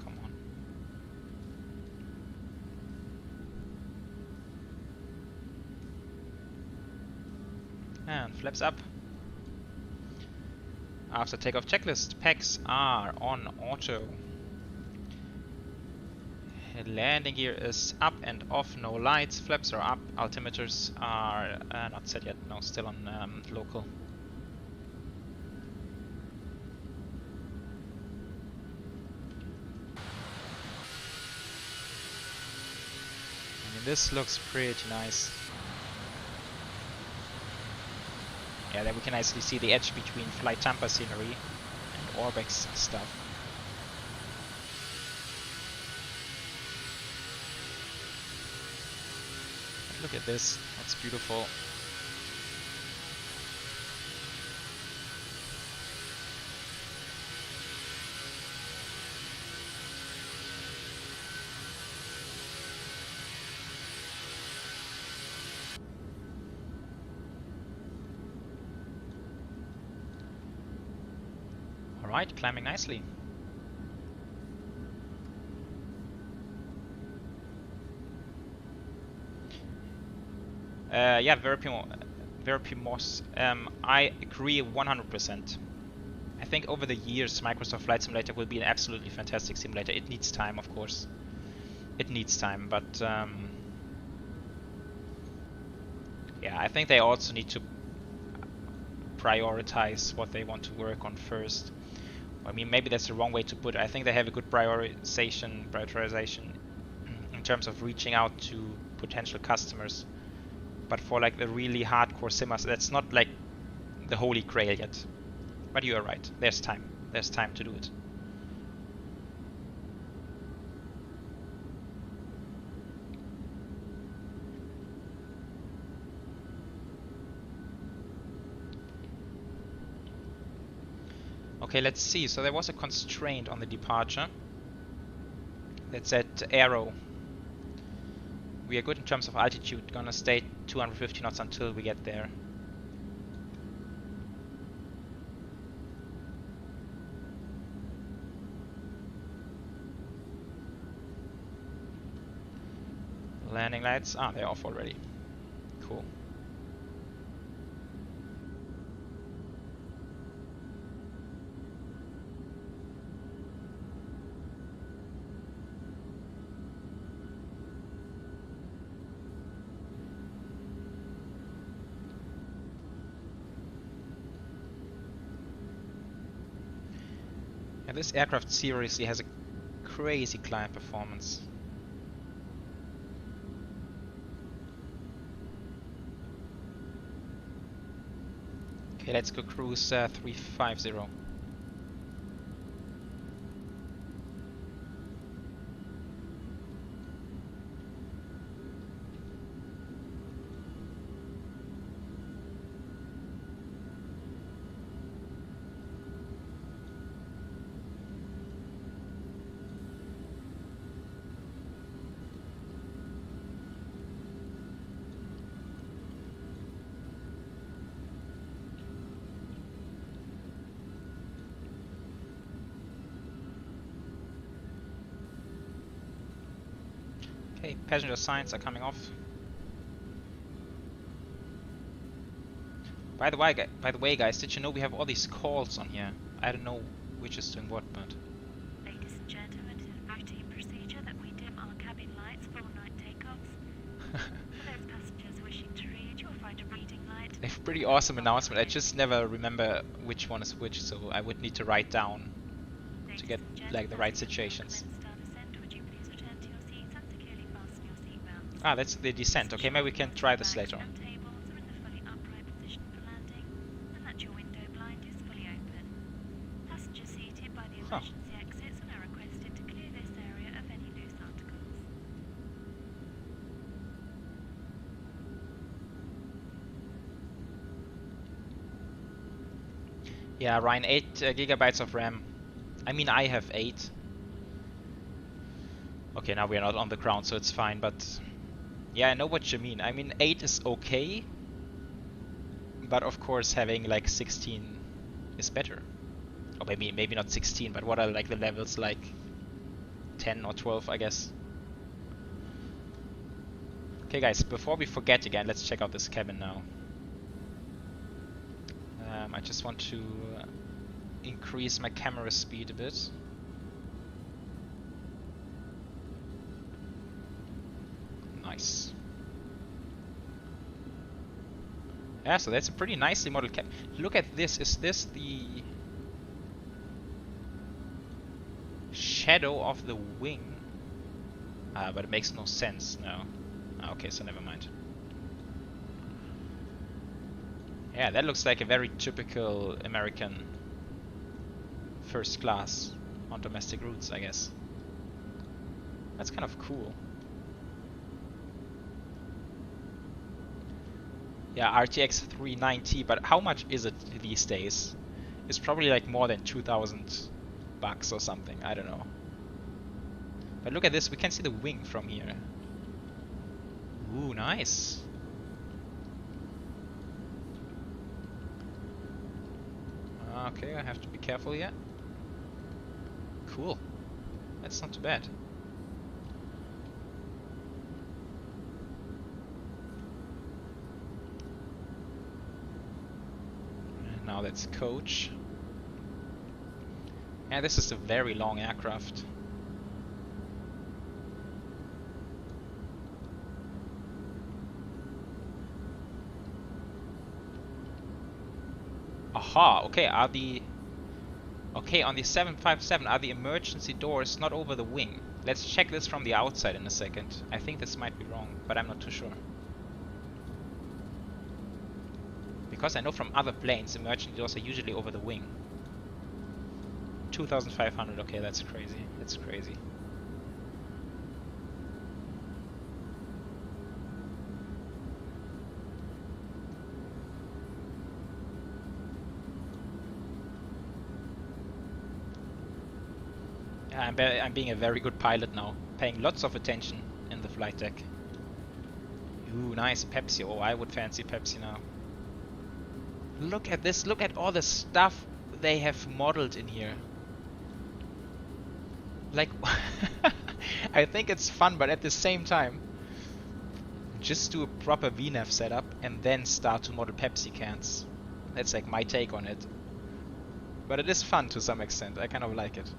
Come on. And flaps up. After takeoff checklist, packs are on auto. Landing gear is up and off, no lights, flaps are up, altimeters are not set yet, no, still on local. This looks pretty nice. Yeah, there we can actually see the edge between FlyTampa scenery and ORBX stuff. But look at this, that's beautiful. Alright, climbing nicely. Yeah, Verpimos. I agree 100%. I think over the years, Microsoft Flight Simulator will be an absolutely fantastic simulator. It needs time, of course. It needs time, but yeah, I think they also need to prioritize what they want to work on first. I mean, maybe that's the wrong way to put it. I think they have a good prioritization in terms of reaching out to potential customers. But for like the really hardcore simmers, that's not like the holy grail yet. But you are right. There's time. There's time to do it. Okay, let's see. So there was a constraint on the departure that said aero. We are good in terms of altitude. Gonna stay 250 knots until we get there. Landing lights. Ah, they're off already. Cool. Yeah, this aircraft seriously has a crazy climb performance. Okay, let's go cruise 350. Okay, passenger signs are coming off. By the way, guys, did you know we have all these calls on here? I don't know which is doing what, but. Ladies and gentlemen, it is routine procedure that we dim our cabin lights for all-night takeoffs. For those passengers wishing to read, you'll find a reading light. They have a pretty awesome announcement. I just never remember which one is which, so I would need to write down to get like the right situations. Ah, that's the descent. Okay, maybe we can try this later on. Huh. Yeah, Ryan, 8 gigabytes of RAM. I mean, I have 8. Okay, now we are not on the ground, so it's fine, but yeah, I know what you mean. I mean, 8 is okay, but of course having like 16 is better. Or maybe not 16, but what are like the levels, like 10 or 12, I guess. Okay guys, before we forget again, let's check out this cabin now. I just want to increase my camera speed a bit. Nice. Yeah, so that's a pretty nicely modeled cabin. Look at this. Is this the shadow of the wing? But it makes no sense now. Okay, so never mind. Yeah, that looks like a very typical American first class on domestic routes, I guess. That's kind of cool. Yeah, RTX 390, but how much is it these days? It's probably like more than 2,000 bucks or something, I don't know. But look at this, we can see the wing from here. Ooh, nice. Okay, I have to be careful here. Cool. That's not too bad. And now that's coach. Yeah, this is a very long aircraft. Aha, okay, on the 757 are the emergency doors not over the wing? Let's check this from the outside in a second. I think this might be wrong, but I'm not too sure. Because I know from other planes emergency doors are usually over the wing. 2,500, okay, that's crazy. That's crazy. I'm being a very good pilot now, paying lots of attention in the flight deck. Ooh, nice Pepsi. Oh, I would fancy Pepsi now. Look at this, look at all the stuff they have modeled in here. Like, I think it's fun, but at the same time, just do a proper VNAV setup and then start to model Pepsi cans. That's like my take on it. But it is fun to some extent, I kind of like it.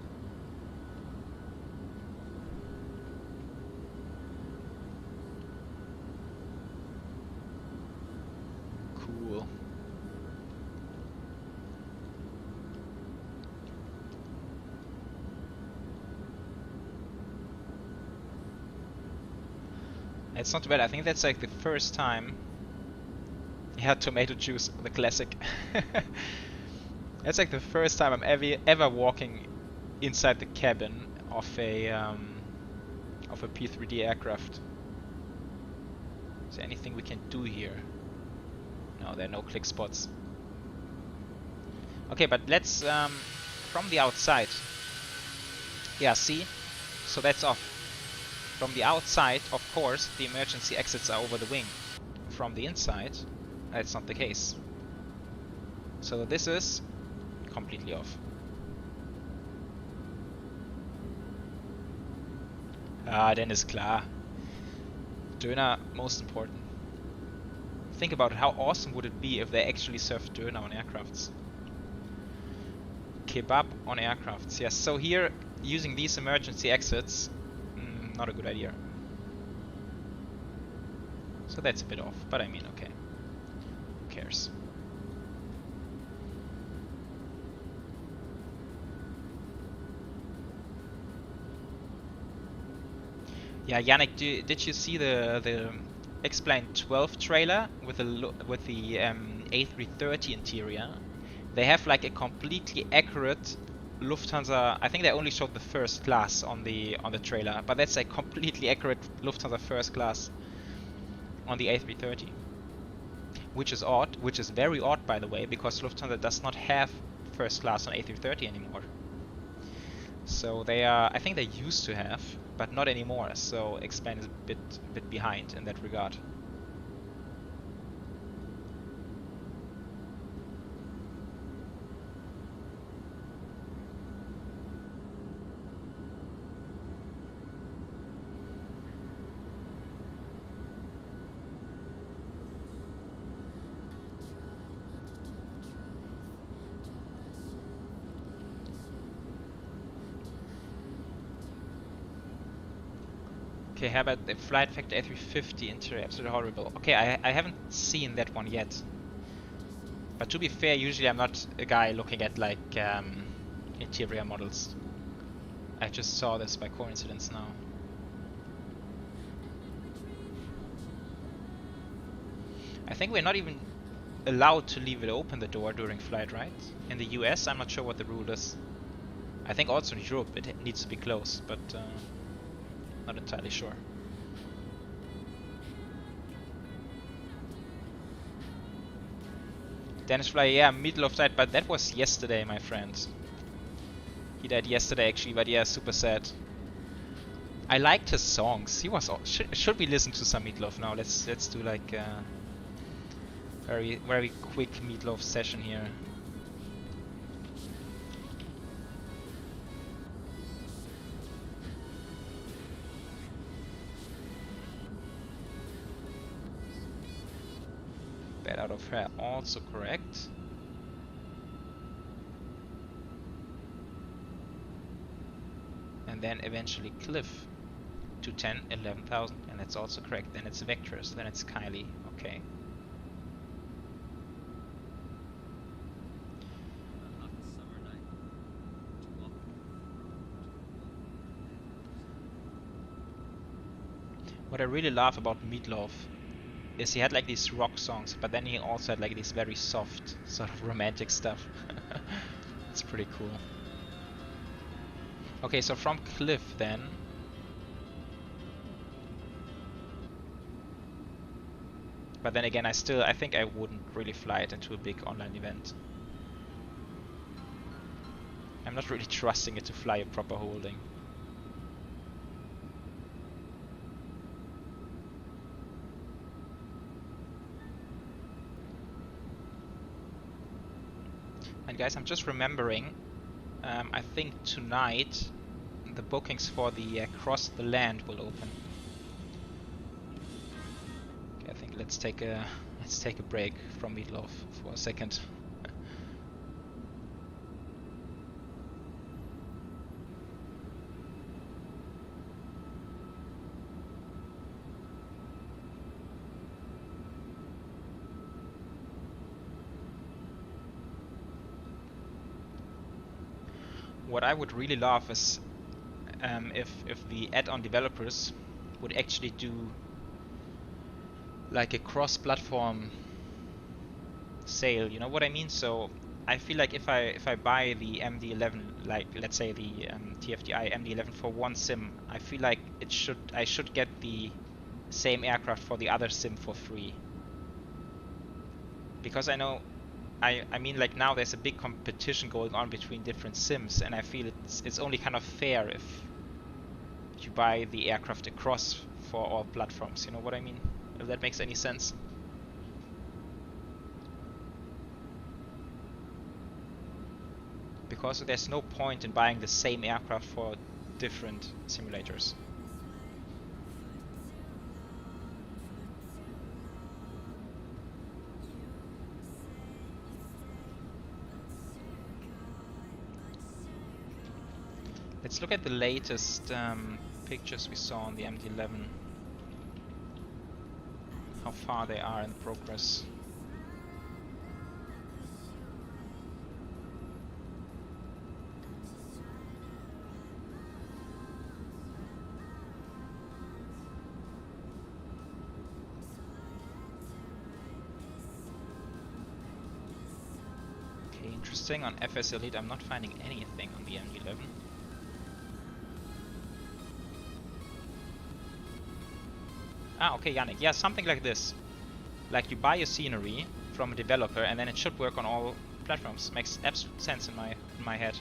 Cool. It's not too bad. I think that's like the first time. Yeah, tomato juice, the classic. That's like the first time I'm ever walking inside the cabin of a P3D aircraft. Is there anything we can do here? No, there are no click spots. Okay, but let's from the outside. Yeah, see? So that's off. From the outside, of course, the emergency exits are over the wing. From the inside, that's not the case. So this is completely off. Ah, then ist klar. Döner, most important. Think about it, how awesome would it be if they actually served Döner on aircrafts? Kebab on aircrafts, yes. So here, using these emergency exits, not a good idea. So that's a bit off, but I mean, okay. Who cares? Yeah, Yannick, did you see the X-Plane 12 trailer with the A330 interior? They have like a completely accurate Lufthansa. I think they only showed the first class on the trailer, but that's a completely accurate Lufthansa first class on the A330, which is odd, which is very odd, by the way, because Lufthansa does not have first class on A330 anymore. So they are, I think they used to have, but not anymore. So X-Plane is a bit behind in that regard. Okay, how about the Flight Factor A350 interior? Absolutely horrible. Okay, I haven't seen that one yet. But to be fair, usually I'm not a guy looking at like interior models. I just saw this by coincidence now. I think we're not even allowed to leave it open, the door, during flight, right? In the US, I'm not sure what the rule is. I think also in Europe it needs to be closed, but not entirely sure. Dennis Fly, yeah, Meatloaf died, but that was yesterday, my friend. He died yesterday actually, but yeah, super sad. I liked his songs. He was. Should we listen to some Meatloaf now? Let's do like a very quick Meatloaf session here. Bad Out of Hair, also correct. And then eventually Cliff to 10, 11,000, and that's also correct. Then it's Vectors, then it's Kylie, okay. What I really love about Meatloaf is he had like these rock songs, but then he also had like these very soft, sort of romantic stuff. It's pretty cool. Okay, so from Cliff then. But then again, I think I wouldn't really fly it into a big online event. I'm not really trusting it to fly a proper holding. And guys, I'm just remembering, I think tonight the bookings for the Cross the Land will open. Okay, I think let's take a break from Meatloaf for a second. What I would really love is if the add-on developers would actually do like a cross-platform sale, you know what I mean? So I feel like if I buy the MD11, like let's say the TFDI MD11 for one sim, I feel like I should get the same aircraft for the other sim for free. Because I know, I mean, like now there's a big competition going on between different sims, and I feel it's only kind of fair if you buy the aircraft across for all platforms, you know what I mean? If that makes any sense. Because there's no point in buying the same aircraft for different simulators. Let's look at the latest pictures we saw on the MD11. How far they are in progress. Okay, interesting. On FS Elite I'm not finding anything on the MD11. Ah, okay, Yannick. Yeah, something like this. Like you buy a scenery from a developer and then it should work on all platforms. Makes absolute sense in my head.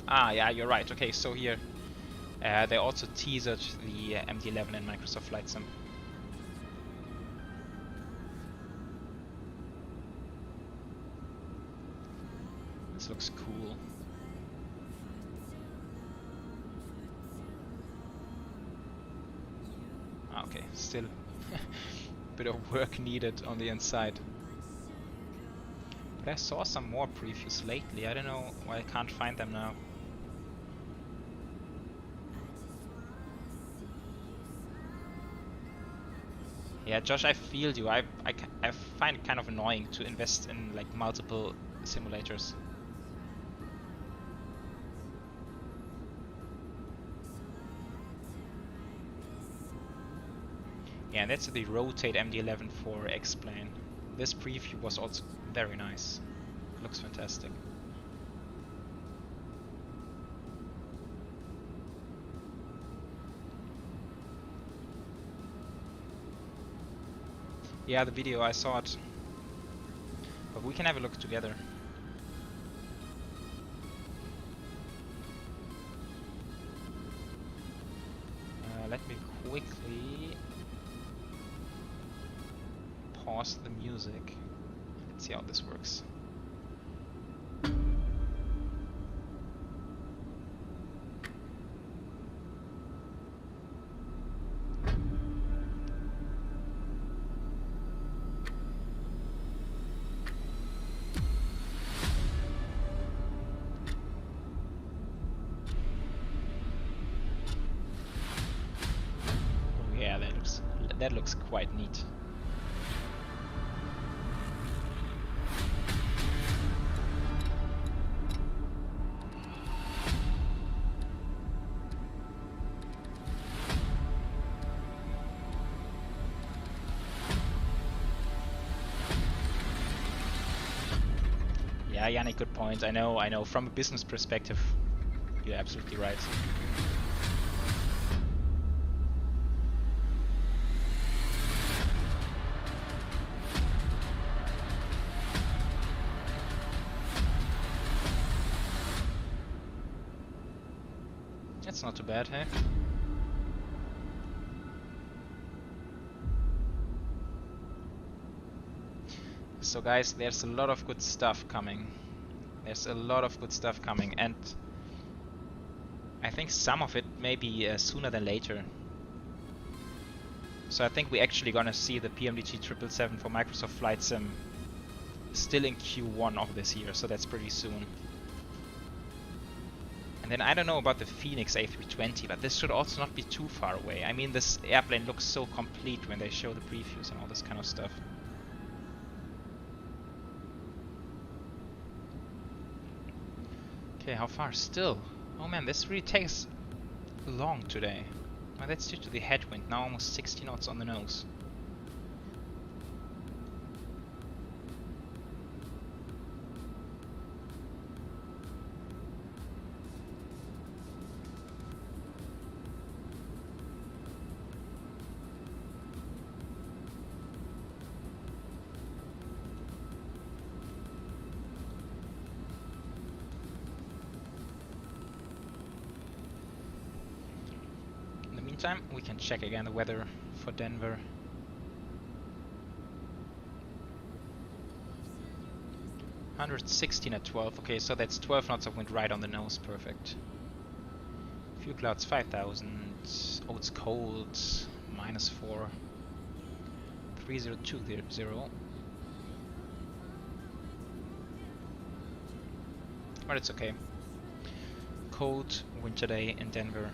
Ah, yeah, you're right. Okay, so here they also teasered the MD11 in Microsoft Flight Sim. This looks cool. Okay, still a bit of work needed on the inside. But I saw some more previews lately. I don't know why I can't find them now. Yeah, Josh, I feel you. I find it kind of annoying to invest in like multiple simulators. Yeah, and that's the Rotate MD-11 for X-Plane. This preview was also very nice. Looks fantastic. Yeah, the video, I saw it. But we can have a look together. Let me quickly pause the music. Let's see how this works. That looks quite neat. Yeah, Yannick, good point. I know. From a business perspective, you're absolutely right. That's not too bad, hey? So guys, there's a lot of good stuff coming. And I think some of it may be sooner than later. So I think we're actually gonna see the PMDG 777 for Microsoft Flight Sim still in Q1 of this year, so that's pretty soon. And then I don't know about the Phoenix A320, but this should also not be too far away. I mean, this airplane looks so complete when they show the previews and all this kind of stuff. Okay, how far? Still. Oh man, this really takes long today. Well, that's due to the headwind, now almost 60 knots on the nose. We can check again the weather for Denver. (116 at 12). Okay, so that's 12 knots of wind right on the nose. Perfect. Few clouds, 5,000. Oh, it's cold. -4. 3020. But it's okay. Cold winter day in Denver.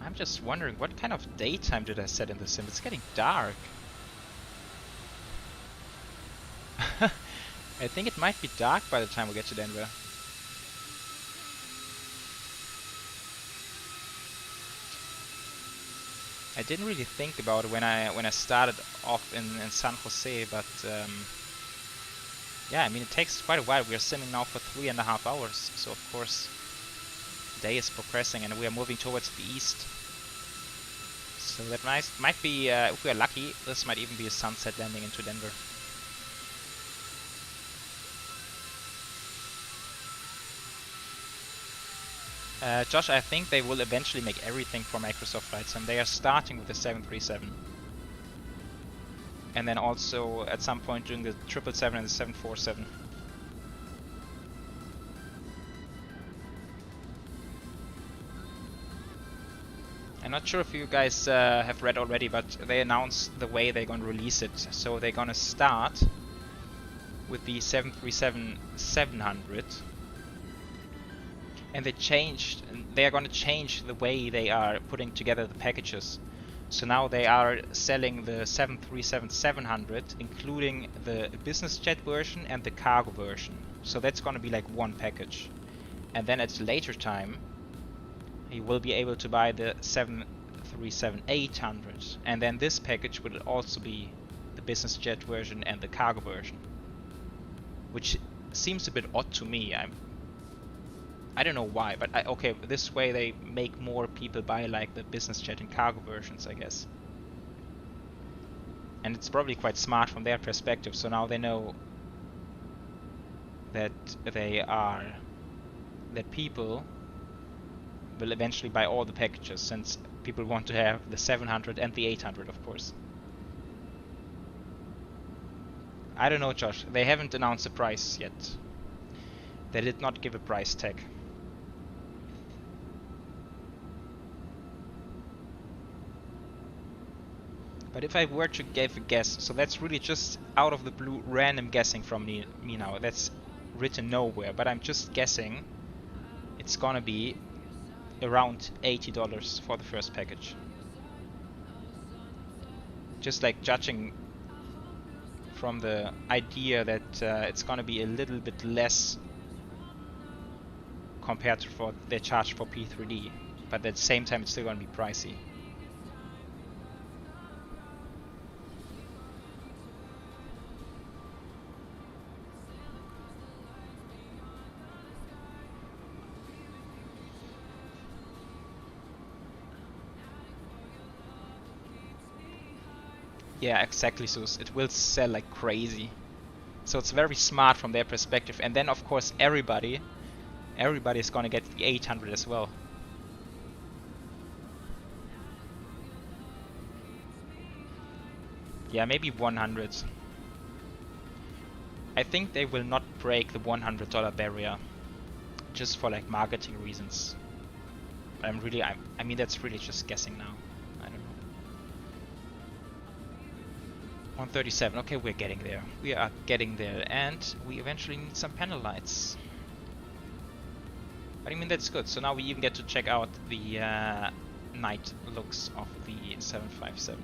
I'm just wondering, what kind of daytime did I set in the sim? It's getting dark. I think it might be dark by the time we get to Denver. I didn't really think about it when I started off in San Jose, but yeah, I mean it takes quite a while. We are simming now for 3.5 hours, so of course the day is progressing and we are moving towards the east. So that might be, if we are lucky, this might even be a sunset landing into Denver. Josh, I think they will eventually make everything for Microsoft Flight Sim. They are starting with the 737. And then also at some point doing the 777 and the 747. I'm not sure if you guys have read already, but they announced the way they're going to release it. So they're going to start with the 737-700. And they are going to change the way they are putting together the packages. So now they are selling the 737-700, including the business jet version and the cargo version. So that's going to be like one package. And then at a later time, you will be able to buy the 737-800. And then this package will also be the business jet version and the cargo version. Which seems a bit odd to me. I don't know why, but okay, this way they make more people buy like the business jet and cargo versions, I guess. And it's probably quite smart from their perspective, so now they know that people will eventually buy all the packages, since people want to have the 700 and the 800, of course. I don't know, Josh, they haven't announced the price yet. They did not give a price tag. But if I were to give a guess, so that's really just out of the blue random guessing from me now. That's written nowhere, but I'm just guessing it's gonna be around $80 for the first package. Just like judging from the idea that it's gonna be a little bit less compared to what they charge for P3D, but at the same time it's still gonna be pricey. Yeah, exactly, Sus. It will sell like crazy. So it's very smart from their perspective. And then of course everybody is gonna get the 800 as well. Yeah, maybe 100. I think they will not break the $100 barrier, just for like marketing reasons. But I mean that's really just guessing now. I don't know. 137. Okay, we're getting there. We are getting there, and we eventually need some panel lights. But I mean that's good. So now we even get to check out the night looks of the 757.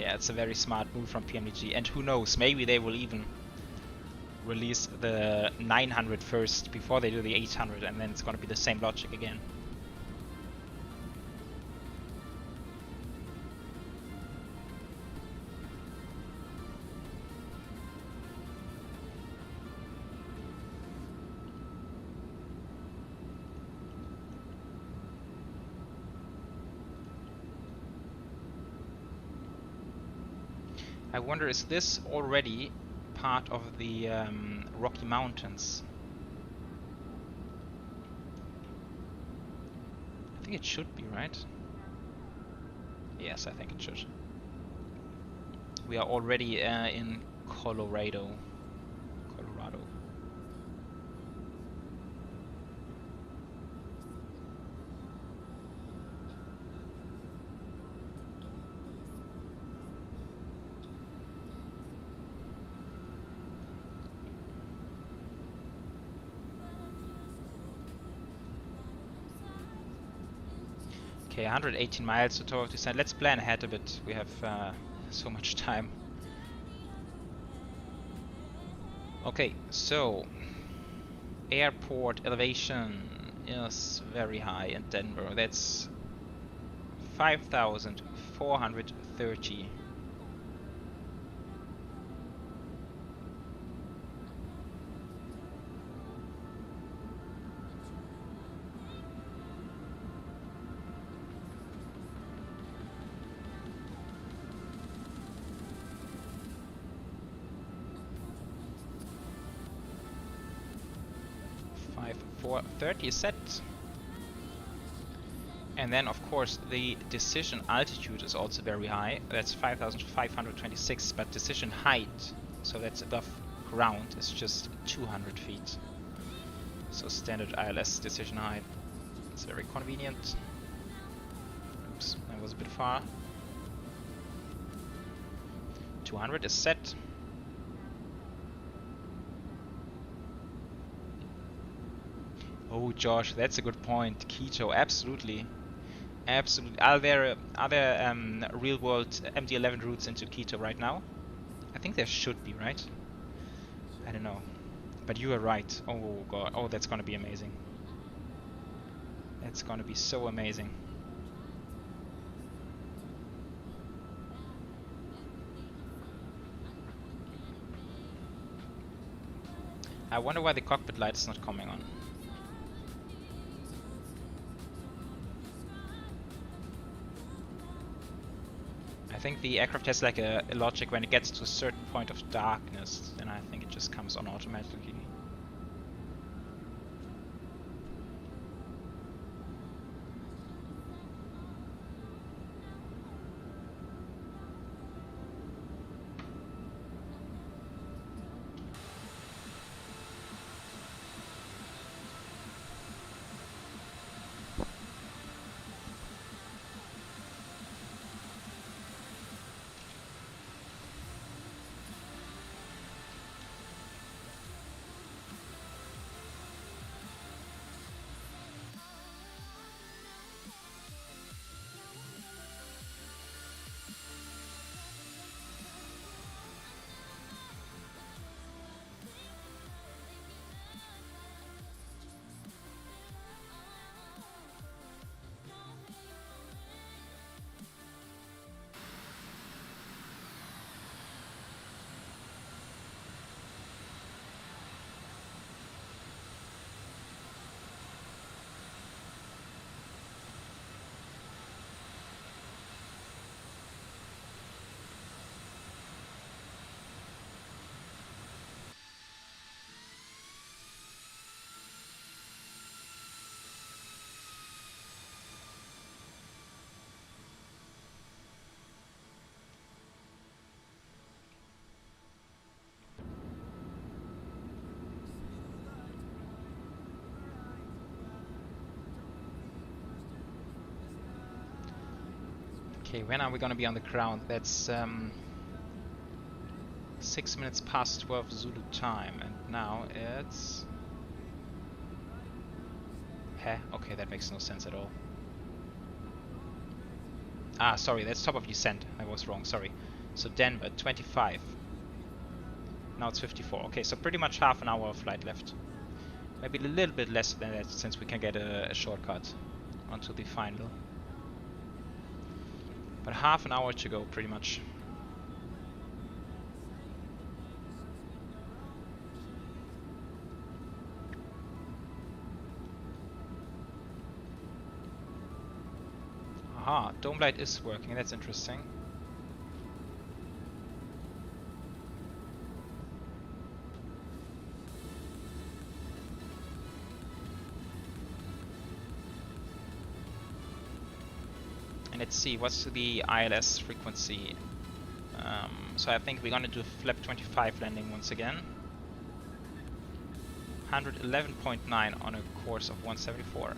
Yeah, it's a very smart move from PMDG, and who knows, maybe they will even release the 900 first before they do the 800, and then it's gonna be the same logic again. I wonder, is this already part of the Rocky Mountains? I think it should be, right? Yes, I think it should. We are already in Colorado. Okay, 118 miles to towards descent. Let's plan ahead a bit. We have so much time. Okay, so airport elevation is very high in Denver. That's 5,430. For 30 is set, and then of course the decision altitude is also very high. That's 5,526, but decision height, so that's above ground, is just 200 feet. So standard ILS decision height. It's very convenient. Oops, that was a bit far. 200 is set. Oh, Josh, that's a good point. Quito, absolutely, absolutely. Are there real-world MD-11 routes into Quito right now? I think there should be, right? I don't know, but you are right. Oh god, oh, that's gonna be amazing. That's gonna be so amazing. I wonder why the cockpit light is not coming on. I think the aircraft has like a logic when it gets to a certain point of darkness, then I think it just comes on automatically. Okay, when are we gonna be on the ground? That's 6 minutes past 12 Zulu time, and now it's... Heh, okay, that makes no sense at all. Ah, sorry, that's top of descent. I was wrong, sorry. So Denver, 25. Now it's 54. Okay, so pretty much half an hour of flight left. Maybe a little bit less than that, since we can get a shortcut onto the final. But half an hour to go, pretty much. Aha, dome light is working, that's interesting. And let's see, what's the ILS frequency? So I think we're gonna do flap 25 landing once again. 111.9 on a course of 174.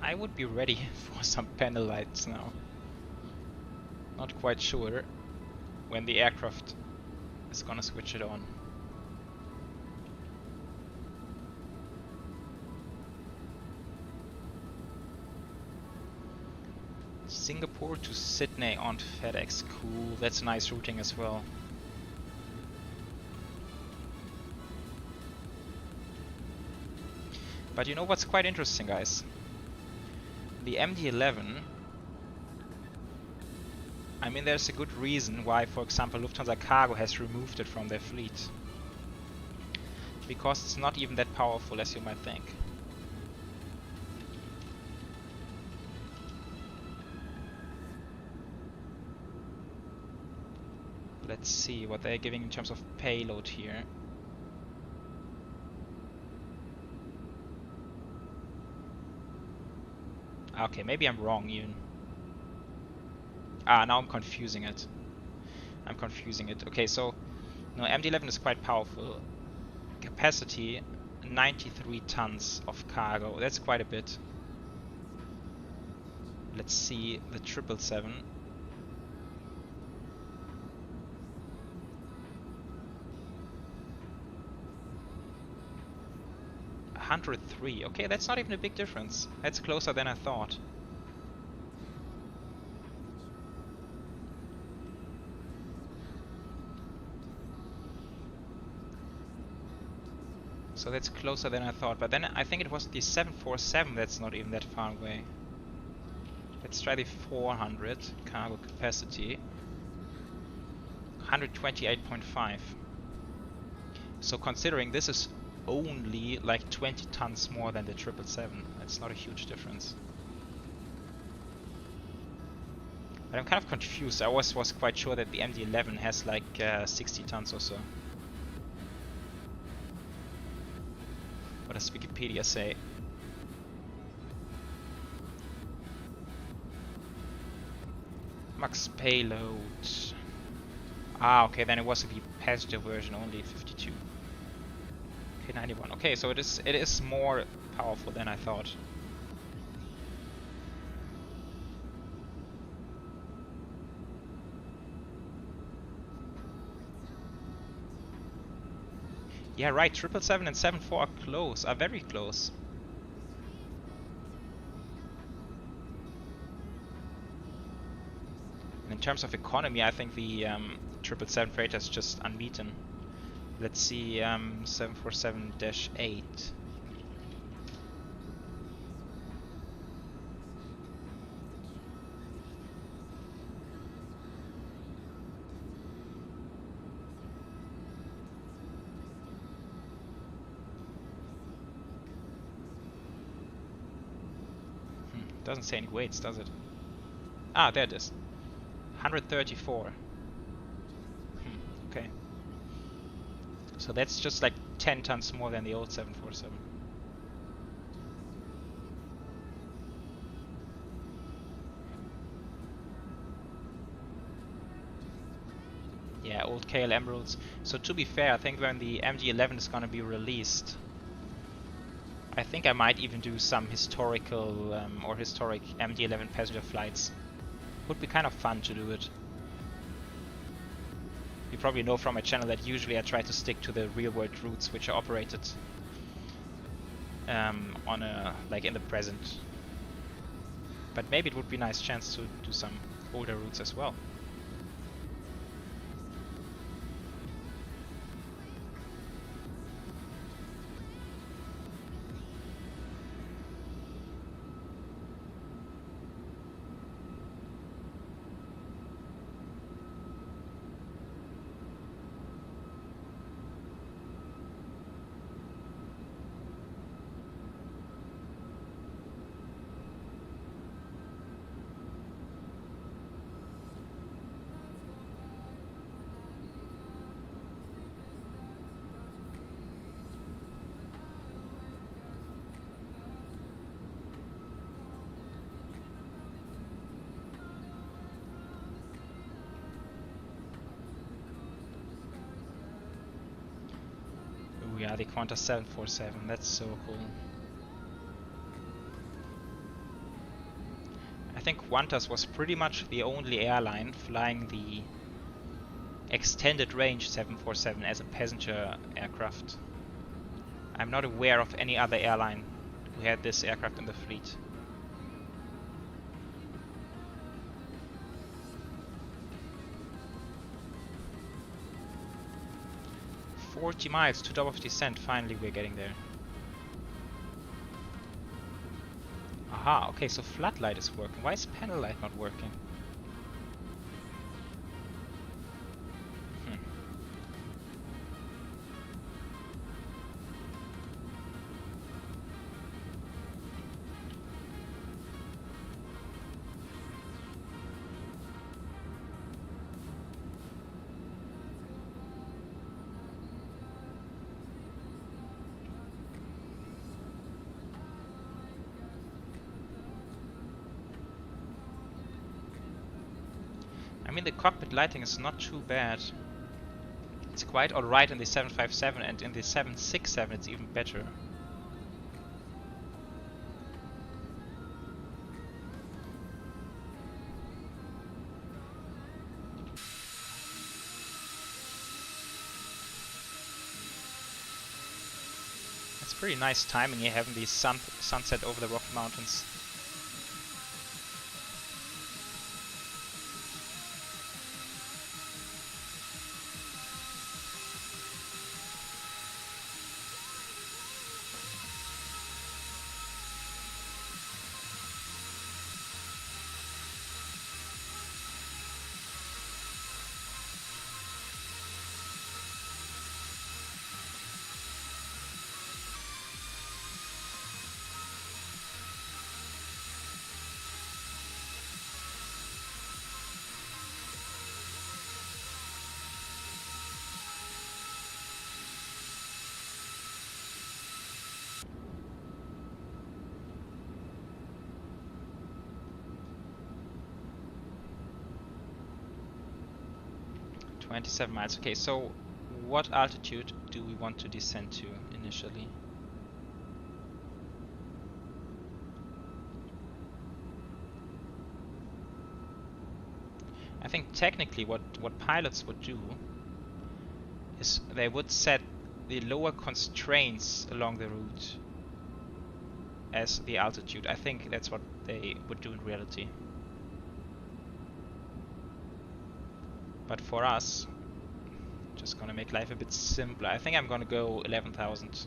I would be ready for some panel lights now. Not quite sure when the aircraft is gonna switch it on. Singapore to Sydney on FedEx. Cool, that's nice routing as well. But you know what's quite interesting, guys? The MD-11, I mean, there's a good reason why, for example, Lufthansa Cargo has removed it from their fleet. Because it's not even that powerful as you might think. Let's see what they're giving in terms of payload here. Okay, maybe I'm wrong even. Ah, now I'm confusing it. Okay, so no, MD-11 is quite powerful. Capacity 93 tons of cargo. That's quite a bit. Let's see the 777. $103. Okay, that's not even a big difference. That's closer than I thought. So that's closer than I thought. But then I think it was the 747 that's not even that far away. Let's try the 400 cargo capacity. 128.5. So considering this is only like 20 tons more than the 777. That's not a huge difference. But I'm kind of confused. I was quite sure that the MD-11 has like 60 tons or so. What does Wikipedia say? Max payload. Ah, okay, then it was the passenger version only, 52. Okay, 91. Okay, so it is more powerful than I thought. Yeah, right. 777 and 74 are close. Are very close. And in terms of economy, I think the 777 freighter is just unbeaten. Let's see, 747-8. Doesn't say any weights, does it? Ah, there it is. 134. Okay. So that's just like 10 tons more than the old 747. Yeah, old KLM rules. So to be fair, I think when the MD-11 is gonna be released, I think I might even do some historical or historic MD-11 passenger flights. Would be kind of fun to do it. You probably know from my channel that usually I try to stick to the real-world routes which are operated on a like in the present. But maybe it would be a nice chance to do some older routes as well. Yeah, the Qantas 747, that's so cool. I think Qantas was pretty much the only airline flying the extended range 747 as a passenger aircraft. I'm not aware of any other airline who had this aircraft in the fleet. $40 miles, $2 of descent, finally we're getting there. Aha, okay, so floodlight is working. Why is panel light not working? I mean, the cockpit lighting is not too bad. It's quite alright in the 757, and in the 767 it's even better. It's pretty nice timing here, having the sunset over the Rocky Mountains. $27 miles. Okay, so what altitude do we want to descend to initially? I think technically what pilots would do is they would set the lower constraints along the route as the altitude. I think that's what they would do in reality. But for us, just gonna make life a bit simpler. I think I'm gonna go 11,000.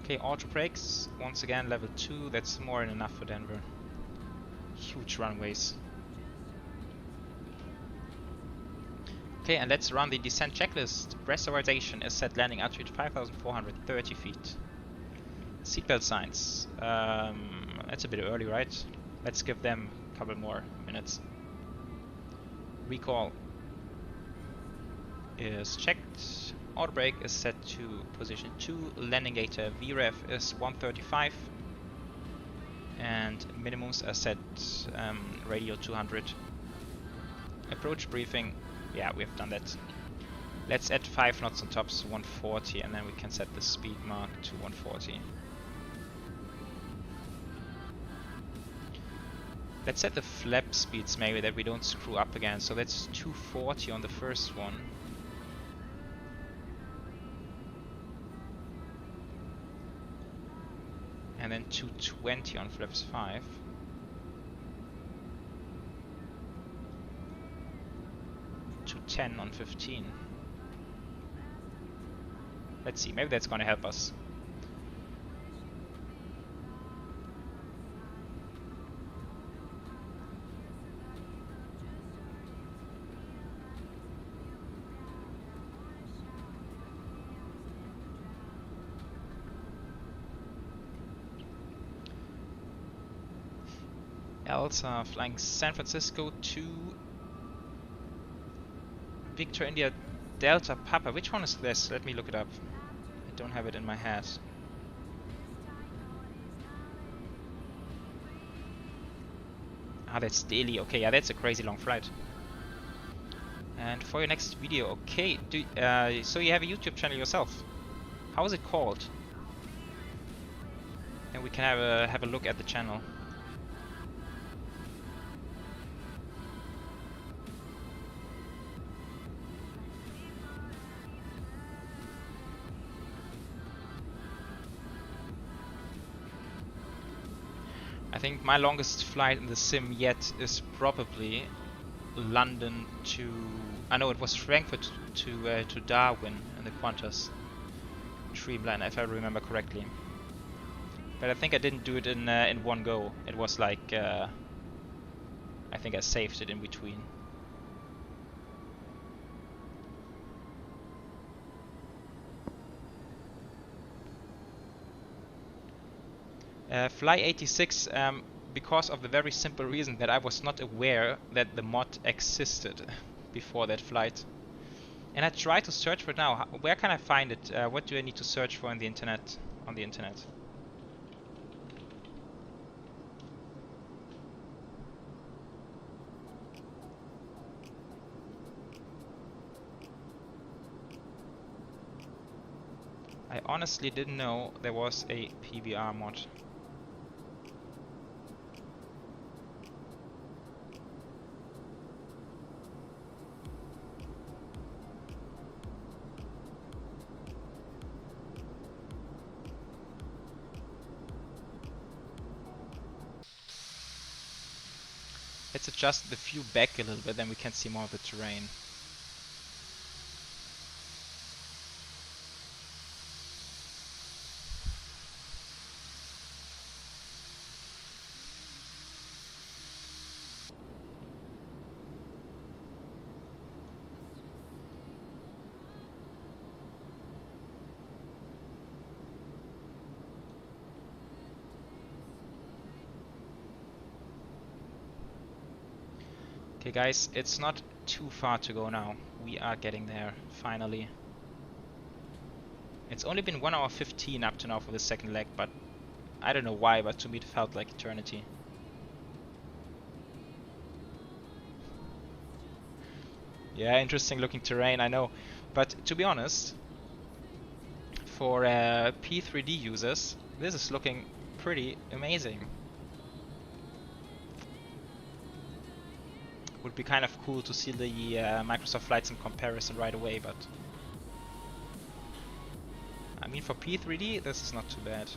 Okay, auto brakes, once again level 2, that's more than enough for Denver. Huge runways. Okay, and let's run the descent checklist. Pressurization is set, landing altitude 5,430 feet. Seatbelt signs. That's a bit early, right? Let's give them a couple more minutes. Recall is checked. Auto brake is set to position 2. Landing data VREF is 135. And minimums are set radio 200. Approach briefing. Yeah, we have done that. Let's add 5 knots on top, so 140, and then we can set the speed mark to 140. Let's set the flap speeds maybe that we don't screw up again. So that's 240 on the first one. And then 220 on flaps 5. .210 on 15. Let's see, maybe that's gonna help us. Elsa flying San Francisco to Victor India Delta Papa. Which one is this? Let me look it up. I don't have it in my head. Ah, that's daily. Okay, yeah, that's a crazy long flight. And for your next video, okay, so you have a YouTube channel yourself. How is it called? And we can have a look at the channel. I think my longest flight in the sim yet is probably London to... I know it was Frankfurt to Darwin in the Qantas Dreamliner, if I remember correctly. But I think I didn't do it in one go. It was like... I think I saved it in between. Fly 86, because of the very simple reason that I was not aware that the mod existed before that flight. And I try to search for it now. Where can I find it? What do I need to search for on the internet? I honestly didn't know there was a PBR mod. Let's adjust the view back a little bit, then we can see more of the terrain. Okay guys, it's not too far to go now. We are getting there, finally. It's only been 1 hour 15 up to now for the second leg, but I don't know why, but to me it felt like eternity. Yeah, interesting looking terrain, I know. But to be honest, for P3D users, this is looking pretty amazing. Would be kind of cool to see the Microsoft flights in comparison right away, but I mean for P3D this is not too bad.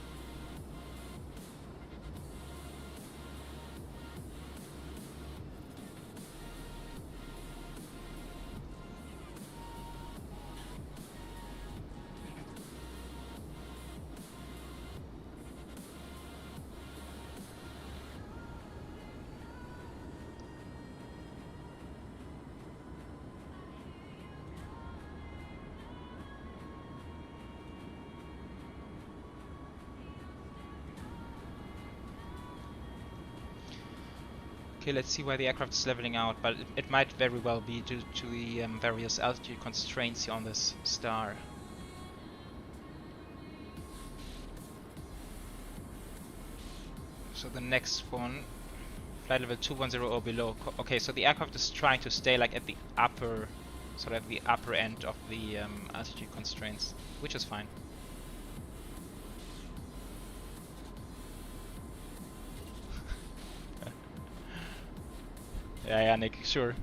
Okay, let's see why the aircraft is leveling out, but it might very well be due to the various altitude constraints here on this star. So the next one, flight level 210 or below. Okay, so the aircraft is trying to stay like at the upper, sort of the upper end of the altitude constraints, which is fine. Yeah, Nick, sure.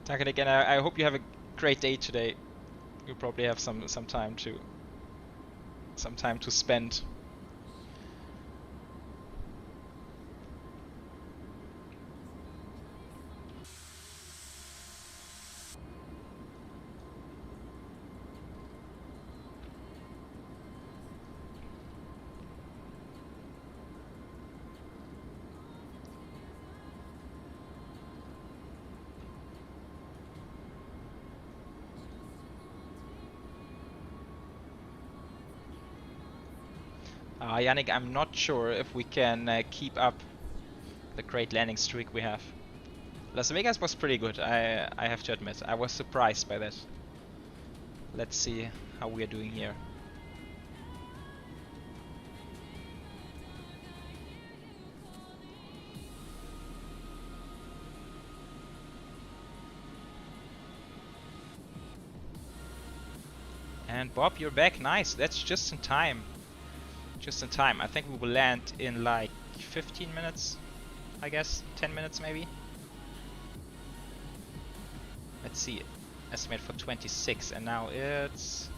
Duncan, again, I hope you have a great day today. You probably have some time to spend. Yannick, I'm not sure if we can keep up the great landing streak we have. Las Vegas was pretty good, I have to admit. I was surprised by that. Let's see how we are doing here. And Bob, you're back. Nice. That's just in time. Just in time. I think we will land in like 15 minutes, I guess. 10 minutes maybe. Let's see. Estimate for 26 and now it's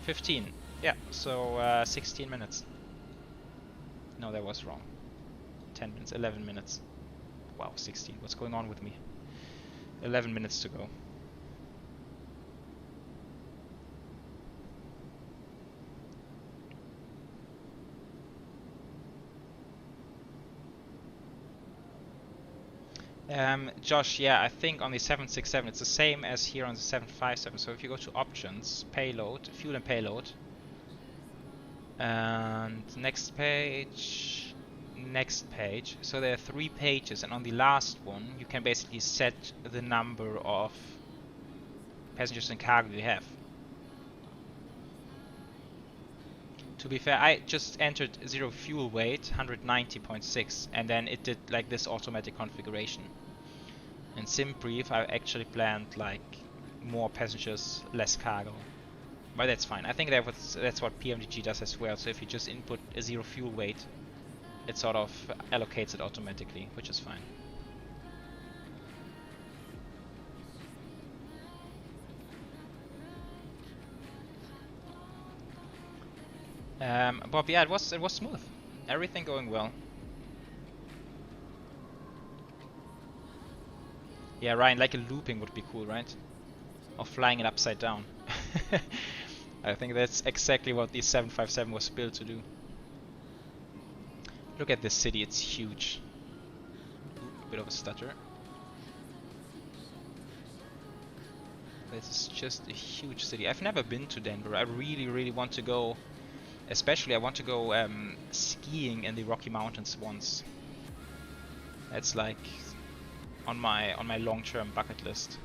15. Yeah, so 16 minutes. No, that was wrong. 10 minutes, 11 minutes. Wow, 16. What's going on with me? 11 minutes to go. Josh, yeah, I think on the 767 it's the same as here on the 757. So if you go to options, payload, fuel and payload, and next page. So there are 3 pages, and on the last one you can basically set the number of passengers and cargo you have. To be fair, I just entered 0 fuel weight, 190.6, and then it did like this automatic configuration. In SimBrief, I actually planned like more passengers, less cargo, but that's fine. I think that's what PMDG does as well. So if you just input a 0 fuel weight, it sort of allocates it automatically, which is fine. But yeah, it was smooth. Everything going well. Yeah, Ryan, like a looping would be cool, right? Or flying it upside down. I think that's exactly what the 757 was built to do. Look at this city, it's huge. Ooh, a bit of a stutter. This is just a huge city. I've never been to Denver. I really want to go. Especially I want to go skiing in the Rocky Mountains once. That's like on my long-term bucket list.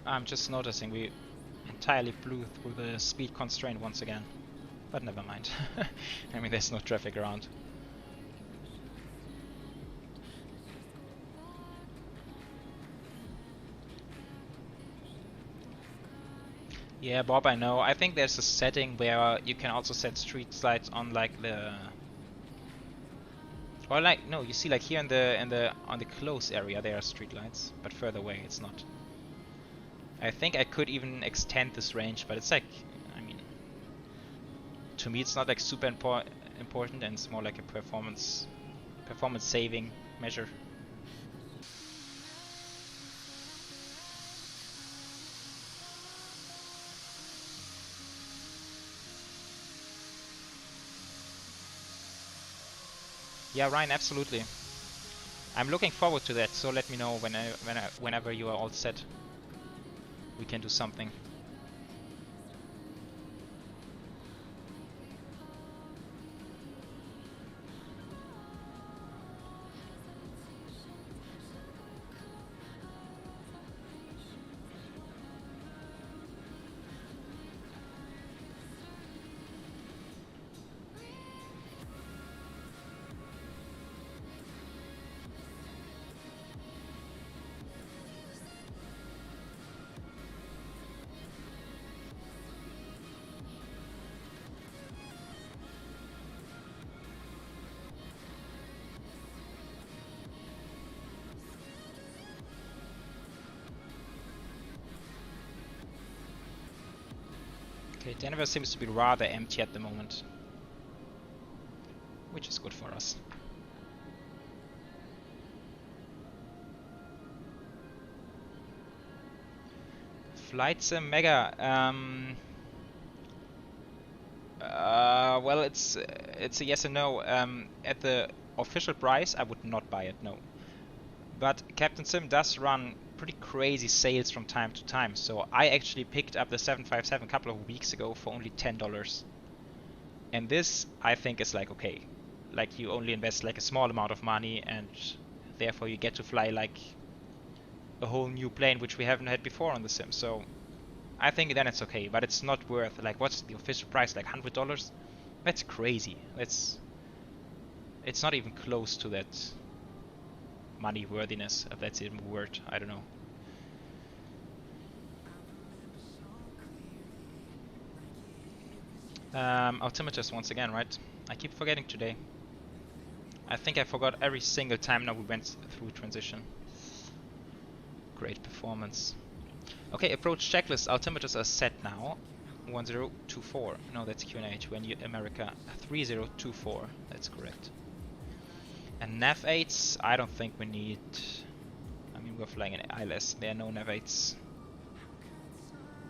I'm just noticing we entirely blew through the speed constraint once again. But never mind. I mean, there's no traffic around. Yeah, Bob, I know. I think there's a setting where you can also set street lights on like the... Or like, no, you see like here on the close area there are street lights, but further away it's not. I think I could even extend this range, but it's like, I mean, to me it's not like super important, and it's more like a performance saving measure. Yeah, Ryan, absolutely. I'm looking forward to that, so let me know whenever you are all set. We can do something. Okay, Denver seems to be rather empty at the moment, which is good for us. FlightSim Mega. Well, it's a yes and no. At the official price, I would not buy it. No. But Captain Sim does run pretty crazy sales from time to time, so I actually picked up the 757 a couple of weeks ago for only $10. And this, I think, is like okay. Like you only invest like a small amount of money, and therefore you get to fly like a whole new plane, which we haven't had before on the Sim. So I think then it's okay, but it's not worth, like, what's the official price, like $100? That's crazy. It's not even close to that money worthiness, if that's even a word. I don't know. Altimeters once again, right? I keep forgetting today. I think I forgot every single time now we went through transition. Great performance. Okay, approach checklist. Altimeters are set now. 1024. No, that's QNH. When you America 3024. That's correct. And nav 8s, I don't think we need. I mean, we're flying an ILS. There are no nav 8s.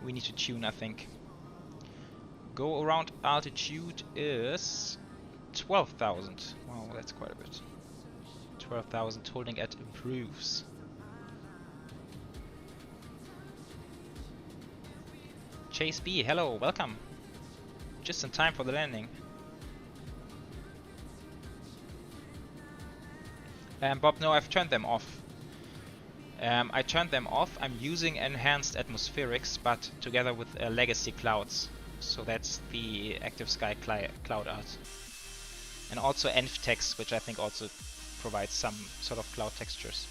We need to tune, I think. Go around altitude is 12,000. Wow, that's quite a bit. 12,000 holding at improves. Chase B, hello, welcome. Just in time for the landing. Bob, no, I've turned them off. I turned them off. I'm using enhanced atmospherics, but together with legacy clouds. So that's the active sky cloud art. And also ENVTEX, which I think also provides some sort of cloud textures.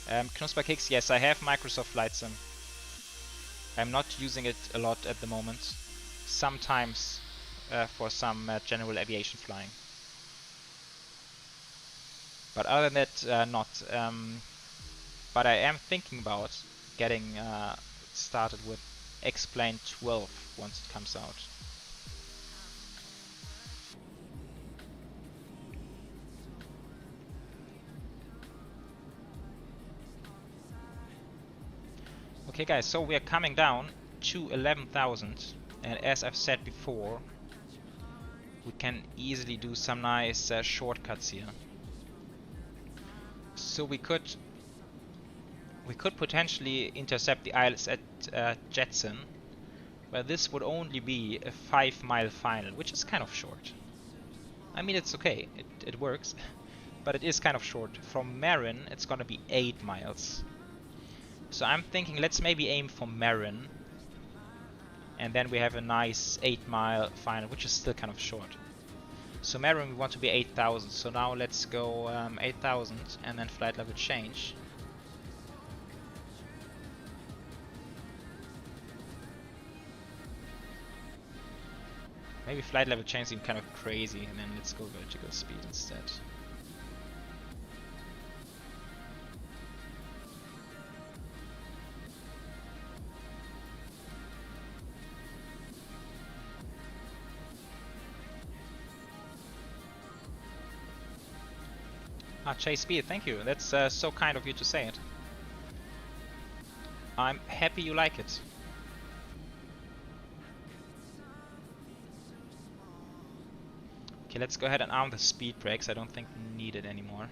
Knusperkicks, yes, I have Microsoft Flight Sim. I'm not using it a lot at the moment. Sometimes for some general aviation flying. But other than that, not. But I am thinking about getting started with X-Plane 12 once it comes out. Okay guys, so we are coming down to 11,000, and as I've said before, we can easily do some nice shortcuts here. So we could potentially intercept the ILS at Jetson, where this would only be a 5-mile final, which is kind of short. I mean, it's okay, it works, but it is kind of short. From Marin, it's gonna be 8 miles. So I'm thinking let's maybe aim for Marin, and then we have a nice 8-mile final, which is still kind of short. So Marin we want to be 8,000, so now let's go 8,000 and then flight level change. Maybe flight level change seems kind of crazy, and then let's go vertical speed instead. Chase Speed, thank you. That's so kind of you to say it. I'm happy you like it. Okay, let's go ahead and arm the speed brakes. I don't think we need it anymore.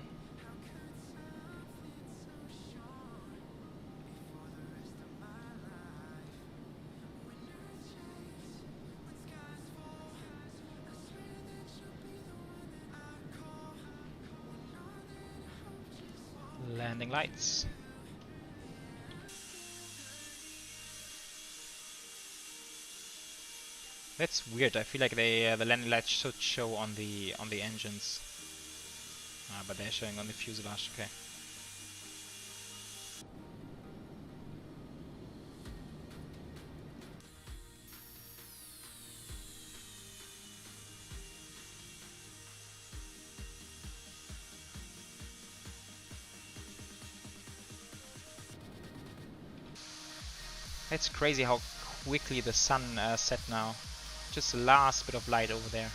Landing lights. That's weird. I feel like they the landing lights should show on the engines, but they're showing on the fuselage. Okay. It's crazy how quickly the sun set now. Just the last bit of light over there.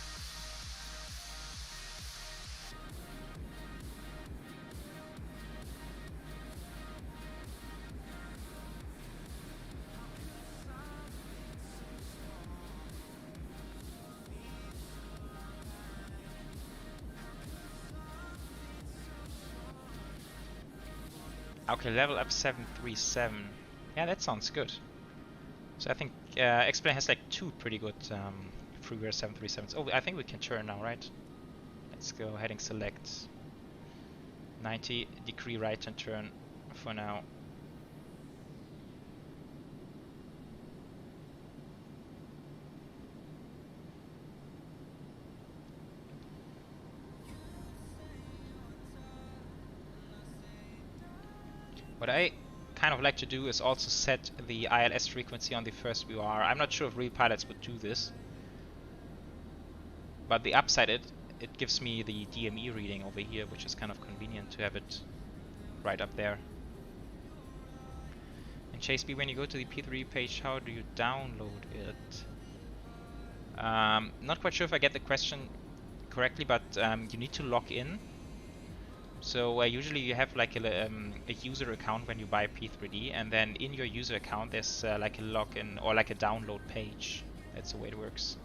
Okay, level up 737. Yeah, that sounds good. So I think X-Plane has like 2 pretty good freeware 737s. Oh, I think we can turn now, right? Let's go heading select. 90-degree right hand turn for now. What I kind of like to do is also set the ILS frequency on the first VOR. I'm not sure if real pilots would do this, but the upside it gives me the DME reading over here, which is kind of convenient to have it right up there. And Chase B, when you go to the P3D page, how do you download it? Not quite sure if I get the question correctly, but you need to log in. So usually you have like a user account when you buy P3D, and then in your user account there's like a login or like a download page. That's the way it works.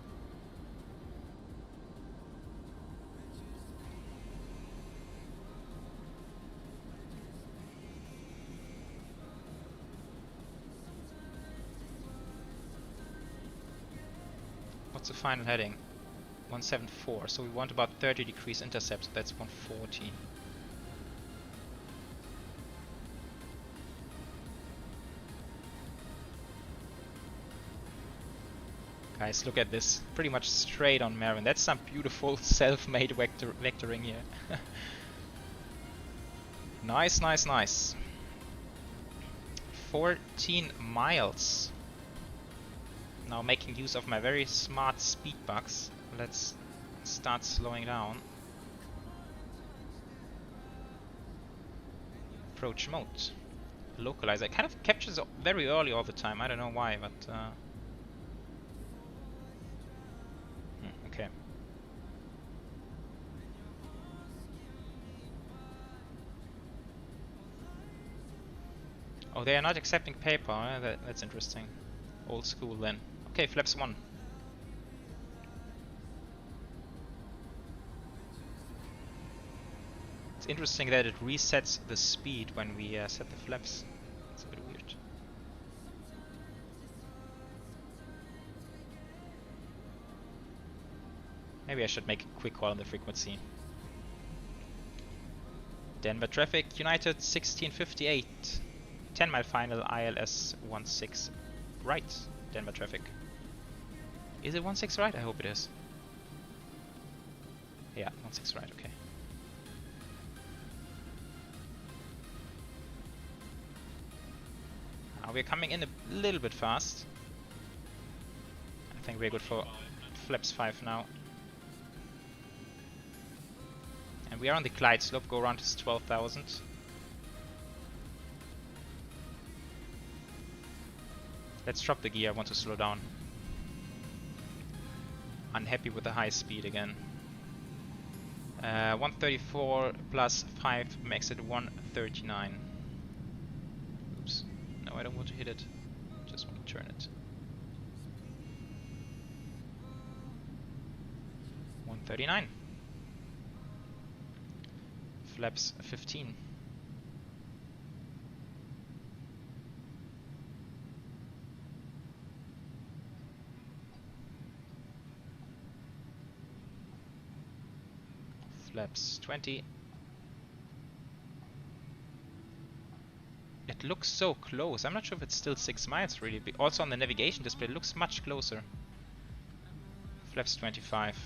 What's the final heading? 174. So we want about 30 degrees intercept, so that's 140. Guys, look at this. Pretty much straight on Marin. That's some beautiful self-made vectoring here. Nice, nice, nice. 14 miles. Now making use of my very smart speed bugs. Let's start slowing down. Approach mode. Localizer. It kind of captures very early all the time. I don't know why, but okay. Oh, they are not accepting paper. That's interesting. Old school then. Okay, flaps 1. It's interesting that it resets the speed when we set the flaps. It's a bit weird. Maybe I should make a quick call on the frequency. Denver traffic, United 1658. 10 mile final, ILS 16 right. Denver traffic. Is it 16 right? I hope it is. Yeah, 16 right, okay. We're coming in a little bit fast. I think we're good for flaps 5 now. And we are on the glide slope, go around to 12,000. Let's drop the gear, I want to slow down. Unhappy with the high speed again. 134 plus 5 makes it 139. Oops. No, I don't want to hit it. Just want to turn it. 139. Flaps 15. Flaps 20. It looks so close. I'm not sure if it's still 6 miles really. Also on the navigation display it looks much closer. Flaps 25.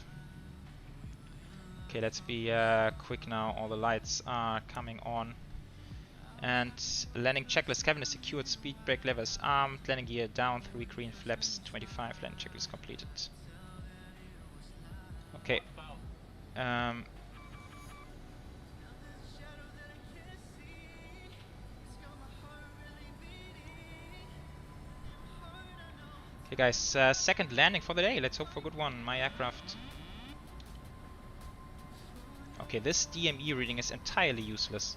Okay, let's be quick now. All the lights are coming on. And landing checklist. Cabin is secured. Speed brake lever is armed. Landing gear down. 3 green. Flaps 25. Landing checklist completed. Okay. Okay guys, second landing for the day. Let's hope for a good one. My aircraft. Okay, this DME reading is entirely useless.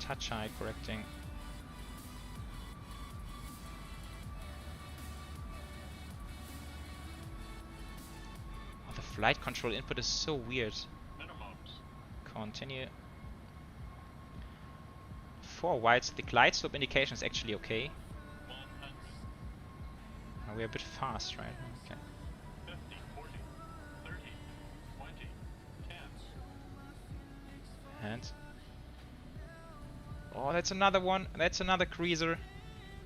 Touch high correcting. Oh, the flight control input is so weird. Continue. 4 whites. The glide slope indication is actually okay. Oh, we're a bit fast, right? Okay. 50, 40, 30, 20, 10. And oh, that's another one. That's another cruiser.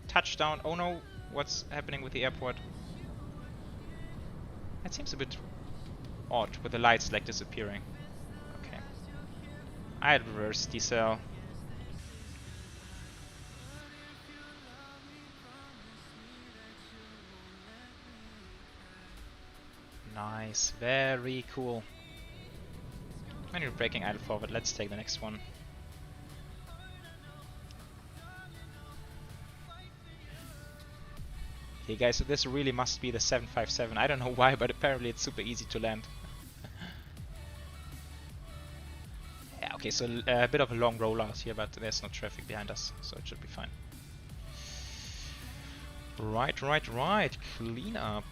Touchdown. Oh no, what's happening with the airport? That seems a bit odd with the lights like disappearing. Okay. I'd reverse decel. Nice. Very cool. When you're braking idle forward, let's take the next one. Okay guys, so this really must be the 757. I don't know why, but apparently it's super easy to land. Yeah, okay, so a bit of a long rollout here, but there's no traffic behind us, so it should be fine. Right. Clean up.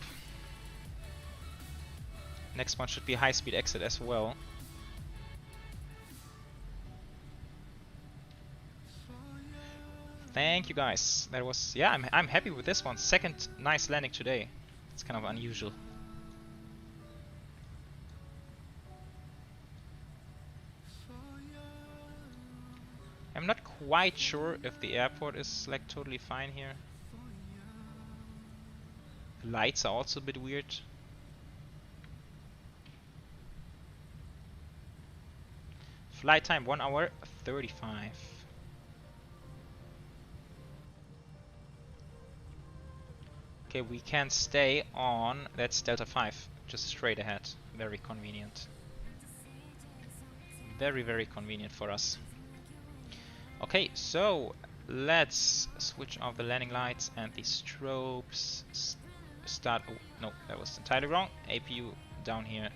Next one should be a high-speed exit as well. Thank you guys. That was, yeah, I'm happy with this one. Second nice landing today. It's kind of unusual. I'm not quite sure if the airport is like totally fine here. The lights are also a bit weird. Flight time 1 hour 35. Okay, we can stay on, that's Delta 5, just straight ahead. Very convenient. Very convenient for us. Okay, so let's switch off the landing lights and the strobes. Start, oh no, that was entirely wrong. APU down here.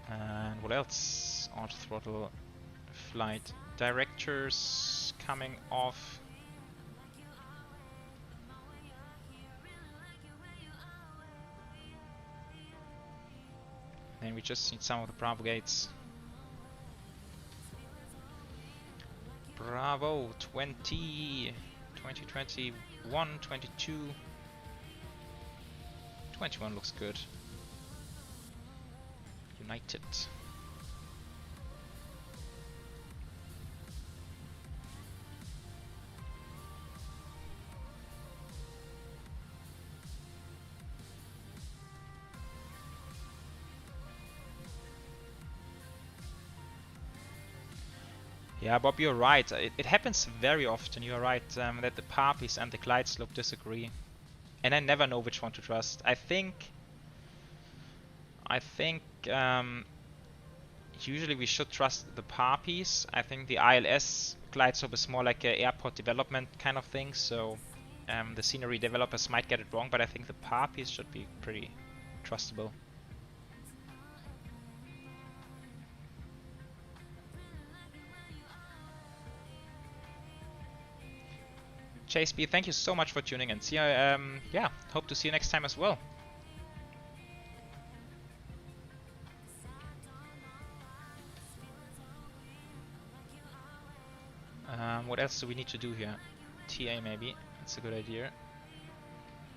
And what else? Auto throttle, flight directors coming off. Then we just need some of the Bravo gates. Bravo 20, 21, 22. 21 looks good. United. Yeah, Bob, you're right. It happens very often, you're right, that the parpies and the glide slope disagree. And I never know which one to trust. I think usually we should trust the parpies. I think the ILS glide slope is more like a airport development kind of thing, so the scenery developers might get it wrong, but I think the power piece should be pretty trustable. Chase B, thank you so much for tuning in. See you, yeah, hope to see you next time as well. What else do we need to do here? TA maybe, that's a good idea.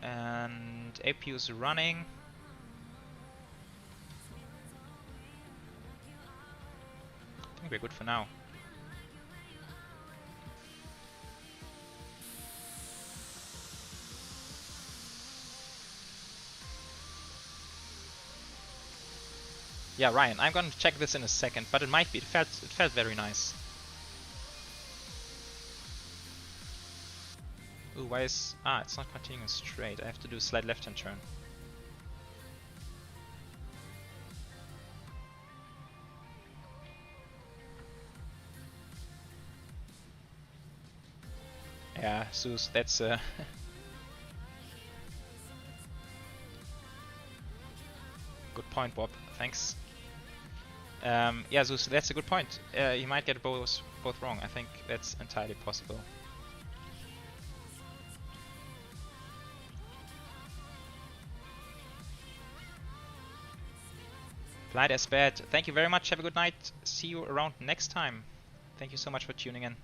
And APU is running. I think we're good for now. Yeah, Ryan, I'm gonna check this in a second, but it might be. It felt very nice. Ooh, why is... Ah, it's not continuing straight. I have to do a slight left-hand turn. Yeah, Asus, that's good point, Bob. Thanks. Yeah, Asus, that's a good point. You might get both wrong. I think that's entirely possible. Flight as bad. Thank you very much. Have a good night. See you around next time. Thank you so much for tuning in.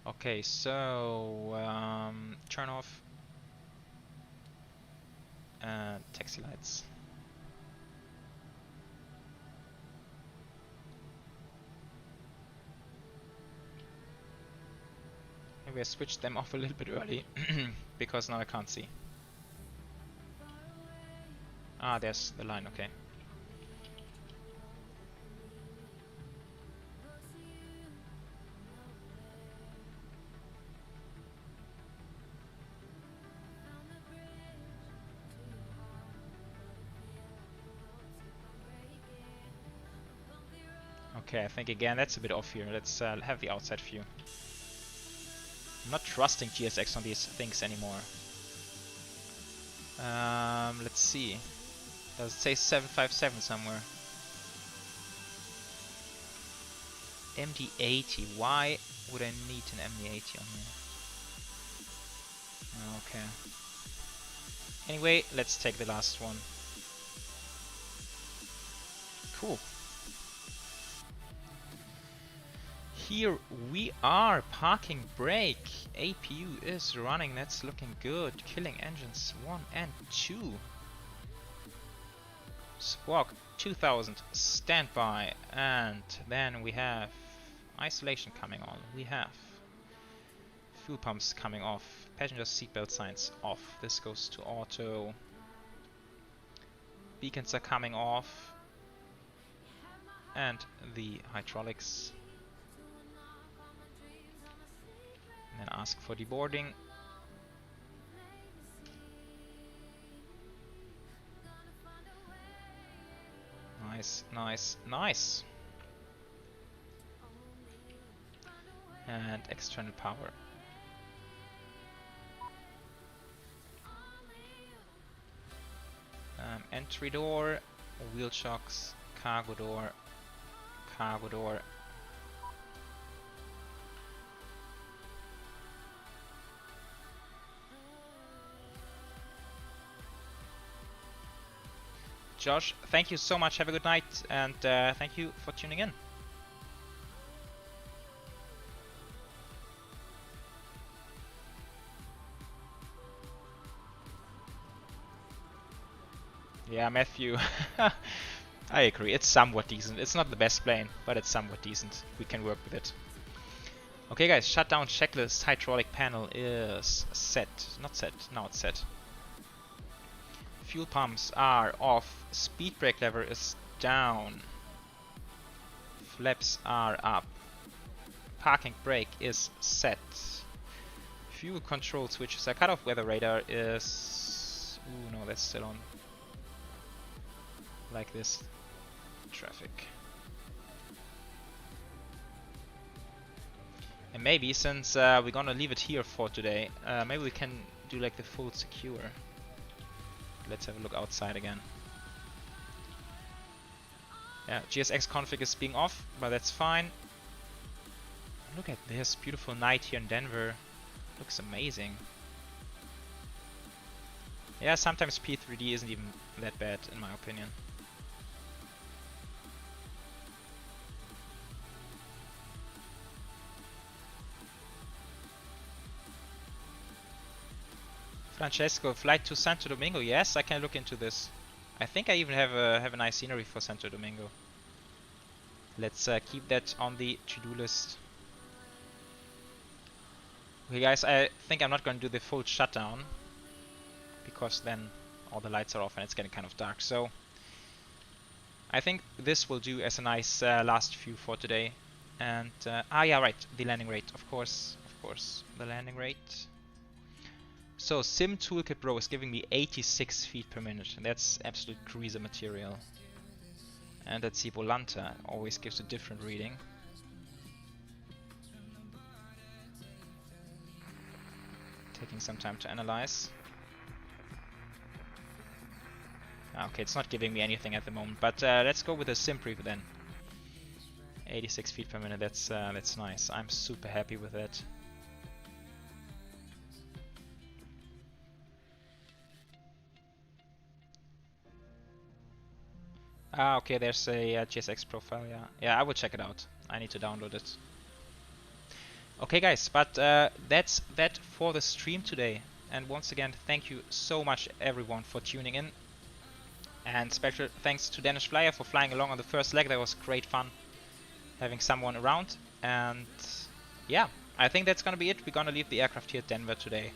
Okay, so turn off taxi lights. Maybe I switched them off a little bit early because now I can't see. Ah, there's the line, okay. Okay, I think again that's a bit off here. Let's have the outside view. I'm not trusting GSX on these things anymore. Let's see. Does it say 757 somewhere? MD80. Why would I need an MD80 on here? Okay. Anyway, let's take the last one. Cool. Here we are, parking brake. APU is running, that's looking good. Killing engines 1 and 2. Squawk 2000, standby. And then we have isolation coming on. We have fuel pumps coming off. Passenger seatbelt signs off. This goes to auto. Beacons are coming off. And the hydraulics. And ask for deboarding. Nice, nice, nice. And external power. Entry door, wheel shocks, cargo door, cargo door. Josh, thank you so much. Have a good night, and thank you for tuning in. Yeah, Matthew. I agree. It's somewhat decent. It's not the best plane, but it's somewhat decent. We can work with it. Okay, guys. Shutdown checklist. Hydraulic panel is set. Not set. Now it's set. Fuel pumps are off. Speed brake lever is down. Flaps are up. Parking brake is set. fuel control switches. Our cutoff weather radar is... Ooh, no, that's still on. Like this. Traffic. And maybe, since we're gonna leave it here for today, maybe we can do like the full secure. Let's have a look outside again. Yeah, GSX config is being off, but that's fine. Look at this beautiful night here in Denver. Looks amazing. Yeah, sometimes P3D isn't even that bad in my opinion. Francesco, flight to Santo Domingo. Yes, I can look into this. I think I even have a nice scenery for Santo Domingo. Let's keep that on the to-do list. Okay guys, I think I'm not going to do the full shutdown, because then all the lights are off and it's getting kind of dark. So I think this will do as a nice last view for today. And yeah, right, the landing rate, of course, the landing rate. So Sim Toolkit Pro is giving me 86 feet per minute, and that's absolute cruiser material. And let's see, Volanta always gives a different reading. Taking some time to analyze. Okay, it's not giving me anything at the moment, but let's go with a sim preview then. 86 feet per minute, that's nice. I'm super happy with that. Ah, okay, there's a GSX profile, yeah. Yeah, I will check it out. I need to download it. Okay guys, but that's that for the stream today. And once again, thank you so much everyone for tuning in. And special thanks to Danish Flyer for flying along on the first leg. That was great fun having someone around. And yeah, I think that's gonna be it. We're gonna leave the aircraft here at Denver today.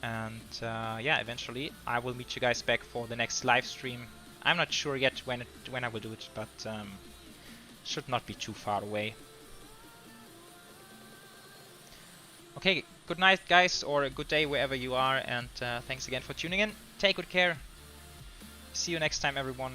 And yeah, eventually I will meet you guys back for the next live stream. I'm not sure yet when I will do it, but should not be too far away. Okay, good night guys, or a good day wherever you are, and thanks again for tuning in. Take good care. See you next time everyone.